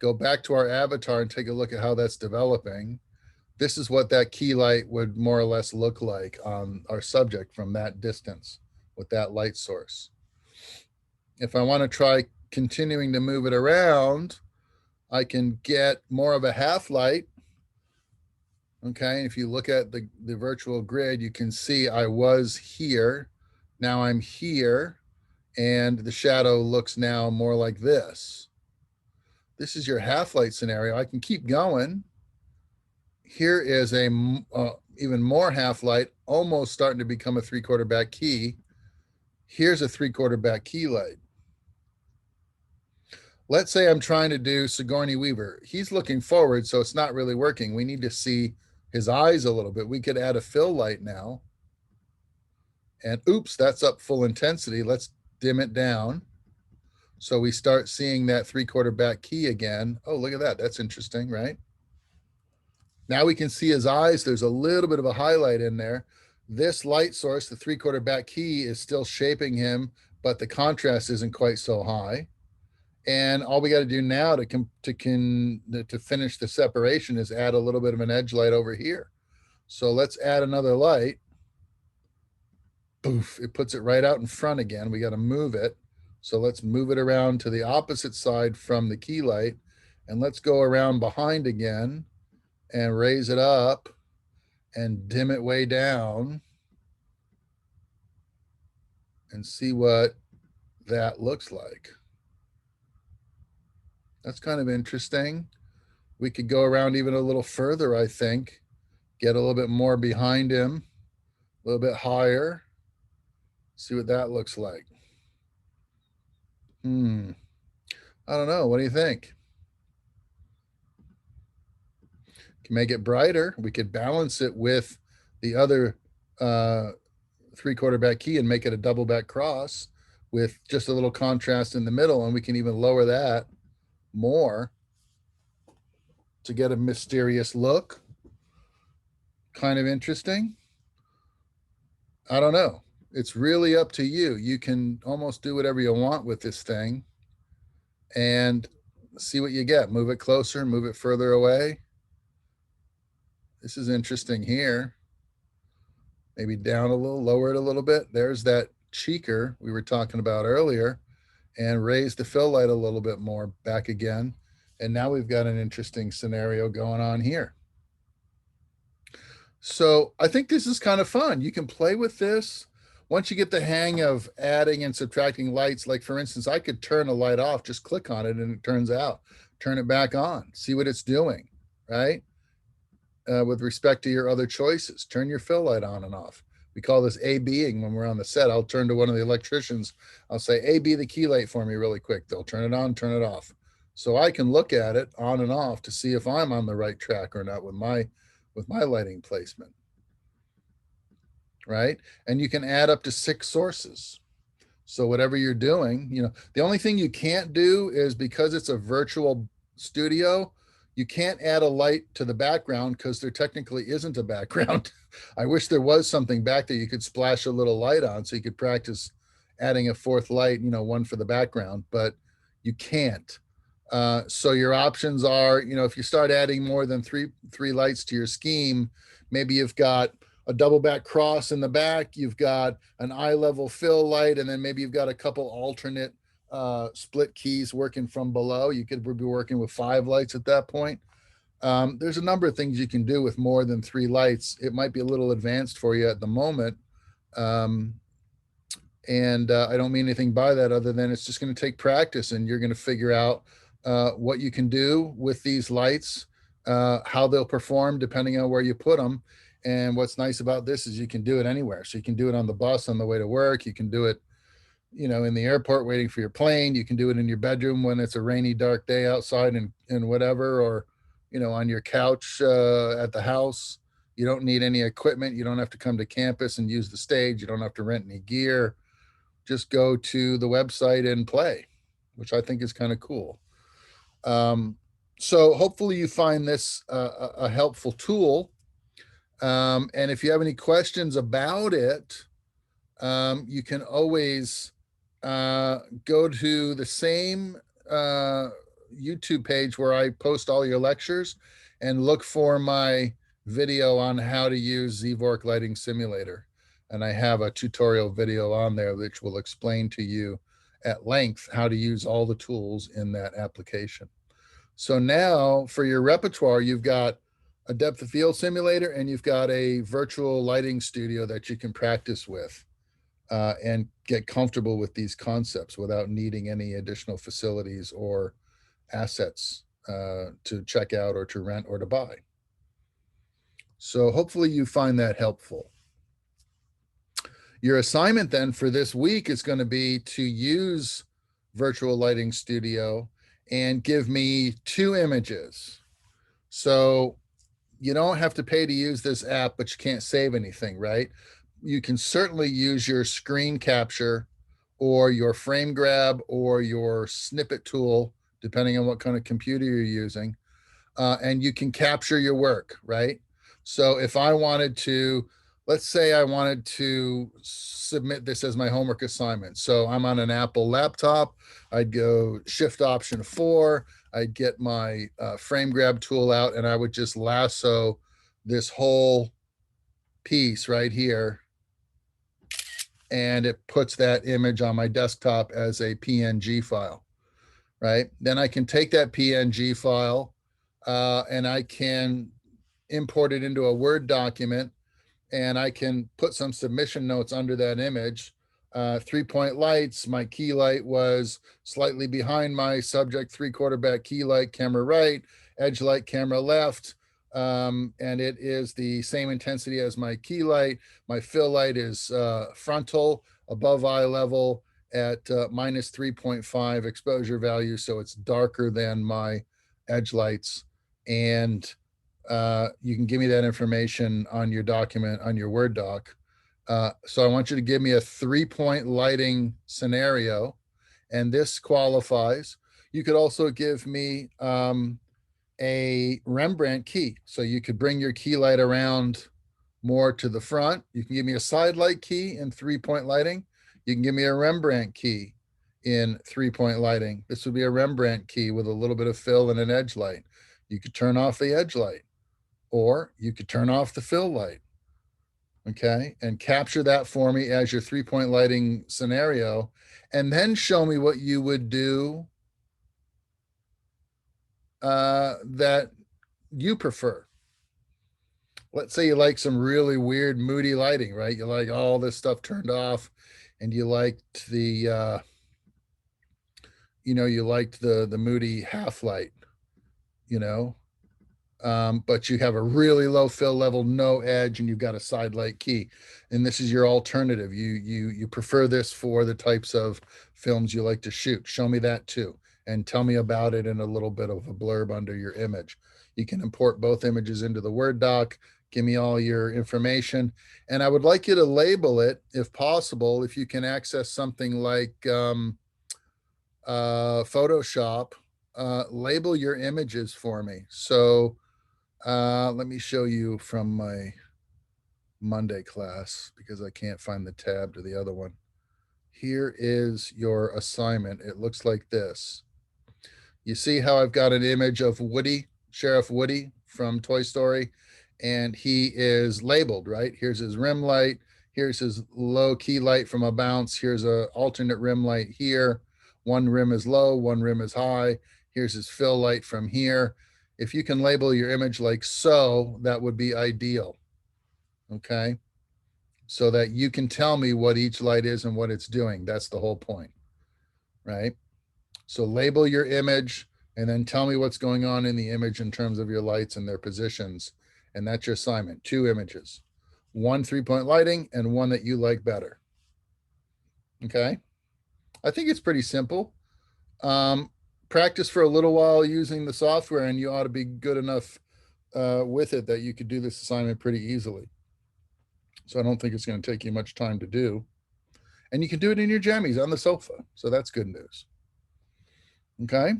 go back to our avatar and take a look at how that's developing. This is what that key light would more or less look like on our subject from that distance with that light source. If I want to try continuing to move it around, I can get more of a half light. Okay, if you look at the virtual grid, you can see I was here. Now I'm here, and the shadow looks now more like this. This is your half light scenario. I can keep going. Here is a even more half light, almost starting to become a 3/4 back key. Here's a 3/4 back key light. Let's say I'm trying to do Sigourney Weaver. He's looking forward, so it's not really working. We need to see his eyes a little bit. We could add a fill light now. And oops, that's up full intensity. Let's dim it down. So we start seeing that 3/4 back key again. Oh, look at that. That's interesting, right? Now we can see his eyes. There's a little bit of a highlight in there. This light source, the 3/4 back key, is still shaping him, but the contrast isn't quite so high. And all we got to do now to finish the separation is add a little bit of an edge light over here. So let's add another light. Poof, it puts it right out in front again. We got to move it. So let's move it around to the opposite side from the key light. And let's go around behind again and raise it up and dim it way down and see what that looks like. That's kind of interesting. We could go around even a little further, I think, get a little bit more behind him, a little bit higher, see what that looks like. I don't know. What do you think? Can make it brighter. We could balance it with the other 3/4 back key and make it a double back cross with just a little contrast in the middle. And we can even lower that more to get a mysterious look. Kind of interesting. I don't know. It's really up to you. You can almost do whatever you want with this thing and see what you get. Move it closer, move it further away. This is interesting here. Maybe down a little, lower it a little bit. There's that cheeker we were talking about earlier, and raise the fill light a little bit more back again. And now we've got an interesting scenario going on here. So I think this is kind of fun. You can play with this. Once you get the hang of adding and subtracting lights, like for instance, I could turn a light off, just click on it and it turns out, turn it back on, see what it's doing, right? With respect to your other choices, turn your fill light on and off. We call this A-Bing when we're on the set. I'll turn to one of the electricians. I'll say, A-B the key light for me really quick. They'll turn it on, turn it off. So I can look at it on and off to see if I'm on the right track or not with my lighting placement, right? And you can add up to 6 sources. So whatever you're doing, the only thing you can't do is, because it's a virtual studio, you can't add a light to the background because there technically isn't a background. I wish there was something back there you could splash a little light on so you could practice adding a 4th light, one for the background, but you can't. So your options are, if you start adding more than three lights to your scheme, maybe you've got a double back cross in the back, you've got an eye level fill light, and then maybe you've got a couple alternate split keys working from below. You could be working with 5 lights at that point. There's a number of things you can do with more than 3 lights. It might be a little advanced for you at the moment. And I don't mean anything by that other than it's just going to take practice, and you're going to figure out what you can do with these lights, how they'll perform depending on where you put them. And what's nice about this is you can do it anywhere. So you can do it on the bus on the way to work. You can do it, you know, in the airport waiting for your plane. You can do it in your bedroom when it's a rainy, dark day outside and whatever, or, you know, on your couch at the house. You don't need any equipment. You don't have to come to campus and use the stage. You don't have to rent any gear. Just go to the website and play, which I think is kind of cool. So hopefully you find this a helpful tool. And if you have any questions about it, you can always go to the same YouTube page where I post all your lectures and look for my video on how to use Zvork Lighting Simulator. And I have a tutorial video on there which will explain to you at length how to use all the tools in that application. So now for your repertoire, you've got a depth of field simulator and you've got a virtual lighting studio that you can practice with and get comfortable with these concepts without needing any additional facilities or assets to check out or to rent or to buy. So hopefully you find that helpful. Your assignment then for this week is going to be to use Virtual Lighting Studio and give me 2 images. So you don't have to pay to use this app, but you can't save anything, right? You can certainly use your screen capture or your frame grab or your snippet tool, depending on what kind of computer you're using, and you can capture your work, right? So if I wanted to, let's say I wanted to submit this as my homework assignment. So I'm on an Apple laptop. I'd go Shift-Option-4. I'd get my frame grab tool out and I would just lasso this whole piece right here. And it puts that image on my desktop as a PNG file, right? Then I can take that PNG file and I can import it into a Word document, and I can put some submission notes under that image. 3-point lights, my key light was slightly behind my subject, 3/4 back key light, camera right, edge light, camera left. And it is the same intensity as my key light. My fill light is frontal, above eye level at minus 3.5 exposure value. So it's darker than my edge lights. And you can give me that information on your document, on your Word doc. So I want you to give me a 3-point lighting scenario, and this qualifies. You could also give me a Rembrandt key. So you could bring your key light around more to the front. You can give me a side light key in 3-point lighting. You can give me a Rembrandt key in 3-point lighting. This would be a Rembrandt key with a little bit of fill and an edge light. You could turn off the edge light, or you could turn off the fill light, okay, and capture that for me as your 3-point lighting scenario, and then show me what you would do that you prefer. Let's say you like some really weird, moody lighting, right? You like all this stuff turned off, and you liked the, you liked the moody half light, but you have a really low fill level, no edge, and you've got a side light key. And this is your alternative. You prefer this for the types of films you like to shoot. Show me that too, and tell me about it in a little bit of a blurb under your image. You can import both images into the Word doc. Give me all your information. And I would like you to label it, if possible, if you can access something like Photoshop, label your images for me. So let me show you from my Monday class because I can't find the tab to the other one. Here is your assignment. It looks like this. You see how I've got an image of Woody, Sheriff Woody from Toy Story, and he is labeled, right? Here's his rim light. Here's his low key light from a bounce. Here's an alternate rim light here. One rim is low, one rim is high. Here's his fill light from here. If you can label your image like so, that would be ideal, okay? so that you can tell me what each light is and what it's doing. That's the whole point, right? So label your image and then tell me what's going on in the image in terms of your lights and their positions. And that's your assignment, 2 images, 1 3-point lighting and 1 that you like better. Okay. I think it's pretty simple. Practice for a little while using the software and you ought to be good enough with it that you could do this assignment pretty easily. So I don't think it's going to take you much time to do. And you can do it in your jammies on the sofa. So that's good news. Okay.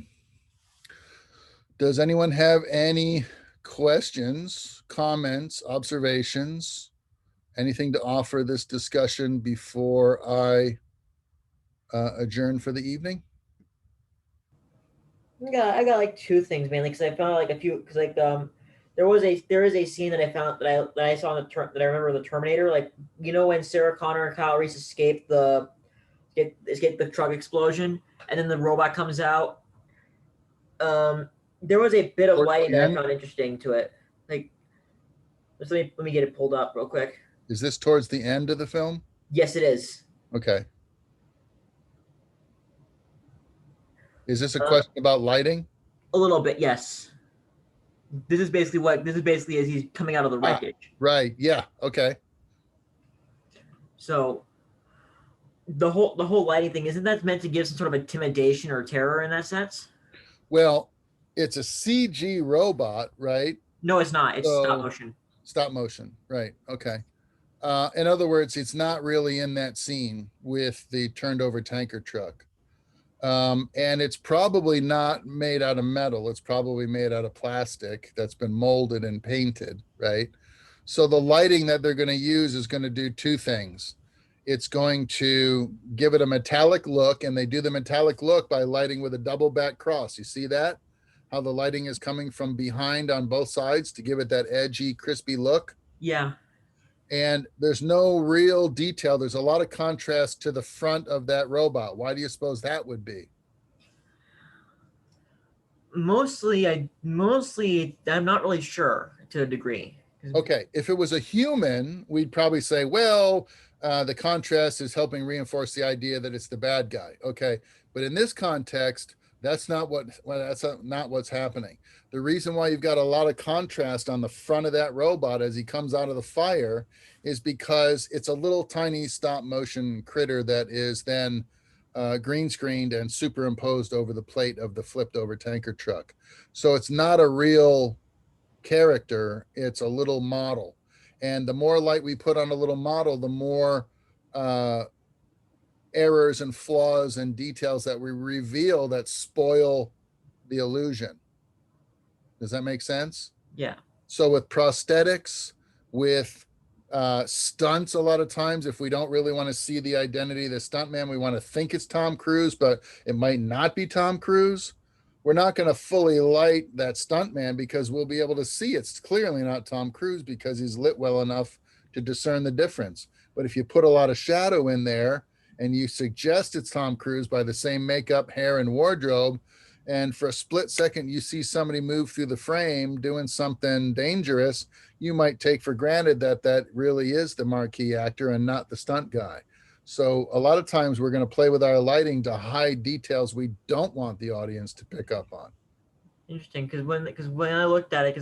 Does anyone have any questions, comments, observations, anything to offer this discussion before I adjourn for the evening? I got like 2 things mainly because I found like a few because like there is a scene that I found that I saw in that I remember the Terminator, like when Sarah Connor and Kyle Reese escape the truck explosion and then the robot comes out. There was a bit of lighting that I found interesting to it. Like, let me get it pulled up real quick. Is this towards the end of the film? Yes, it is. Okay. Is this a question about lighting? A little bit, yes. This is basically as he's coming out of the wreckage. Right. Yeah. Okay. So the whole lighting thing, isn't that meant to give some sort of intimidation or terror in that sense? Well, it's a CG robot, right? No, it's not. It's stop motion. Stop motion. Right. Okay. In other words, it's not really in that scene with the turned over tanker truck. And it's probably not made out of metal. It's probably made out of plastic that's been molded and painted, right? So the lighting that they're going to use is going to do 2 things. It's going to give it a metallic look, and they do the metallic look by lighting with a double back cross. You see that? How the lighting is coming from behind on both sides to give it that edgy, crispy look? Yeah. And there's no real detail. There's a lot of contrast to the front of that robot. Why do you suppose that would be? Mostly, I'm not really sure to a degree. Okay, if it was a human, we'd probably say, well, the contrast is helping reinforce the idea that it's the bad guy. Okay, but in this context, that's not what's happening. The reason why you've got a lot of contrast on the front of that robot as he comes out of the fire is because it's a little tiny stop motion critter that is then green screened and superimposed over the plate of the flipped over tanker truck. So it's not a real character, it's a little model. And the more light we put on a little model, the more errors and flaws and details that we reveal that spoil the illusion. Does that make sense? Yeah. So with prosthetics, with stunts, a lot of times, if we don't really want to see the identity of the stuntman, we want to think it's Tom Cruise, but it might not be Tom Cruise. We're not going to fully light that stuntman because we'll be able to see it's clearly not Tom Cruise because he's lit well enough to discern the difference. But if you put a lot of shadow in there and you suggest it's Tom Cruise by the same makeup, hair, and wardrobe, and for a split second you see somebody move through the frame doing something dangerous, you might take for granted that that really is the marquee actor and not the stunt guy. So a lot of times we're going to play with our lighting to hide details we don't want the audience to pick up on. Interesting, because when I looked at it,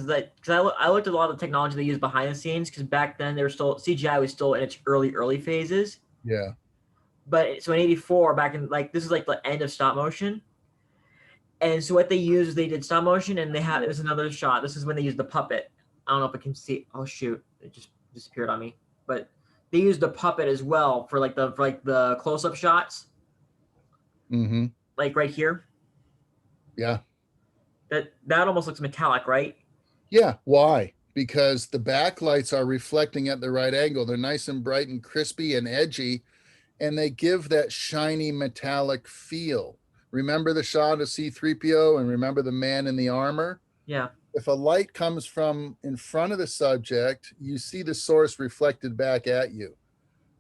I looked at a lot of the technology they used behind the scenes, because back then they were still CGI was still in its early phases. Yeah. But so in '84, back in this is like the end of stop motion, and so what they used is they did stop motion, and there's another shot. This is when they used the puppet. I don't know if I can see. Oh shoot, it just disappeared on me. But they used the puppet as well for the close-up shots. Mm-hmm. Like right here. Yeah. That almost looks metallic, right? Yeah. Why? Because the backlights are reflecting at the right angle. They're nice and bright and crispy and edgy, and they give that shiny metallic feel. Remember the shot of C-3PO and remember the man in the armor? Yeah. If a light comes from in front of the subject, you see the source reflected back at you.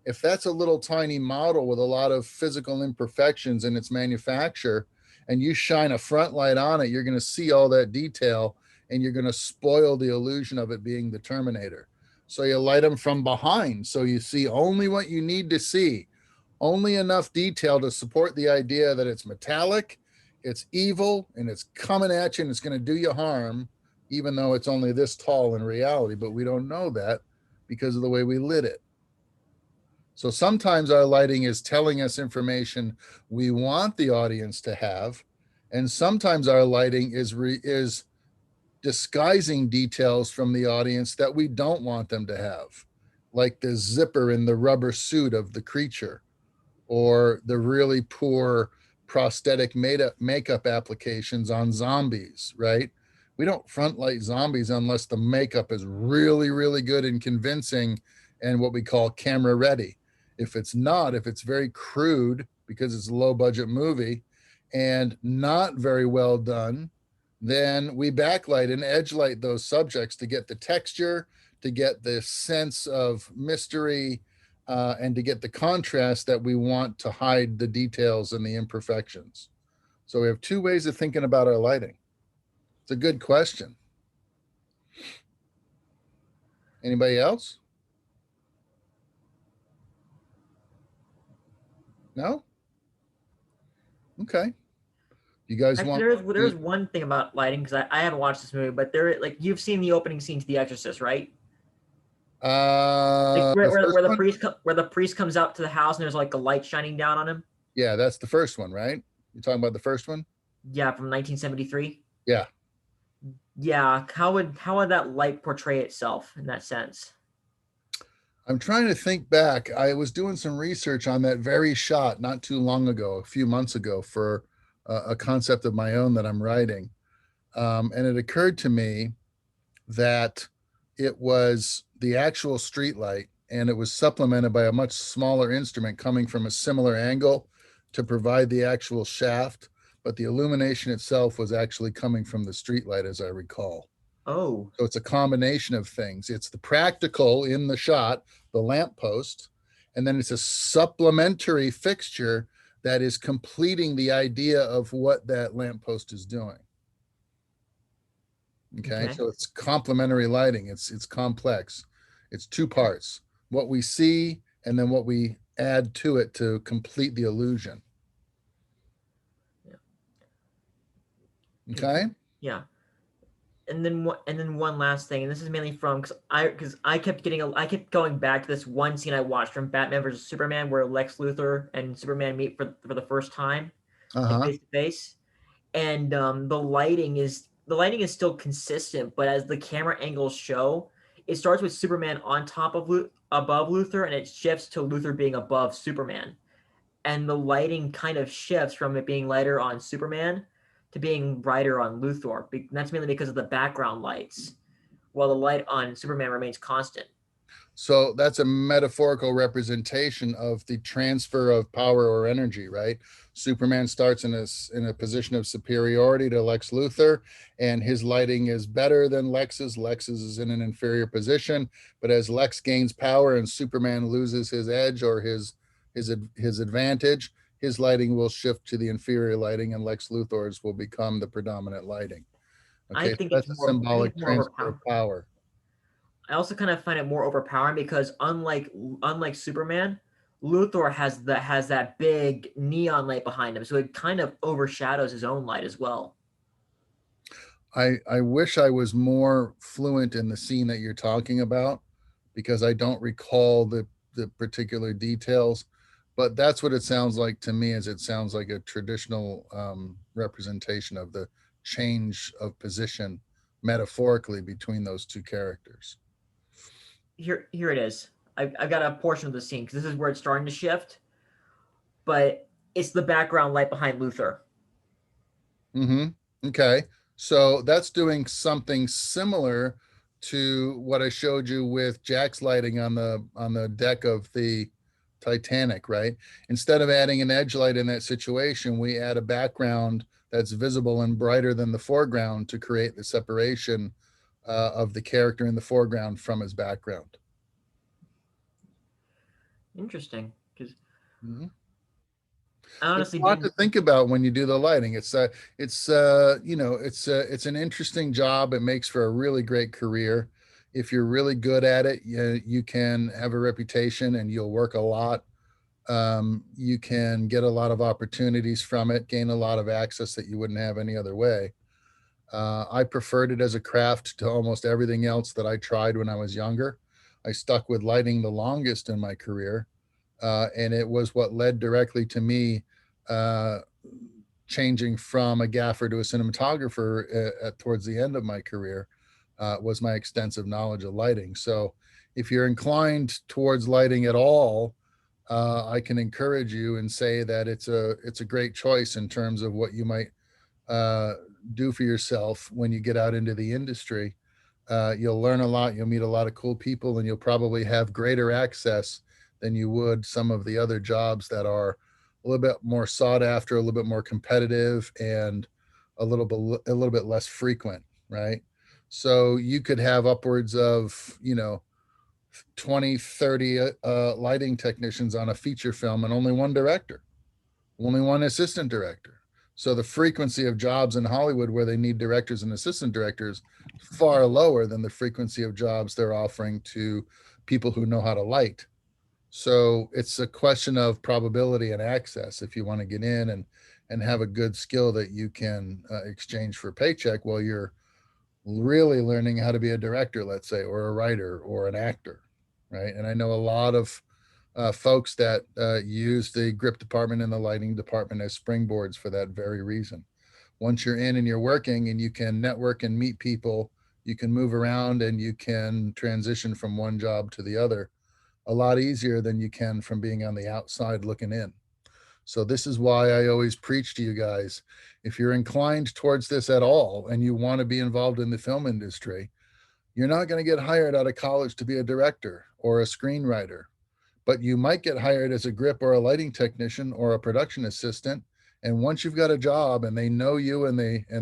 If that's a little tiny model with a lot of physical imperfections in its manufacture, and you shine a front light on it, you're going to see all that detail and you're going to spoil the illusion of it being the Terminator. So you light them from behind. So you see only what you need to see, only enough detail to support the idea that it's metallic, it's evil, and it's coming at you and it's going to do you harm, even though it's only this tall in reality. But we don't know that because of the way we lit it. So sometimes our lighting is telling us information we want the audience to have, and sometimes our lighting is disguising details from the audience that we don't want them to have, like the zipper in the rubber suit of the creature, or the really poor prosthetic makeup applications on zombies, right? We don't front light zombies unless the makeup is really, really good and convincing and what we call camera ready. If it's not, if it's very crude because it's a low budget movie and not very well done, then we backlight and edge light those subjects to get the texture, to get the sense of mystery, and to get the contrast that we want to hide the details and the imperfections. So we have two ways of thinking about our lighting. It's a good question. Anybody else? No? Okay. You guys Actually, want there's one thing about lighting, because I haven't watched this movie, but there, like, you've seen the opening scene to The Exorcist, right? Like where the priest comes out to the house and there's like a light shining down on him. Yeah, that's the first one, right? You're talking about the first one? Yeah, from 1973. Yeah. Yeah, how would that light portray itself in that sense? I'm trying to think back. I was doing some research on that very shot not too long ago, a few months ago, for a concept of my own that I'm writing. And it occurred to me that it was the actual street light, and it was supplemented by a much smaller instrument coming from a similar angle to provide the actual shaft. But the illumination itself was actually coming from the street light, as I recall. Oh. So it's a combination of things. It's the practical in the shot, the lamppost, and then it's a supplementary fixture that is completing the idea of what that lamppost is doing. Okay, so it's complementary lighting. It's complex. It's two parts: what we see and then what we add to it to complete the illusion. Yeah. Okay. Yeah. And then one last thing, and this is mainly from because I kept going back to this one scene I watched from Batman versus Superman where Lex Luthor and Superman meet for the first time, face to face, and the lighting is still consistent, but as the camera angles show, it starts with Superman on top of above Luthor, and it shifts to Luthor being above Superman, and the lighting kind of shifts from it being lighter on Superman to being brighter on Luthor. That's mainly because of the background lights, while the light on Superman remains constant. So that's a metaphorical representation of the transfer of power or energy, right? Superman starts in a position of superiority to Lex Luthor, and his lighting is better than Lex's. Lex's is in an inferior position, but as Lex gains power and Superman loses his edge or his advantage, his lighting will shift to the inferior lighting, and Lex Luthor's will become the predominant lighting. Okay, I think that's it's a symbolic transfer of power. I also kind of find it more overpowering because unlike Superman, Luthor has that big neon light behind him, so it kind of overshadows his own light as well. I wish I was more fluent in the scene that you're talking about, because I don't recall the particular details, but that's what it sounds like to me. Is it sounds like a traditional representation of the change of position metaphorically between those two characters. Here it is. I've got a portion of the scene because this is where it's starting to shift, but it's the background light behind Luthor. Okay, so that's doing something similar to what I showed you with Jack's lighting on the deck of the Titanic, right? Instead of adding an edge light in that situation, we add a background that's visible and brighter than the foreground to create the separation of the character in the foreground from his background. Interesting, because I honestly it's a lot to think about when you do the lighting. It's an interesting job. It makes for a really great career. If you're really good at it, you can have a reputation and you'll work a lot. You can get a lot of opportunities from it, gain a lot of access that you wouldn't have any other way. I preferred it as a craft to almost everything else that I tried when I was younger. I stuck with lighting the longest in my career, and it was what led directly to me changing from a gaffer to a cinematographer towards the end of my career. Was my extensive knowledge of lighting. So if you're inclined towards lighting at all, I can encourage you and say that it's a great choice in terms of what you might do for yourself when you get out into the industry. You'll learn a lot, you'll meet a lot of cool people, and you'll probably have greater access than you would some of the other jobs that are a little bit more sought after, a little bit more competitive, and a little bit less frequent, right? So you could have upwards of, 20, 30 lighting technicians on a feature film and only one director, only one assistant director. So the frequency of jobs in Hollywood where they need directors and assistant directors far lower than the frequency of jobs they're offering to people who know how to light. So it's a question of probability and access. If you want to get in and have a good skill that you can exchange for a paycheck while you're really learning how to be a director, let's say, or a writer or an actor, right? And I know a lot of folks that use the grip department and the lighting department as springboards for that very reason. Once you're in and you're working and you can network and meet people, you can move around and you can transition from one job to the other a lot easier than you can from being on the outside looking in. So this is why I always preach to you guys, if you're inclined towards this at all and you want to be involved in the film industry, you're not going to get hired out of college to be a director or a screenwriter, but you might get hired as a grip or a lighting technician or a production assistant. And once you've got a job and they know you and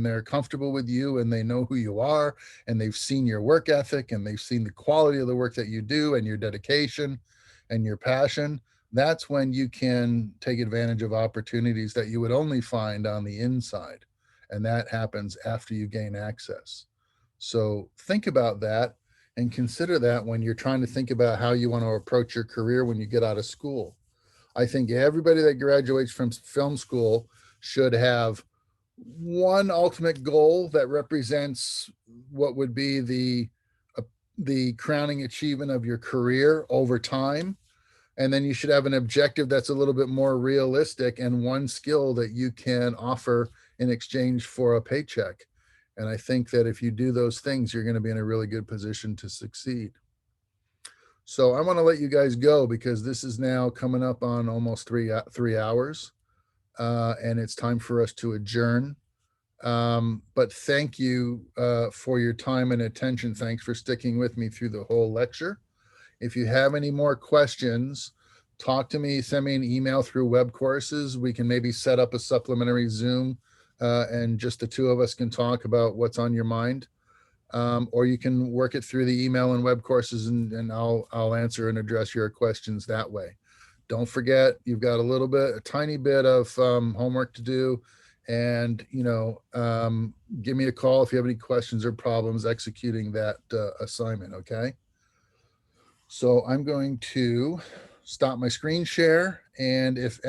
they're comfortable with you and they know who you are and they've seen your work ethic and they've seen the quality of the work that you do and your dedication and your passion, that's when you can take advantage of opportunities that you would only find on the inside. And that happens after you gain access. So think about that and consider that when you're trying to think about how you want to approach your career when you get out of school. I think everybody that graduates from film school should have one ultimate goal that represents what would be the crowning achievement of your career over time. And then you should have an objective that's a little bit more realistic and one skill that you can offer in exchange for a paycheck. And I think that if you do those things, you're going to be in a really good position to succeed. So I want to let you guys go because this is now coming up on almost three hours, and it's time for us to adjourn. But thank you for your time and attention. Thanks for sticking with me through the whole lecture. If you have any more questions, talk to me, send me an email through Web Courses. We can maybe set up a supplementary Zoom and just the two of us can talk about what's on your mind. Or you can work it through the email and Web Courses and I'll answer and address your questions that way. Don't forget, you've got a tiny bit of homework to do. And, give me a call if you have any questions or problems executing that assignment, okay? So I'm going to stop my screen share. And if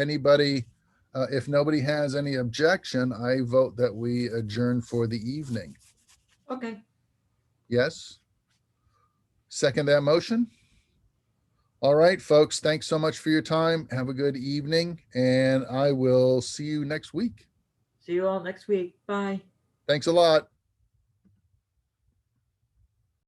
nobody has any objection, I vote that we adjourn for the evening. Okay. Yes? Second that motion? All right, folks, thanks so much for your time. Have a good evening, and I will see you next week. See you all next week. Bye. Thanks a lot.